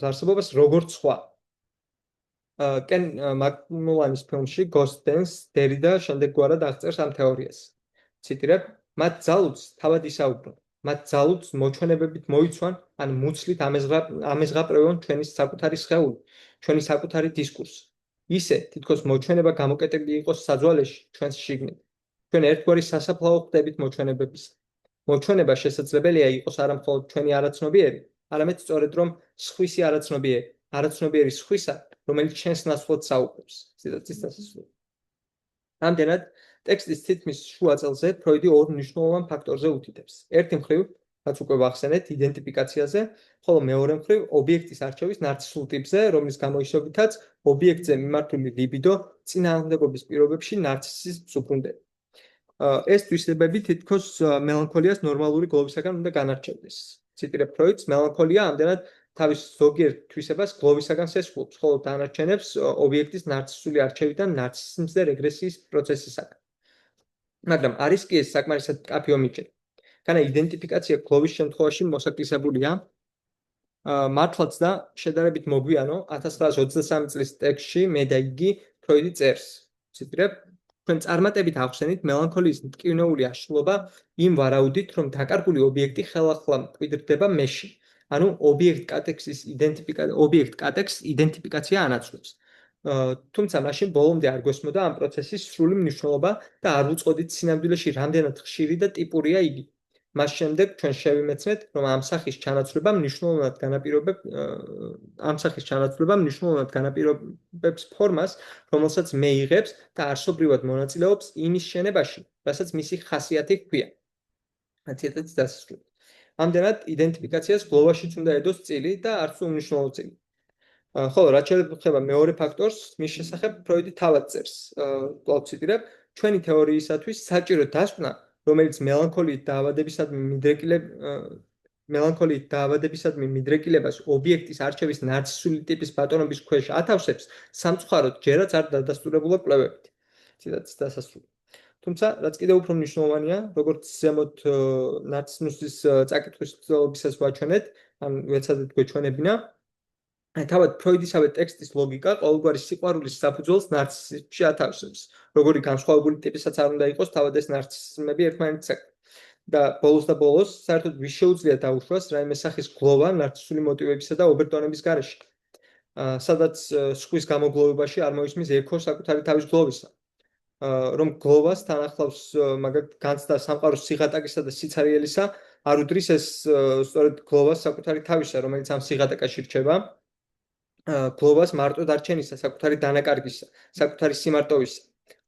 არსებობას როგორც სხვა. კენ მაკმულანის ფილმში Ghost Dance დერიდა შემდეგგვარად აღწერს ამ თეორიას. ციტირებ, მათ ძალუძს თავად ისაუბრონ, მათ ძალუძს მოჩვენებებით მოიცვან, ან მუცლით ამეზღაპრევონ ჩვენი საკუთარი სხეული, ჩვენი საკუთარი დისკურსი. ისე, თითქოს მოჩვენება გამოკეტილი იყოს საძვალეში ჩვენს შიგნით. ჩვენ ერთგვარი სასაფლაო ხდებით მოჩვენებების. მოჩვენება შესაძლებელია იყოს არა მხოლოდ ჩვენი არაცნობიერი, არამედ სწორედ რომ სხვისი არაცნობიერი სხვისა, რომელიც ჩვენს ნაცვლად საუბრობს. ციტატის დასასრული. ამდენად, ტექსტის თითქმის შუა წელზე ფროიდი ორ მნიშვნელოვან ფაქტორზე უთითებს. ერთი მხრივ, რაც უკვე ვახსენეთ, იდენტიფიკაციაზე, ხოლო მეორე მხრივ, ობიექტის არჩევის ნარცისულ ტიპზე, რომლის გამოისობითაც ობიექტზე მიმართული ლიბიდო წინააღმდეგობის პირობებში ნარცისიზმს უბრუნდება. ეს თვისებები თითქოს მელანქოლიას ნორმალური გლოვისაგან უნდა განარჩევდეს. ციტირებ ფროიდს, მელანქოლია ამდენად თავის ზოგიერთ თვისებას გლოვისაგან სესხულობს, ხოლო დანარჩენებს ობიექტის ნარცისული არჩევიდან ნარცისიზმს და რეგრესიის პროცესისაგან. მაგრამ არის კი ეს საკმარისად მკაფიო მიჯერი. განა იდენტიფიკაცია გლოვის შემთხვევაში მოსაკლისებულია, მართლაც და შედარებით მოგვიანო 1923 წლის ტექსტში მე და იგი ფროიდი წერს. ციტირებ, ჩვენ წარმატებით ავხსენით მელანქოლიის მტკივნეული აშლილობა იმ ვარაუდით, რომ დაკარგული ობიექტი ხელახლა მკვიდრდება მეში. ანუ ობიექტ კატექსტ იდენტიფიკაცია ანაცვლებს. თუმცა მაშინ ბოლომდე არ გვესმოდა ამ პროცესის სრული მნიშვნელობა და არ ვუწყოდით სინამდვილეში რამდენად ხშირი და ტიპურია იგი. მას შემდეგ ჩვენ შევიმეცნეთ, რომ ამ სახის ჩანაცვლება მნიშვნელოვნად განაპირობებს ფორმას, რომელსაც მეიღებს და არსობრივად მონაწილეობს იმის შენებაში, რასაც მისი ხასიათი ჰქვია. ციტატის დასასრულს. ამდენად იდენტიფიკაციას გლოვაშიც უნდა ედოს წილი და არც უმნიშვნელო წილი. ხოლო რაც შეეხება მეორე ფაქტორს, მის შესახებ ფროიდი თავად წერს. კვლავ ციტირებ, ჩვენი თეორიისათვის საჭირო დასკვნა, რომელიც მელანქოლიით მიდრეკილებას ობიექტის არჩევის ნარცისული ტიპის ბატონობის ქვეშ ათავსებს, სამწუხაროდ ჯერაც არ დადასტურებულა კვლევებით. ციტატის დასასრული. თუმცა, რაც კიდევ უფრო მნიშვნელოვანია, როგორც ზემოთ ნარცისიზმის წაკითხვის ცდილობისას ვაჩვენეთ, ან ვეცადეთ გვეჩვენებინა, თავად ფროიდისავე ტექსტის ლოგიკა ყოველგვარი სიყვარულის საფუძველს ნარცისიზმში ათავსებს. როგორი განსხვავებული ტიპისაც არ უნდა იყოს, თავად ეს ნარცისიზმები ერთმანეთს ეკ. და ბოლოს, საერთოდ ვის შეუძლია დაუშვას რაიმე სახის გლოვა ნარცისული მოტივებისა და ობერტონების გარეშე. სადაც სხვის გამოგლოვებაში არ მოისმის ექო საკუთარი თავის გლოვისა. რომ გლოვას თან ახლავს მაგათ განცდა სამყაროს სიღატაკისა და სიცარიელისა, არ უდრის ეს სწორედ გლოვას საკუთარი თავისა, რომელიც ამ სიღატაკაში რჩება. გლოვას მარტო დარჩენისა, საკუთარი დანაკარგისა, საკუთარი სიმარტოვისა.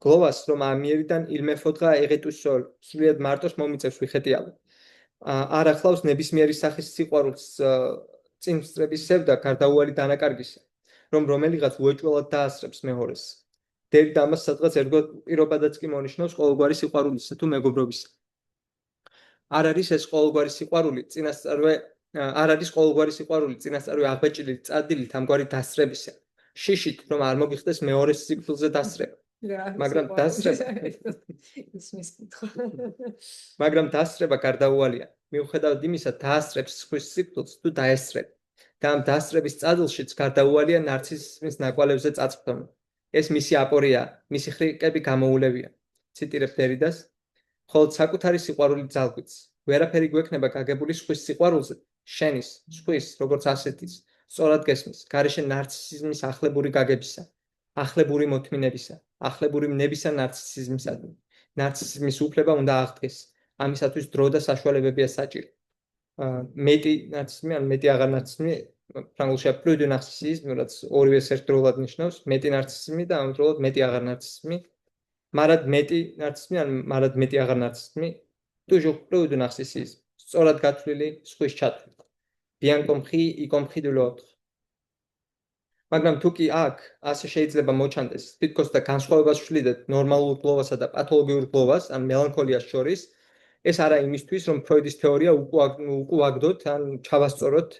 გლოვას, რომ ამიერიდან ილმეფოდღა ეღეტუს სოლ, სრულიად მარტოს მომიწევს ვიხეტიალო. არ ახლავს ნებისმიერი სახის სიყვარულს წინსწრების სევდა გარდაუვალი დანაკარგისა, რომ რომელიღაც უეჭველად დაასწრებს მეჰორეს. დევიდ ამას სადღაც ერგო პირობადაც კი მონიშნავს ყოველგვარი სიყვარულისა თუ მეგობრობისა. არ არის ყოველგვარი სიყვარული წინასწარვე აღბეჭილი წადილით ამგვარი დასწრებისა. შიშით, რომ არ მოგიხდეს მეორეს სიკვდილზე დასწრება. მაგრამ დასწრება გარდაუვალია. მიუხედავად იმისა, დაასწრებს სხვის სიკვდილს თუ დაესწრება. და ამ დასწრების წადილშიც გარდაუვალია ნარცისიზმის ნაკვალევზე წაწვდომა. ეს მისი აპორია, მისი ხრიკები გამოულებია. ციტირებ დერიდას, ხოლო საკუთარი სიყვარული ძალგვიც. ვერაფერი გვექნება გაგებული სხვის სიყვარულზე, შენის, სხვის, როგორც ასეთის, სწორად გესმის, გარეშე ნარცისიზმის ახლებური გაგებისა, ახლებური მოთმინებისა, ახლებური მნებისა ნარცისიზმისადმი. ნარცისიზმის უფლება უნდა აღდგეს. ამისათვის დრო და საშუალებებია საჭირო. მეტი ნარცისიზმი, ან მეტი აღარ ნარცისიზმი, ფრანგულში plus de narcissisme, რაც ორივეს ერთდროულად ნიშნავს, მეტი ნარცისიზმი და ამავდროულად მეტი აღარ ნარცისიზმი. მარად მეტი ნარცისიზმი, ან მარად მეტი აღარ ნარცისიზმი, toujours plus de narcissisme. სწორად გათვლილი სხვის ჩათვლით. bien compris, y compris de l'autre. მაგრამ თუ კი აქ ასე შეიძლება მოჩანდეს, თითქოს და განსხვავებას ვშლიდეთ ნორმალურ გლოვასა და პათოლოგიურ გლოვას, ან მელანქოლიას შორის, ეს არა იმისთვის, რომ ფროიდის თეორია უკუაგდოთ, ან ჩავასწოროთ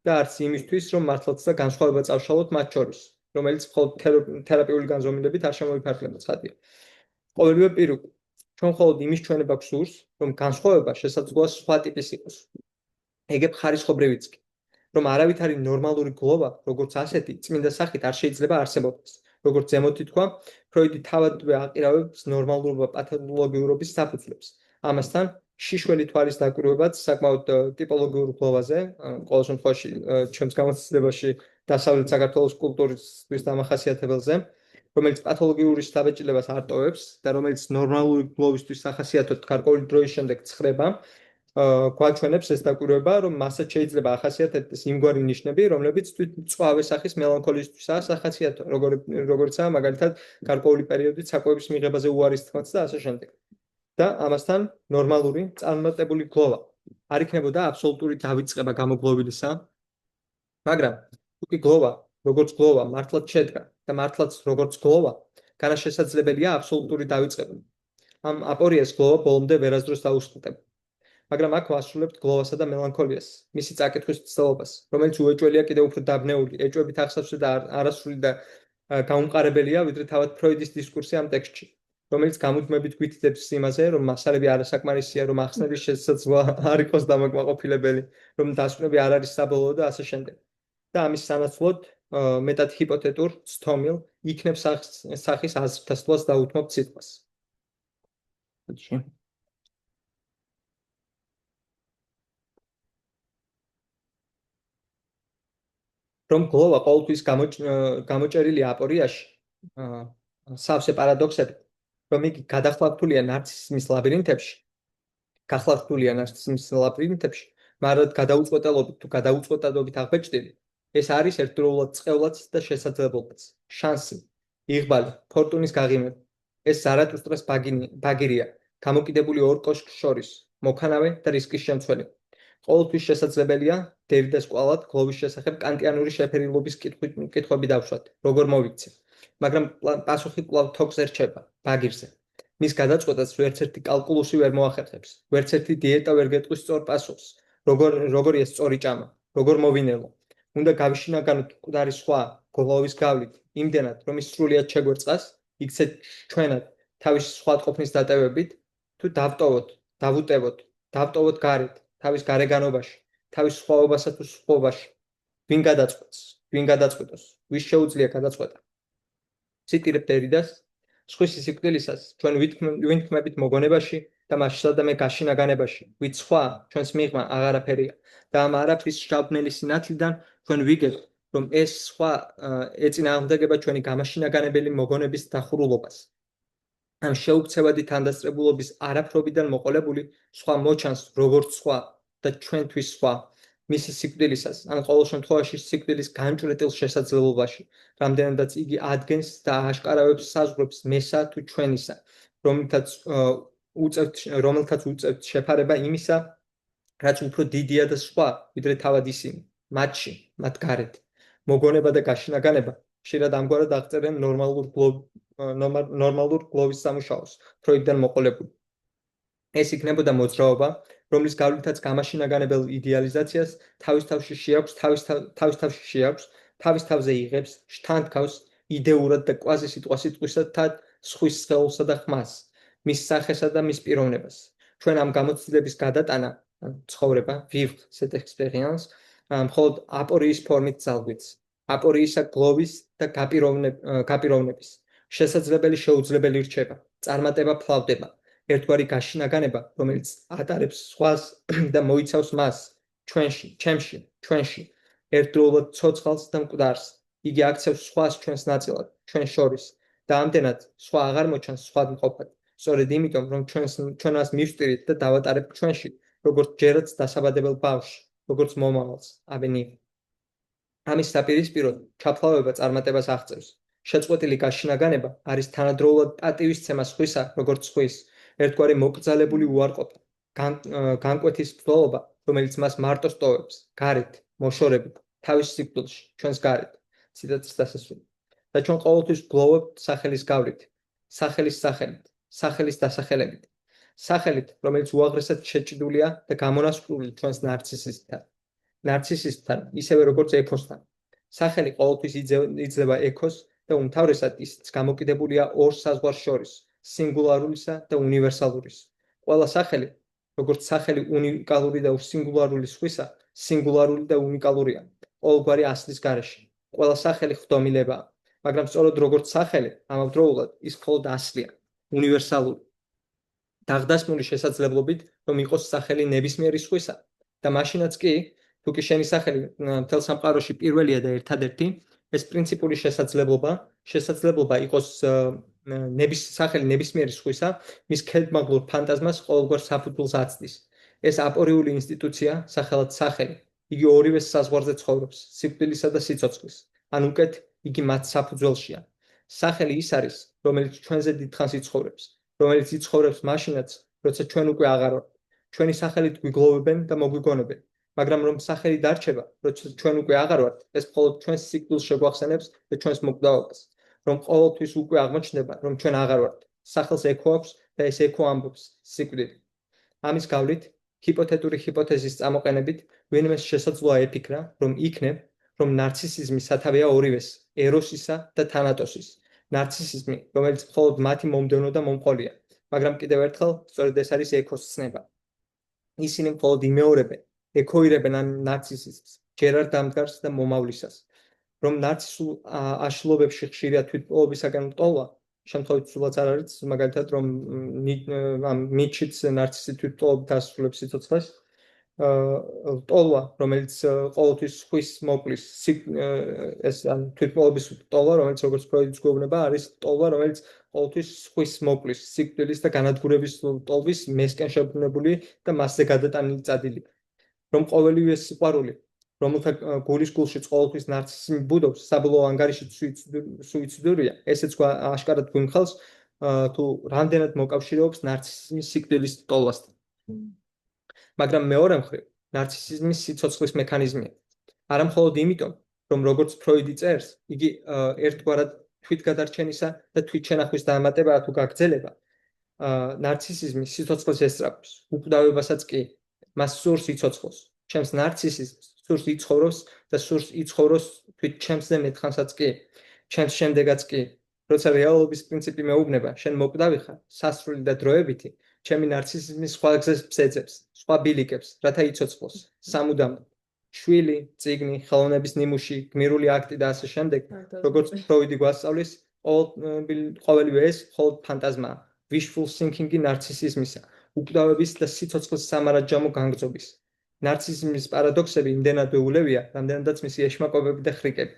და არც იმისთვის, რომ მართლაც და განსხვავება წავშალოთ მათ შორის, რომელიც მხოლოდ თერაპიული განზომილებით არ შემოიფარგლება ცხადია. ყოველივე პირუკ, ჩვენ მხოლოდ იმის ჩვენება გვსურს, რომ განსხვავება შესაძლოა სხვა ტიპის იყოს. ეგებ ხარისხობრივიც კი. რომ არავითარი ნორმალური გლოვა, როგორც ასეთი, წმინდა სახით არ შეიძლება არსებობდეს. როგორც ზემოთ თქვა, ფროიდი თავადვე აყირავებს ნორმალურობა პათოლოგიურობის საფუძვლებს. ამასთან, შიშველი თვალის დაკვირვებაც საკმაოდ ტიპოლოგიურ გლოვაზე, ყოველ შემთხვევაში ჩემს გამოცდილებაში დასავლეთ საქართველოს კულტურისთვის დამახასიათებელზე, რომელიც პათოლოგიური შთაბეჭდილებას არ ტოვებს და რომელიც ნორმალური გლოვისთვის სახასიათოდ გარკვეული დროის შემდეგ ცხრება, გვაჩვენებს ეს დაკვირვება, რომ მასაც შეიძლება ახასიათებდეს იმგვარი ნიშნები, რომლებიც თვით მწვავე სახის მელანქოლიისთვისაა სახასიათო, როგორიცაა მაგალითად გარკვეული პერიოდით საკვების მიღებაზე უარის თმაც და ასე შემდეგ. და ამასთან ნორმალური წარმატებული გლოვა არ იქნებოდა აბსოლუტური დავიწყება გამოგლოვილისა, მაგრამ თუ კი გლოვა, როგორც გლოვა მართლაც შედგა და მართლაც როგორც გლოვა, განაშესაძლებელია აბსოლუტური დავიწყება. ამ აპორიას გლოვა ბოლომდე ვერასდროს დაუსრულდება. მაგრამ აქ ვასრულებთ გლოვასა და მელანქოლიას, მისი წაკითხვის ცდილობას, რომელიც უეჭველია კიდევ უფრო დაბნეული, ეჭვებით ახსავსე და არასრული და გაუმყარებელია, ვიდრე თავად ფროიდის დისკურსი ამ ტექსტში, რომელიც გამუდმებით გვითითებს იმაზე, რომ მასალები არასაკმარისია, რომ ახსნების შესაძლოა არ იყოს დამაკმაყოფილებელი, რომ დასკვნები არ არის საბოლოო და ასე შემდეგ. და ამის სანაცვლოდ მეტად ჰიპოთეტურ, ცდომილ, იქნებ სახის აზრთა სვლას დაუთმობ სიტყვას. რომ გლოვა ყოველთვის გამოჭერილია აპორიაში, სავსე პარადოქსებით, რომ იგი გადახლავთულია ნარცისიზმის ლაბირინთებში, გახლავთულია ნარცისიზმის ლაბირინთებში, მაგრამ გადაუწყვეტელობით თუ გადაუწყვეტადობით აღბეჭდილი, ეს არის ერთდროულად წყევლაც და შესაძლებლობაც, შანსი, იღბალი, ფორტუნის გაღიმება. ეს ზარათუსტრას ბაგირია, გამოკიდებული ორ კოშკს შორის, მოქანავე და რისკის შემცველი. ყოველთვის შესაძლებელია დევიდას კვალად გლოვის შესახებ კანტიანური შეფერილობის კითხვები დავშვათ, როგორ მოვიქცე, მაგრამ პასუხი კვლავ თოქს ერჩება, ბაგირზე. მის გადაწყვეტას ვერც ერთი კალკულუსი ვერ მოახერხებს, ვერც ერთი დიეტა ვერ გეტყვის სწორ პასუხს, როგორია სწორი ჭამა, როგორ მოვინელო. უნდა გავიშინაგანოთ მკვდარი სხვა, გლოვის გავლით, იმდენად, რომ ის სრულიად შეგვერწყას, იქცეთ ჩვენად თავის სხვადყოფნის დატევებით, თუ დავტოვოთ გარეთ, თავის გარეგანობაში, თავის სხვაობასა თუ სხვობაში. ვინ გადაწყვეტოს, ვის შეუძლია გადაწყვეტა. ციტირებ დევიდას, სხვისი სიკვდილისას ჩვენ ვინთქმებით მოგონებაში და მას სადამე გაშინაგანებაში, ვით სხვა ჩვენს მიღმა აღარაფერია და ამ არაფრის შავბნელი სინათლიდან ჩვენ ვიგებთ, რომ ეს სხვა ეწინააღმდეგება ჩვენი გამაშინაგანებელი მოგონების დახურულობას. ამ შეუქცევადი თანდასწრებულობის არაფრობიდან მოყოლებული სხვა მოჩანს როგორც სხვა და ჩვენთვის სხვა. მისი სიკვდილისას, ან ყოველ შემთხვევაში სიკვდილის განჭვრეტილ შესაძლებლობაში, რამდენადაც იგი ადგენს და აშკარავებს საზღვრებს მესა თუ ჩვენისა, რომელთაც უწევთ შეფარება იმისა, რაც უფრო დიდია და სხვა, ვიდრე თავად ისინი, მათში, მათ გარეთ. მოგონება და გაშინაგანება ხშირად ამგვარად აღწერენ ნორმალურ გლოვის სამუშაოს, ფროიდიდან მოყოლებული. ეს იქნებოდა მოძრაობა, რომლის გავლითაც გამაშინაგანებელ იდეალიზაციას თავის თავზე იღებს, შთანთქავს იდეურად და კვაზი სიტყვასიტყვისად სხვის სხეულსა და ხმას, მის სახესა და მის პიროვნებას. ჩვენ ამ გამოცდილების გადატანა, ცხოვრება, vivre cette expérience, მხოლოდ აპორიის ფორმით ძალგვიც. აპორიისა გლოვის და გაპიროვნების. შესაძლებელი შეუძლებელი რჩება, წარმატება ფლავდება. ერთგვარი გაშინაგანება, რომელიც ატარებს სხვას და მოიცავს მას, ჩვენში, ერთდროულად ცოცხალს და მკვდარს. იგი აქცევს სხვას ჩვენს ნაწილად, ჩვენ შორის და ამდენად სხვა აღარ მოჩანს სხვადმყოფად. სწორედ იმიტომ, რომ ჩვენ მას მივსტირით და დავატარებთ ჩვენში, როგორც ჯერაც დასაბადებელ ბავშვს, როგორც მომავალს, avenir. ამის საპირისპიროდ ჩაფლავება წარმატებას აღწევს. შეწყვეტილი გაშინაგანება არის თანადროულად პატივისცემა სხვისა, როგორც სხვის. ერთგვარი მოკრძალებული უარყოფა, განკვეთის ბრძოლობა, რომელიც მას მარტო სტოვებს, გარეთ, მოშორებით, თავის სიკვდილში, ჩვენს გარეთ. ციტატის დასასრული. და ჩვენ ყოველთვის გლოვებთ სახელის გავლით, სახელის სახელით, სახელის დასახელებით. სახელით, რომელიც უაღრესად შეჭიდულია და გამონასყრული ჩვენს ნარცისისტთან, ისევე როგორც ექოსთან. სახელი ყოველთვის იძლევა ექოს და უმთავრესად ისიც გამოკიდებულია ორ საზღვარს შორის, სინგულარულისა და უნივერსალურის. ყველა სახელი, როგორც სახელი უნიკალური და სინგულარული სხვისა, სინგულარული და უნიკალურია, ყოველგვარი ასლის გარეშე. ყველა სახელი ხდომილებაა, მაგრამ სწორედ როგორც სახელი, ამავდროულად ის მხოლოდ ასლია, უნივერსალური. დაღდასმული შესაძლებლობით, რომ იყოს სახელი ნებისმიერი სხვისა და მაშინაც კი, თუ კი შენი სახელი მთელ სამყაროში პირველია და ერთადერთი, ეს პრინციპული შესაძლებლობა იყოს სახელი ნებისმიერი სხვისა, მის ქედმაღლურ ფანტაზმას ყოველგვარ საფუძველს აცდის. ეს აპორიული ინსტიტუცია, სახელად სახელი, იგი ორივე საზღვარზე ცხოვრობს, სიკვდილისა და სიცოცხლის. ან უკეთ, იგი მათ საფუძველშია. სახელი ის არის, რომელიც ჩვენზე დიდხანს იცხოვრებს, რომელიც იცხოვრებს მაშინაც, როცა ჩვენ უკვე აღარ ვართ. ჩვენი სახელით გვიგლოვებენ და მოგვიგონებენ. მაგრამ რომ სახელი დარჩება, როცა ჩვენ უკვე აღარ ვართ, ეს მხოლოდ ჩვენს სიკვდილს შეგვახსენებს და ჩვენს მოკდავობას, რომ ყოველთვის უკვე აღმოჩნდება, რომ ჩვენ აღარ ვართ. სახელს ექო აქვს და ეს ექო ამბობს სიკვდილი. ამის გავლით, ჰიპოთეტური ჰიპოთეზის წამოყენებით, ვინმე შესაძლოა ეფიქრა, რომ იქნებ, რომ ნარცისიზმი სათავეა ორივეს, ეროსისა და თანატოსის. ნარცისიზმი, რომელიც მხოლოდ მათი მომდევნო და მომყოლია, მაგრამ კიდევ ერთხელ, სწორედ ეს არის ექოს ცნება. ისინი მხოლოდ იმეორებენ, ეკოირებენ ამ ნარცისიზმს, ჯერ არ დამდგარს და მომავლისას. რომ ნარცისულ აშლობებში ხშირია თვითმკვლელობისაგან მტოლვა, შემთხვევით სულაც არ არის, მაგალითად, რომ ნიჩეც ნარცისი თვითმკვლელობით ასრულებს სიცოცხლეს, ტოლვა, რომელიც ყოველთვის ხვის მოკლის, ეს თვითმკვლელობის ტოლვა, რომელიც როგორც ფროიდის გვეუბნება, არის ტოლვა, რომელიც ყოველთვის სხვის მოკლის, სიკვდილის და განადგურების ტოლვის მესკენ შებრუნებული და მასზე გადატანილი წადილია. რომ ყოველივე სიყვარული, რომელთა გულის გულშიც ყოველთვის ნარცისიზმი ბუდობს, საბოლოო ანგარიშით სუიციდურია, ესეც აშკარად გვიმხელს თუ რამდენად მოკავშირეობს ნარცისიზმის სიკვდილის ტოლვასთან. მაგრამ მეორე მხრივ, ნარცისიზმის სიცოცხლის მექანიზმია. არა მხოლოდ იმიტომ, რომ როგორც ფროიდი წერს, იგი ერთგვარად თვითგადარჩენისა და თვითშენახვის დამატებაა თუ გაგრძელება, ნარცისიზმი სიცოცხლეს ესწრაფვის, უკვდავებასაც კი, მას სურს იცოცხლოს. ჩემს ნარცისიზმს სურს იცხოვროს და სურს იცხოვროს თვით ჩემსზე მეთხანსაც კი, ჩემს შემდეგაც კი. როცა რეალობის პრინციპი მეუბნება, შენ მოკვდავი ხარ, სასრული და დროებითი, ჩემი ნარცისიზმი სხვა გზებს ბზეძებს, სხვა ბილიკებს, რათა იცოცხლოს, სამუდამოდ. შვილი, წიგნი, ხელოვნების ნიმუში, გმირული აქტი და ასე შემდეგ, როგორც ფროიდი გვასწავლის, ყოველივე ეს მხოლოდ ფანტაზმაა, wishful thinking-ი ნარცისიზმისა, უკვდავების და სიცოცხლის სამარადჯამო განგრძობის. ნარცისიზმის პარადოქსები იმდენად უეულევია, რამდენადაც მისი ეშმაკობები და ხრიკები.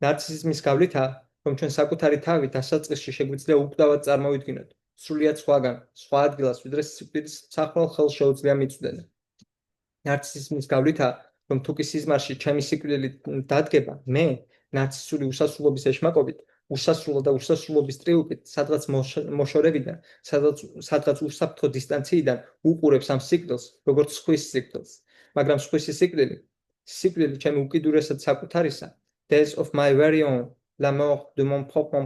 ნარცისიზმის გავლითაა, რომ ჩვენ საკუთარი თავი დასაწყისში შეგვიძლია უკვდავად წარმოვიდგინოთ, სრულიად სხვაგან, სხვა ადგილას, ვიდრე სიკვდილის მსახმელ ხელს შეუძლია მიწვდენა. ნარცისიზმის გავლითაა, რომ თუ კი სიზმარში ჩემი სიკვდილი დადგება, მე, ნარცისული უსასრულობის ეშმაკობით, უსასრულო და უსასრულობის ტრიუმფით, სადღაც მოშორებიდან, სადღაც უსაფრთხო დისტანციიდან უყურებს ამ სიკვდილს, როგორც სხვის სიკვდილს. მაგრამ სხვისი სიკვდილი ჩემი უკიდურესად საკუთარისა, death of my very own, la mort de mon propre,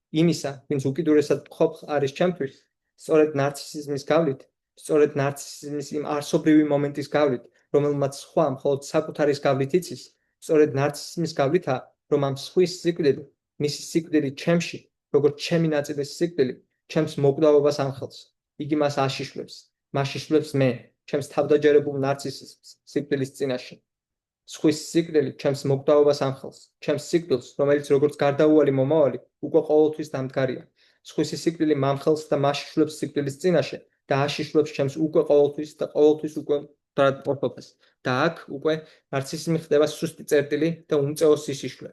იმისა, ვინც უკიდურესად მყოფ არის ჩემთვის, სწორედ ნარცისიზმის გავლით, სწორედ ნარცისიზმის იმ არსობრივი მომენტის გავლით, რომელმაც სხვა მხოლოდ საკუთარის გავლით იცის, სწორედ ნარცისიზმის გავლითაა, რომ ამ სხვის სიკვდილი, მისი სიკვდილი ჩემში, როგორც ჩემი ნაწილის სიკვდილი, ჩემს მოკვდავობას ამხელს. იგი მას აშიშვლებს, მაშიშვლებს მე, ჩემს თავდაჯერებულ ნარცისიზმს სიკვდილის წინაშე. სხვის სიკვდილი ჩემს მოკვდავობას ამხელს, ჩემს სიკვდილს, რომელიც როგორც გარდაუვალი მომავალი, უკვე ყოველთვის დამდგარია. სხვისი სიკვდილი მამხელს და მაშიშვლებს სიკვდილის წინაშე და აშიშვლებს ჩემს უკვე ყოველთვის და ყოველთვის უკვე ყოფობას. და აქ უკვე ნარცისიზმი ხდება სუსტი წერტილი და უმწეო სისიშვლე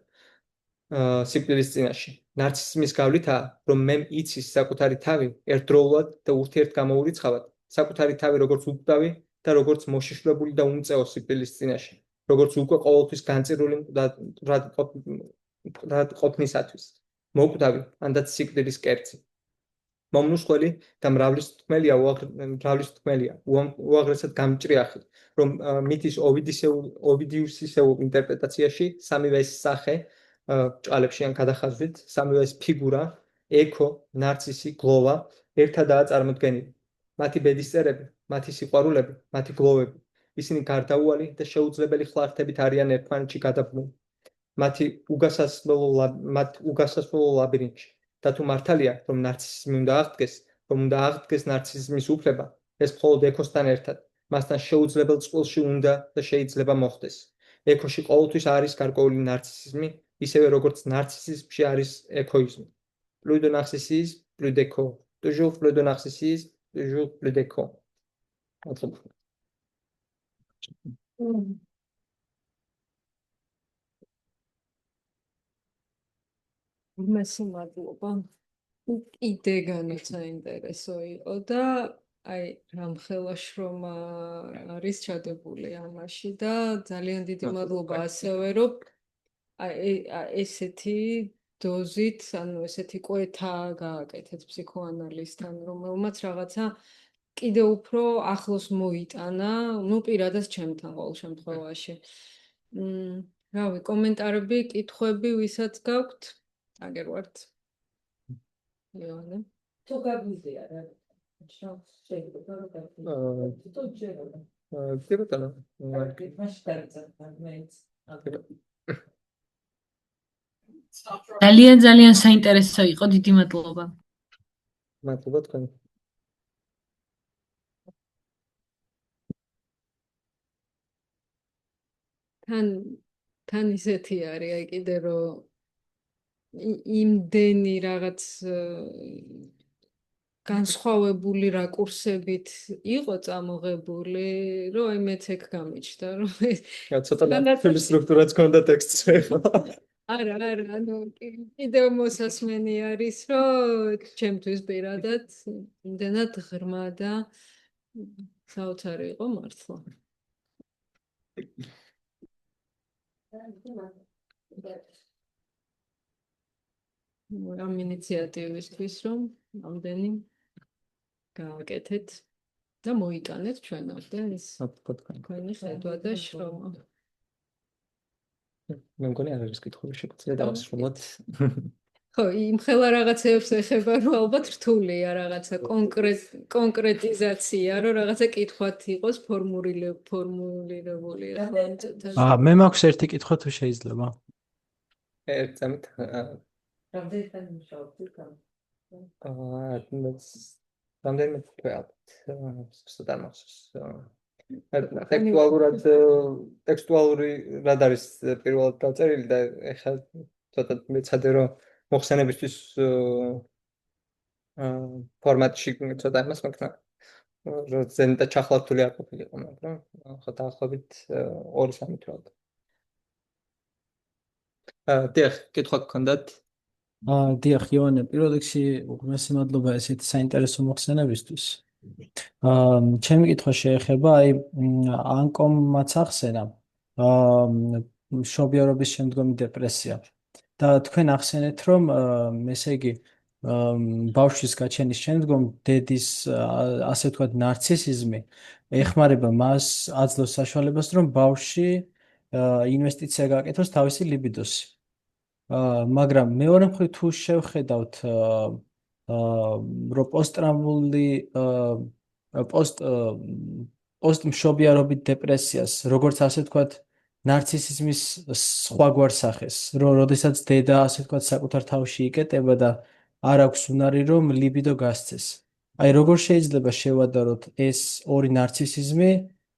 სიკვდილის წინაშე. ნარცისიზმის გავლითაა, რომ მე იცის საკუთარი თავი ერთდროულად და ურთიერთგამოურიცხავად, საკუთარი თავი როგორც უკვდავი და როგორც მოშიშვლებული და უმწეო სიკვდილის წინაშე, როგორც უკვე ყოველთვის განწირული მკვდრად ყოფნისათვის. მოკვდავი, ანდაც სიკვდილის კერძი. მომნუსხველი და მრავლის თქმელია, უაღრესად გამჭრიახი, რომ მითის ოვიდიუსისეულ ინტერპრეტაციაში სამივე ეს სახე ჭყალებში ან გადახაზვით, სამივე ეს ფიგურა, ექო, ნარცისი, გლოვა, ერთადაა წარმოდგენილი. მათი ბედისწერები, მათი სიყვარულები, მათი გლოვები, ისინი გარდაუვალი და შეუძლებელი ხლართებით არიან ერთმანეთში გადაბმული. მათი უგასასვლელო ლაბირინთში. და თუ მართალია, რომ ნარცისიზმი უნდა აღდგეს ნარცისიზმის უფლება, ეს მხოლოდ ექოსთან ერთად, მასთან შეუძლებელ წყვილში უნდა და შეიძლება მოხდეს. ექოში ყოველთვის არის გარკვეული ნარცისიზმი, ისევე როგორც ნარცისიზმში არის ექოიზმი. Plus de narcissisme, plus d'écho. Toujours plus de narcissisme, toujours plus d'écho. მადლობა. კიდე განაც საინტერესო იყო და აი რამხელა შრომა არის ჩადებული ამაში და ძალიან დიდი მადლობა ასევე რომ ესეთი დოზით, ანუ ესეთი კვეთა გააკეთეთ ფსიქოანალიზთან, რომელმაც რაღაცა კიდე უფრო ახლოს მოიტანა, ну პირადად ჩემთან ყოველ შემთხვევაში. რავი, კომენტარები, კითხვები, ვისაც გაქვთ? აგერვართ. იოანე. თუ გაგვიზია რა. შეიძლება რომ ძალიან საინტერესო იყო, დიდი მადლობა. მადლობა თქვენ. თან ისეთი არის, აი კიდე რომ იმდენი რაღაც განსხვავებული რაკურსებით იყო წამოღებული, რომ აი მეც ეგ გამიჩნდა, რომ ცოტა ფილმის სტრუქტურაც ქონდა ტექსტს. არა, ანუ კიდევ მოსასმენი არის, რომ ჩემთვის პირადად იმდენად ღრმა და საოცარი იყო მართლა. ამ ინიციატივისთვის, რომ ამდენი გააკეთეთ და მოიტანეთ ჩვენამდე ეს თქვენი ხედვა და შრომა. მე მგონი არ არის კითხვები შეგვიძლია დავასრულოთ. ხო, იმ ხელა რაღაცეებს ეხება, რომ ალბათ რთულია რაღაცა კონკრეტიზაცია, რომ რაღაცა კითხვათ იყოს ფორმულირებული. მე მაქვს ერთი კითხვა თუ შეიძლება. ერთ წამით რამდენი ხანი მუშაობთ იქ? რამდენიმე თვე ალბათ. ცოტა მახსოვს. ტექსტუალური რად არის პირველად დაწერილი და ეხლა ცოტა მეცადე რომ მოხსენებისთვის ფორმატში ცოტა იმას მაქნა რომ ზენიტა ჩახლართული არ ყოფილიყო, მაგრამ ხო დაახლოებით 2-3 თვე ალბათ. დიახ, კითხვა გქონდათ? დიახ, იოანე, პირველ რიგში უღრმესი მადლობა ესეთი საინტერესო მოხსენებისთვის. ჩემი კითხვა შეეხება ანკომაც ახსენა მშობიარობის შემდგომი დეპრესია. და თქვენ ახსენეთ, რომ ესე იგი ბავშვის გაჩენის შემდგომ დედის ასე ვთქვათ ნარცისიზმი ეხმარება მას აძლევს საშუალებას, რომ ბავშვი ინვესტიცია გააკეთოს თავისი ლიბიდოსი. მაგრამ მეორე მხრივ თუ შევხედავთ რომ პოსტმშობიარობით დეპრესიას, როგორც ასე ვთქვათ, ნარცისიზმის სხვაგვარ სახეს, რომ როდესაც დედა ასე ვთქვათ საკუთარ თავში იკეტება და არ აქვს უნარი რომ ლიბიდო გასცეს. აი როგორ შეიძლება შევადაროთ ეს ორი ნარცისიზმი,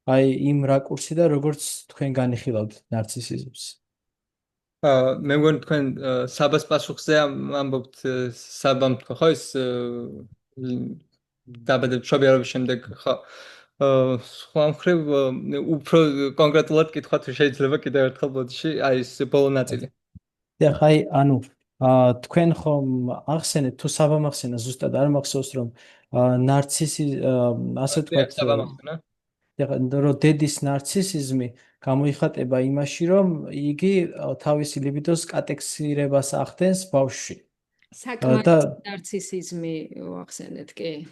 აი იმ რაკურსი და როგორც თქვენ განიხილავთ ნარცისიზმს? მე მგონი თქვენ საბას პასუხზე ამბობთ საბამ თქვა ხო ეს დაბადების მშობიარობის შემდეგ ხო სხვა მხრივ უფრო კონკრეტულად კითხვა თუ შეიძლება კიდევ ერთხელ ბოდიში აი ეს ბოლო ნაწილი. დიახ, აი ანუ თქვენ ხომ ახსენეთ თუ საბამ ახსენა ზუსტად არ მახსოვს რომ ასე ვთქვათ რომ დედის ნარცისიზმი გამოიხატება იმაში, რომ იგი თავისი ლიბიდოს კატექსირებას ახდენს ბავშვში. საკმარისი ნარცისიზმი ახსენეთ კი.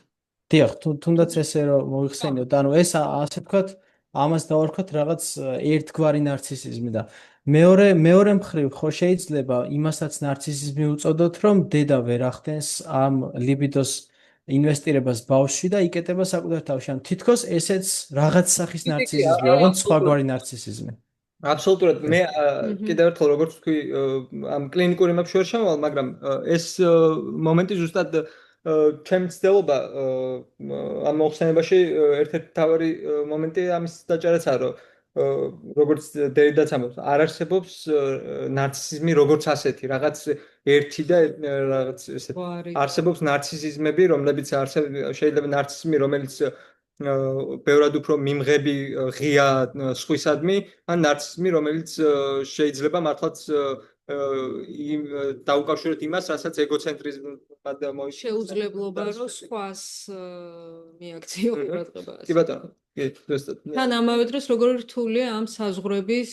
დიახ, თუნდაც ესე რომ მოიხსენიოთ, ანუ ეს ასე ვთქვათ, ამას დავარქვათ რაღაც ერთგვარი ნარცისიზმი და მეორე მხრივ ხო შეიძლება იმასაც ნარცისიზმი უწოდოთ, რომ დედა ვერ ახდენს ამ ლიბიდოს ინვესტირებას ბავშვში და იკეტება საკუთარ თავში. ანუ თითქოს ესეც რაღაც სახის ნარცისიზმი, როგორც სხვაგვარი ნარცისიზმი. აბსოლუტურად მე კიდევ ერთხელ როგორც თქვი ამ კლინიკური იმებს შორის შემოვალ, მაგრამ ეს მომენტი ზუსტად ჩემი ცდილობა ამ მოხსენებაში ერთ-ერთი მთავარი მომენტი ამის დაჭერაცაა, რომ როგორც დედაც ამბობს, არ არსებობს ნარცისიზმი როგორც ასეთი, რაღაც ერთი და რაღაც ესე არსებობს ნარცისიზმები, რომლებიც შეიძლება ნარცისიზმი, რომელიც ბევრად უფრო მიმღები ღია სხვისადმი, ან ნარცისიზმი, რომელიც შეიძლება მართლაც დაუკავშიროთ იმას, რასაც ეგოცენტრიზმად შეუძლებლობა რომ სხვას მიაქციო ყურადღებას. კი ბატონო. თან ამავე დროს როგორ რთულია ამ საზღვრების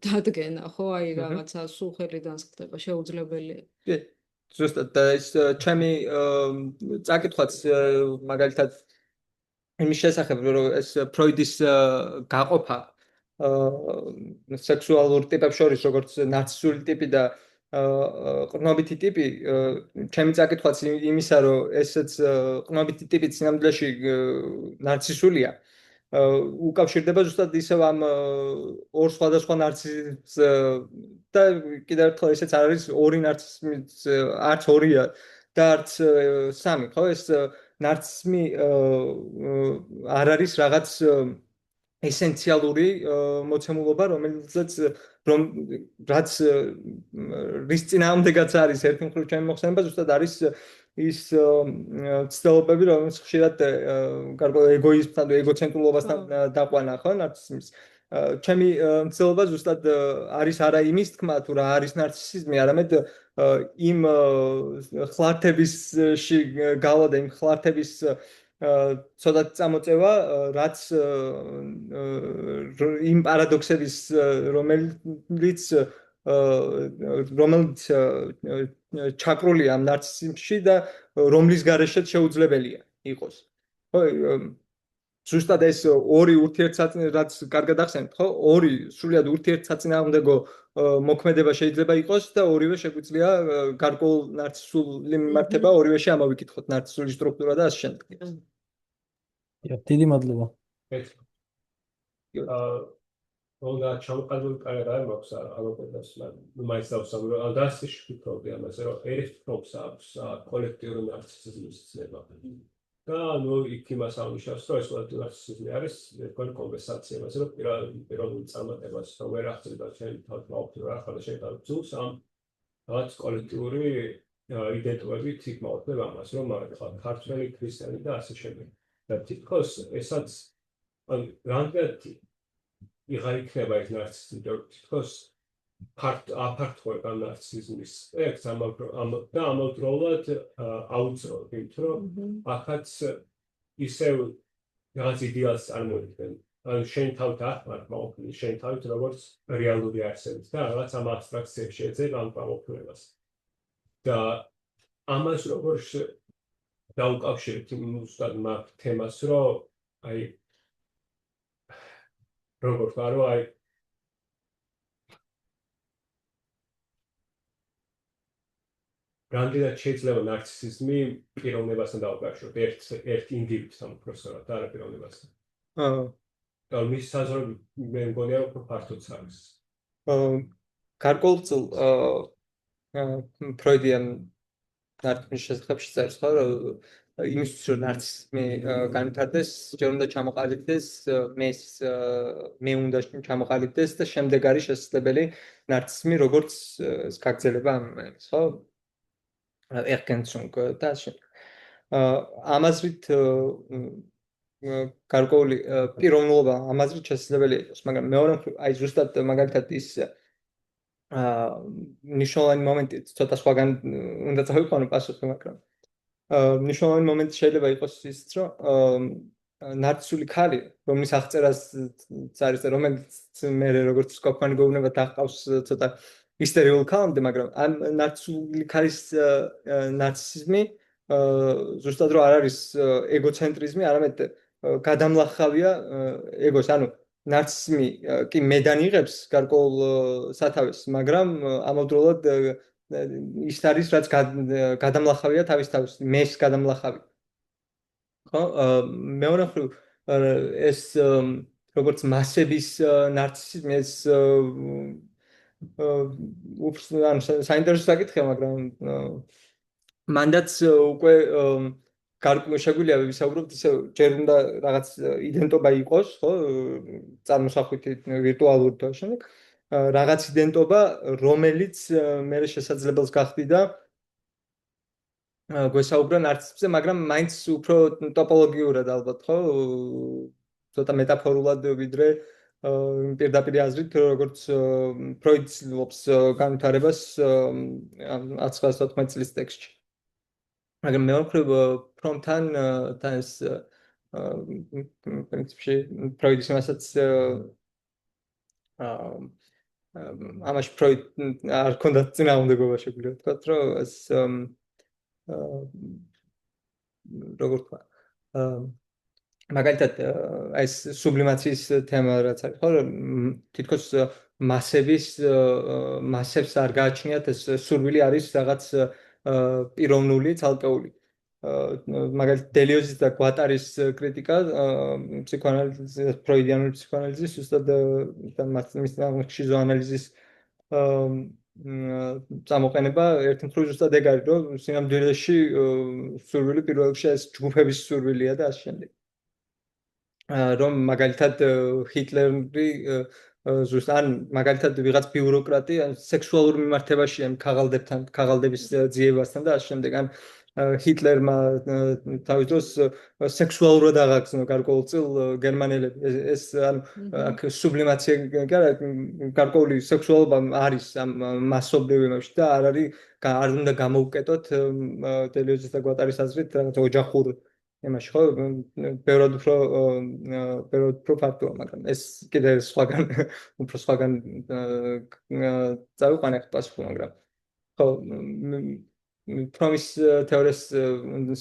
დადგენა, ხო, აი რაღაცა სულხელიდან ხდება შეუძლებელია. კი, ზუსტად და ეს ჩემი წაკითხვაც მაგალითად იმის შესახებ, რომ ეს ფროიდის გაყოფა სექსუალურ ტიპებს შორის, როგორც ნარცისული ტიპი და ყრნობითი ტიპი, ჩემი წაკითხვაც იმისა, რომ ესეც ყრნობითი ტიპი სინამდვილეში ნარცისულია, უკავშირდება ზუსტად ისევ ამ ორ სხვადასხვა ნარცისიზმს და კიდევ ერთხელ ესეც არ არის ორი ნარცისიზმი, არც ორია და არც სამი, ხო, ეს ნარცისიზმი არ არის რაღაც ესენციალური მოცემულობა, რაც რის წინააღმდეგაც არის ერთი მხრივ ჩემი მოხსენება, ზუსტად არის ის ცდილობები, რომელიც ხშირად გარკვეულ ეგოიზმთან და ეგოცენტრულობასთან დაყვანა, ხო, ნარცისიზმის. ჩემი მცდელობა ზუსტად არის არა იმის თქმა თუ რა არის ნარცისიზმი, არამედ იმ ხლართებისში გავა და იმ ხლართების ცოტა წამოწევა, რაც იმ პარადოქსების რომელიც ჩაკრულია ამ ნარცისიზმში და რომლის გარეშეც შეუძლებელია იყოს. ხო, ზუსტად ეს ორი ურთიერთსაწინააღმდეგო, რაც კარგად ახსენეთ, ხო? ორი სრულიად ურთიერთსაწინააღმდეგო მოქმედება შეიძლება იყოს და ორივე შეგვიძლია გარკვეულ ნარცისული მიმართება ორივეში ამოვიკითხოთ, ნარცისული სტრუქტურა და ასე შემდეგ. დიდი მადლობა. Olga ჩამოყალიბებული კარიერა არ მაქვს ალოგებას, მაინც დავსაბურო, დასის ვფიქრობდი ამაზე, რომ ერთობს აქვს კოლექტიური ნარცისიზმის ცნება. და იქ იმას აღნიშნავს, რომ ეს კოლექტიური ნარცისიზმი არის თქვენი კომპენსაცია, ამაზე რომ პიროვნული წარმატებას რომ ვერ აღწევდა ჩემი თავი მოვხდარა ახლა შენ დავწუს ამ რაღაც კოლექტიური იდენტობებით იქ მოვხდება ამას, რომ მაგალითად ქართველი ქრისტიანი და ასე შემდეგ. და თითქოს ესაც რამდენად იღარ იქნება ეს ნარცისიზმი, თითქოს აფართოება ნარცისიზმის სპექტრს და ამავდროულად აუწევთ, იმიტომ რომ ახაც ისევ რაღაც იდეალს წარმოიდგენ. ანუ შენ თავით ახმარ მოუქმნი, შენ თავით როგორც რეალური არსებით და რაღაც ამ აბსტრაქციებში ეძებ ამ გამოქმნებას. და ამას როგორ დაუკავშირებთ იმ უბრალოდ მაგ თემას, რომ აი როგორ ვთქვა, რომ აი რამდენად შეიძლება ნარცისიზმი პიროვნებასთან დაუკავშიროთ ერთ ინდივიდთან უბრალოდ და არა პიროვნებასთან. და მის საზრები მე მგონია უფრო ფართოც არის. გარკვეულწილ ფროიდიან ნარცისიზმის შესახებში წერს, ხო, რომ იმისთვის რომ ნარცისიზმი განვითარდეს, ჯერ უნდა ჩამოყალიბდეს მე უნდა ჩამოყალიბდეს და შემდეგ არის შესაძლებელი ნარცისიზმი როგორც გაგრძელება ამის, ხო? Ergänzung და ასე. ამაზრით გარკვეული პიროვნულობა ამაზრით შესაძლებელი იყოს, მაგრამ მეორე მხრივ აი ზუსტად მაგალითად ის ნიშნულოვანი მომენტი ცოტა სხვაგან უნდა წავიყვანო პასუხი, მაგრამ ნიშნულოვანი მომენტი შეიძლება იყოს ისიც, რომ ნარცისული ქალი, რომლის აღწერას არის და რომელიც მე როგორც სკოპანი გეუბნება დახყავს ცოტა ისტერიულ ქალამდე, მაგრამ ამ ნარცისული ქალის ნარცისიზმი ზუსტად რომ არ არის ეგოცენტრიზმი, არამედ გადამლახავია ეგოს, ანუ ნარცისიზმი კი მედანი იღებს გარკვეულ სათავეს, მაგრამ ამავდროულად ის არის რაც გადამლახავია თავის მეს გადამლახავი. ხო, მეორე მხრივ ეს როგორც მასების ნარცისიზმი ეს ანუ საინტერესო საკითხია, მაგრამ მანდაც უკვე შეგვიძლია ვისაუბროთ ისე ჯერ უნდა რაღაც იდენტობა იყოს, ხო, წარმოსახვითი ვირტუალური და შემდეგ რაღაც იდენტობა, რომელიც მე შესაძლებელს გახდიდა გვესაუბრა ნარცისიზმზე, მაგრამ მაინც უფრო ტოპოლოგიურად ალბათ, ხო, ცოტა მეტაფორულად ვიდრე პირდაპირ აზრით, როგორც ფროიდი ცდილობს განვითარებას 1914 წლის ტექსტში. მაგრამ მეორე მხრივ ფრონთან ეს პრინციპში ფროიდის მასაც ამაში ფროიდ არ ქონდა წინააღმდეგობა შეგვიძლია ვთქვათ, რომ ეს როგორ თქვა მაგალითად ეს სუბლიმაციის თემა რაც არის, ხო, თითქოს მასებს არ გააჩნიათ ეს სურვილი არის რაღაც პიროვნული, ცალკეული. მაგალითად დელიოზის და გვატარის კრიტიკა ფსიქოანალიზის, ფროიდიანული ფსიქოანალიზის, ზუსტად მის შიზოანალიზის წამოყენება ერთ მხრივ ზუსტად ეგ არის, რომ სინამდვილეში სურვილი პირველ რიგში ეს ჯგუფების სურვილია და ასე შემდეგ. რომ მაგალითად ჰიტლერი ზუსტად მაგალითად ვიღაც ბიუროკრატი სექსუალურ მიმართებაში ამ ქაღალდების ძიებასთან და ასე შემდეგ, ან ჰიტლერმა თავის დროს სექსუალურად აღაგზნა გარკვეულწილ გერმანელები. ეს ანუ აქ სუბლიმაცია გარკვეული სექსუალობა არის ამ მასობრივ იმებში და არ უნდა გამოუკეტოთ დელიოზის და გვატარის აზრით რაღაც ოჯახურ იმაში ხო ბევრად უფრო ფაქტოა, მაგრამ ეს კიდე უფრო სხვაგან წავიყვანე პასუხი, მაგრამ ხო პრომის თეორიის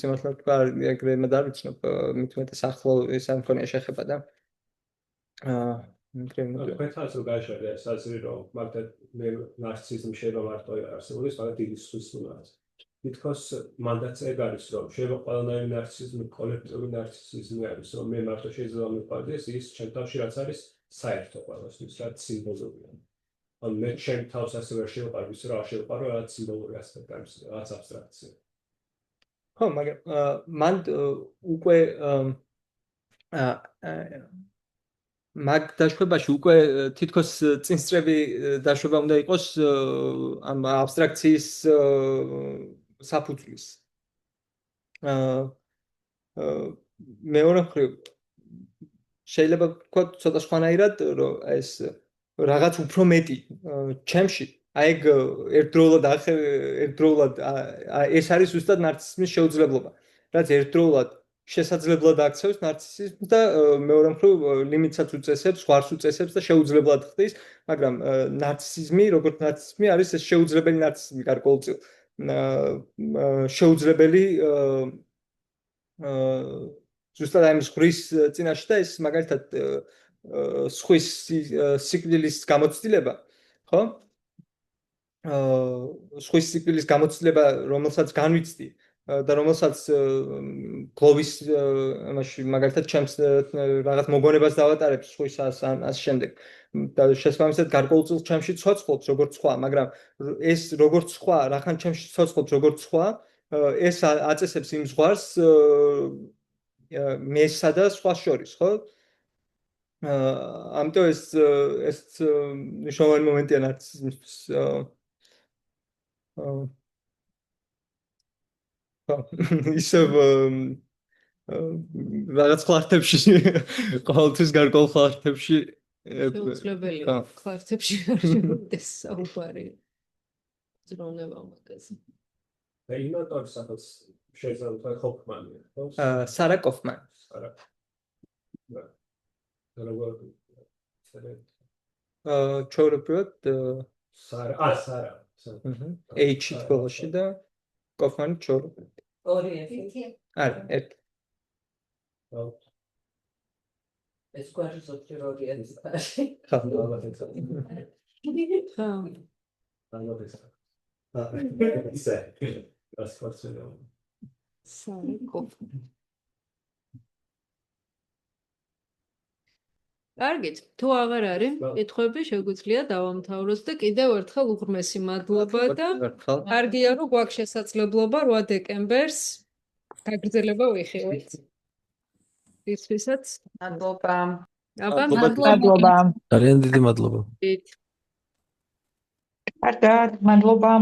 სიმართლე თქვა ეგრე მე არ ვიცნობ მithumetes ახლო ეს ამ ქონია შეხება და თქვენთან რომ გაიშვერე ეს აზრი რომ მაგათ მე ნარციზმი შეიძლება მარტო არსებობდეს, მაგრამ დიდი სხვის უნარს. თითქოს მანდაც ეგ არის რომ შეიძლება ყველანაირი ნარციზმი კოლექტიური ნარციზმი არის რომ მე მარტო შეიძლება მივყვარდეს ის ჩემ თავში რაც არის საერთო ყველასთვის რაც სიმბოლურია. ან მე ჩემ თავს ასე ვერ შევყარ ვის რა შევყარო რაც სიმბოლური ასპექტი არის რაც აბსტრაქცია. ხო, მაგრამ მან უკვე მაგ დაშვებაში უკვე თითქოს წინსწრები დაშვება უნდა იყოს ამ აბსტრაქციის საფუძვლის. მეორე მხრივ შეიძლება ვთქვათ ცოტა სხვანაირად რომ ეს რაღაც უფრო მეტი ჩემში აი ეგ ერთდროულად ეს არის ზუსტად ნარცისიზმის შეუძლებლობა, რაც ერთდროულად შესაძლებლად აქცევს ნარცისიზმს და მეორე მხრივ ლიმიტსაც უწესებს, ზღვარს უწესებს და შეუძლებლად ხდის, მაგრამ ნარცისიზმი, როგორც ნარცისიზმი არის ეს შეუძლებელი ნარცისიზმი გარკვეულწილ. შეუძლებელი ზუსტად აი ზღვრის წინაშე და ეს მაგალითად ზღვის სიკვდილის გამოცდილება, ხო? ზღვის სიკვდილის გამოცდილება, რომელსაც განვიცდი და რომელსაც გლოვის იმაში მაგალითად ჩემს რაღაც მოგონებას დავატარებ ზღვის ამ შემდეგ და შესაბამისად გარკვეულწილ ჩემში ცოცხლობს როგორც სხვა, მაგრამ ეს როგორც სხვა, რახან ჩემში ცოცხლობს როგორც სხვა, ეს აწესებს იმ ზღვარს მესა და სხვა შორის, ხო? ამიტომ ეს მნიშვნელოვანი მომენტია ნარცისიზმისთვის. ისევ რაღაც ხლარტებში ყოველთვის გარკვეულ ხლარტებში შეუძლებელია ხლარტებში არ შემოდეს საუბარი ძრონება მაგაზე. და იმატორის სახელს შეიძლება თქვა ჰოფმანია, ხო? სარა კოფმანი. ჩვეულებრივად სარა. H-ით ბოლოში და კოფმანი ჩვეულებრივად. ორი ერთი. არა, ერთი. ეს გვარი ზოგჯერ ორი არის ფაში. ხო. სარა კოფმანი. კარგით, თუ აღარ არის კითხვები, შეგვიძლია დავამთავროთ და კიდევ ერთხელ უღრმესი მადლობა და კარგია რომ გვაქვს შესაძლებლობა 8 დეკემბერს გაგრძელება ვიხილოთ. ისვისაც მადლობა. ძალიან დიდი მადლობა. დიდ კარგად, მადლობა.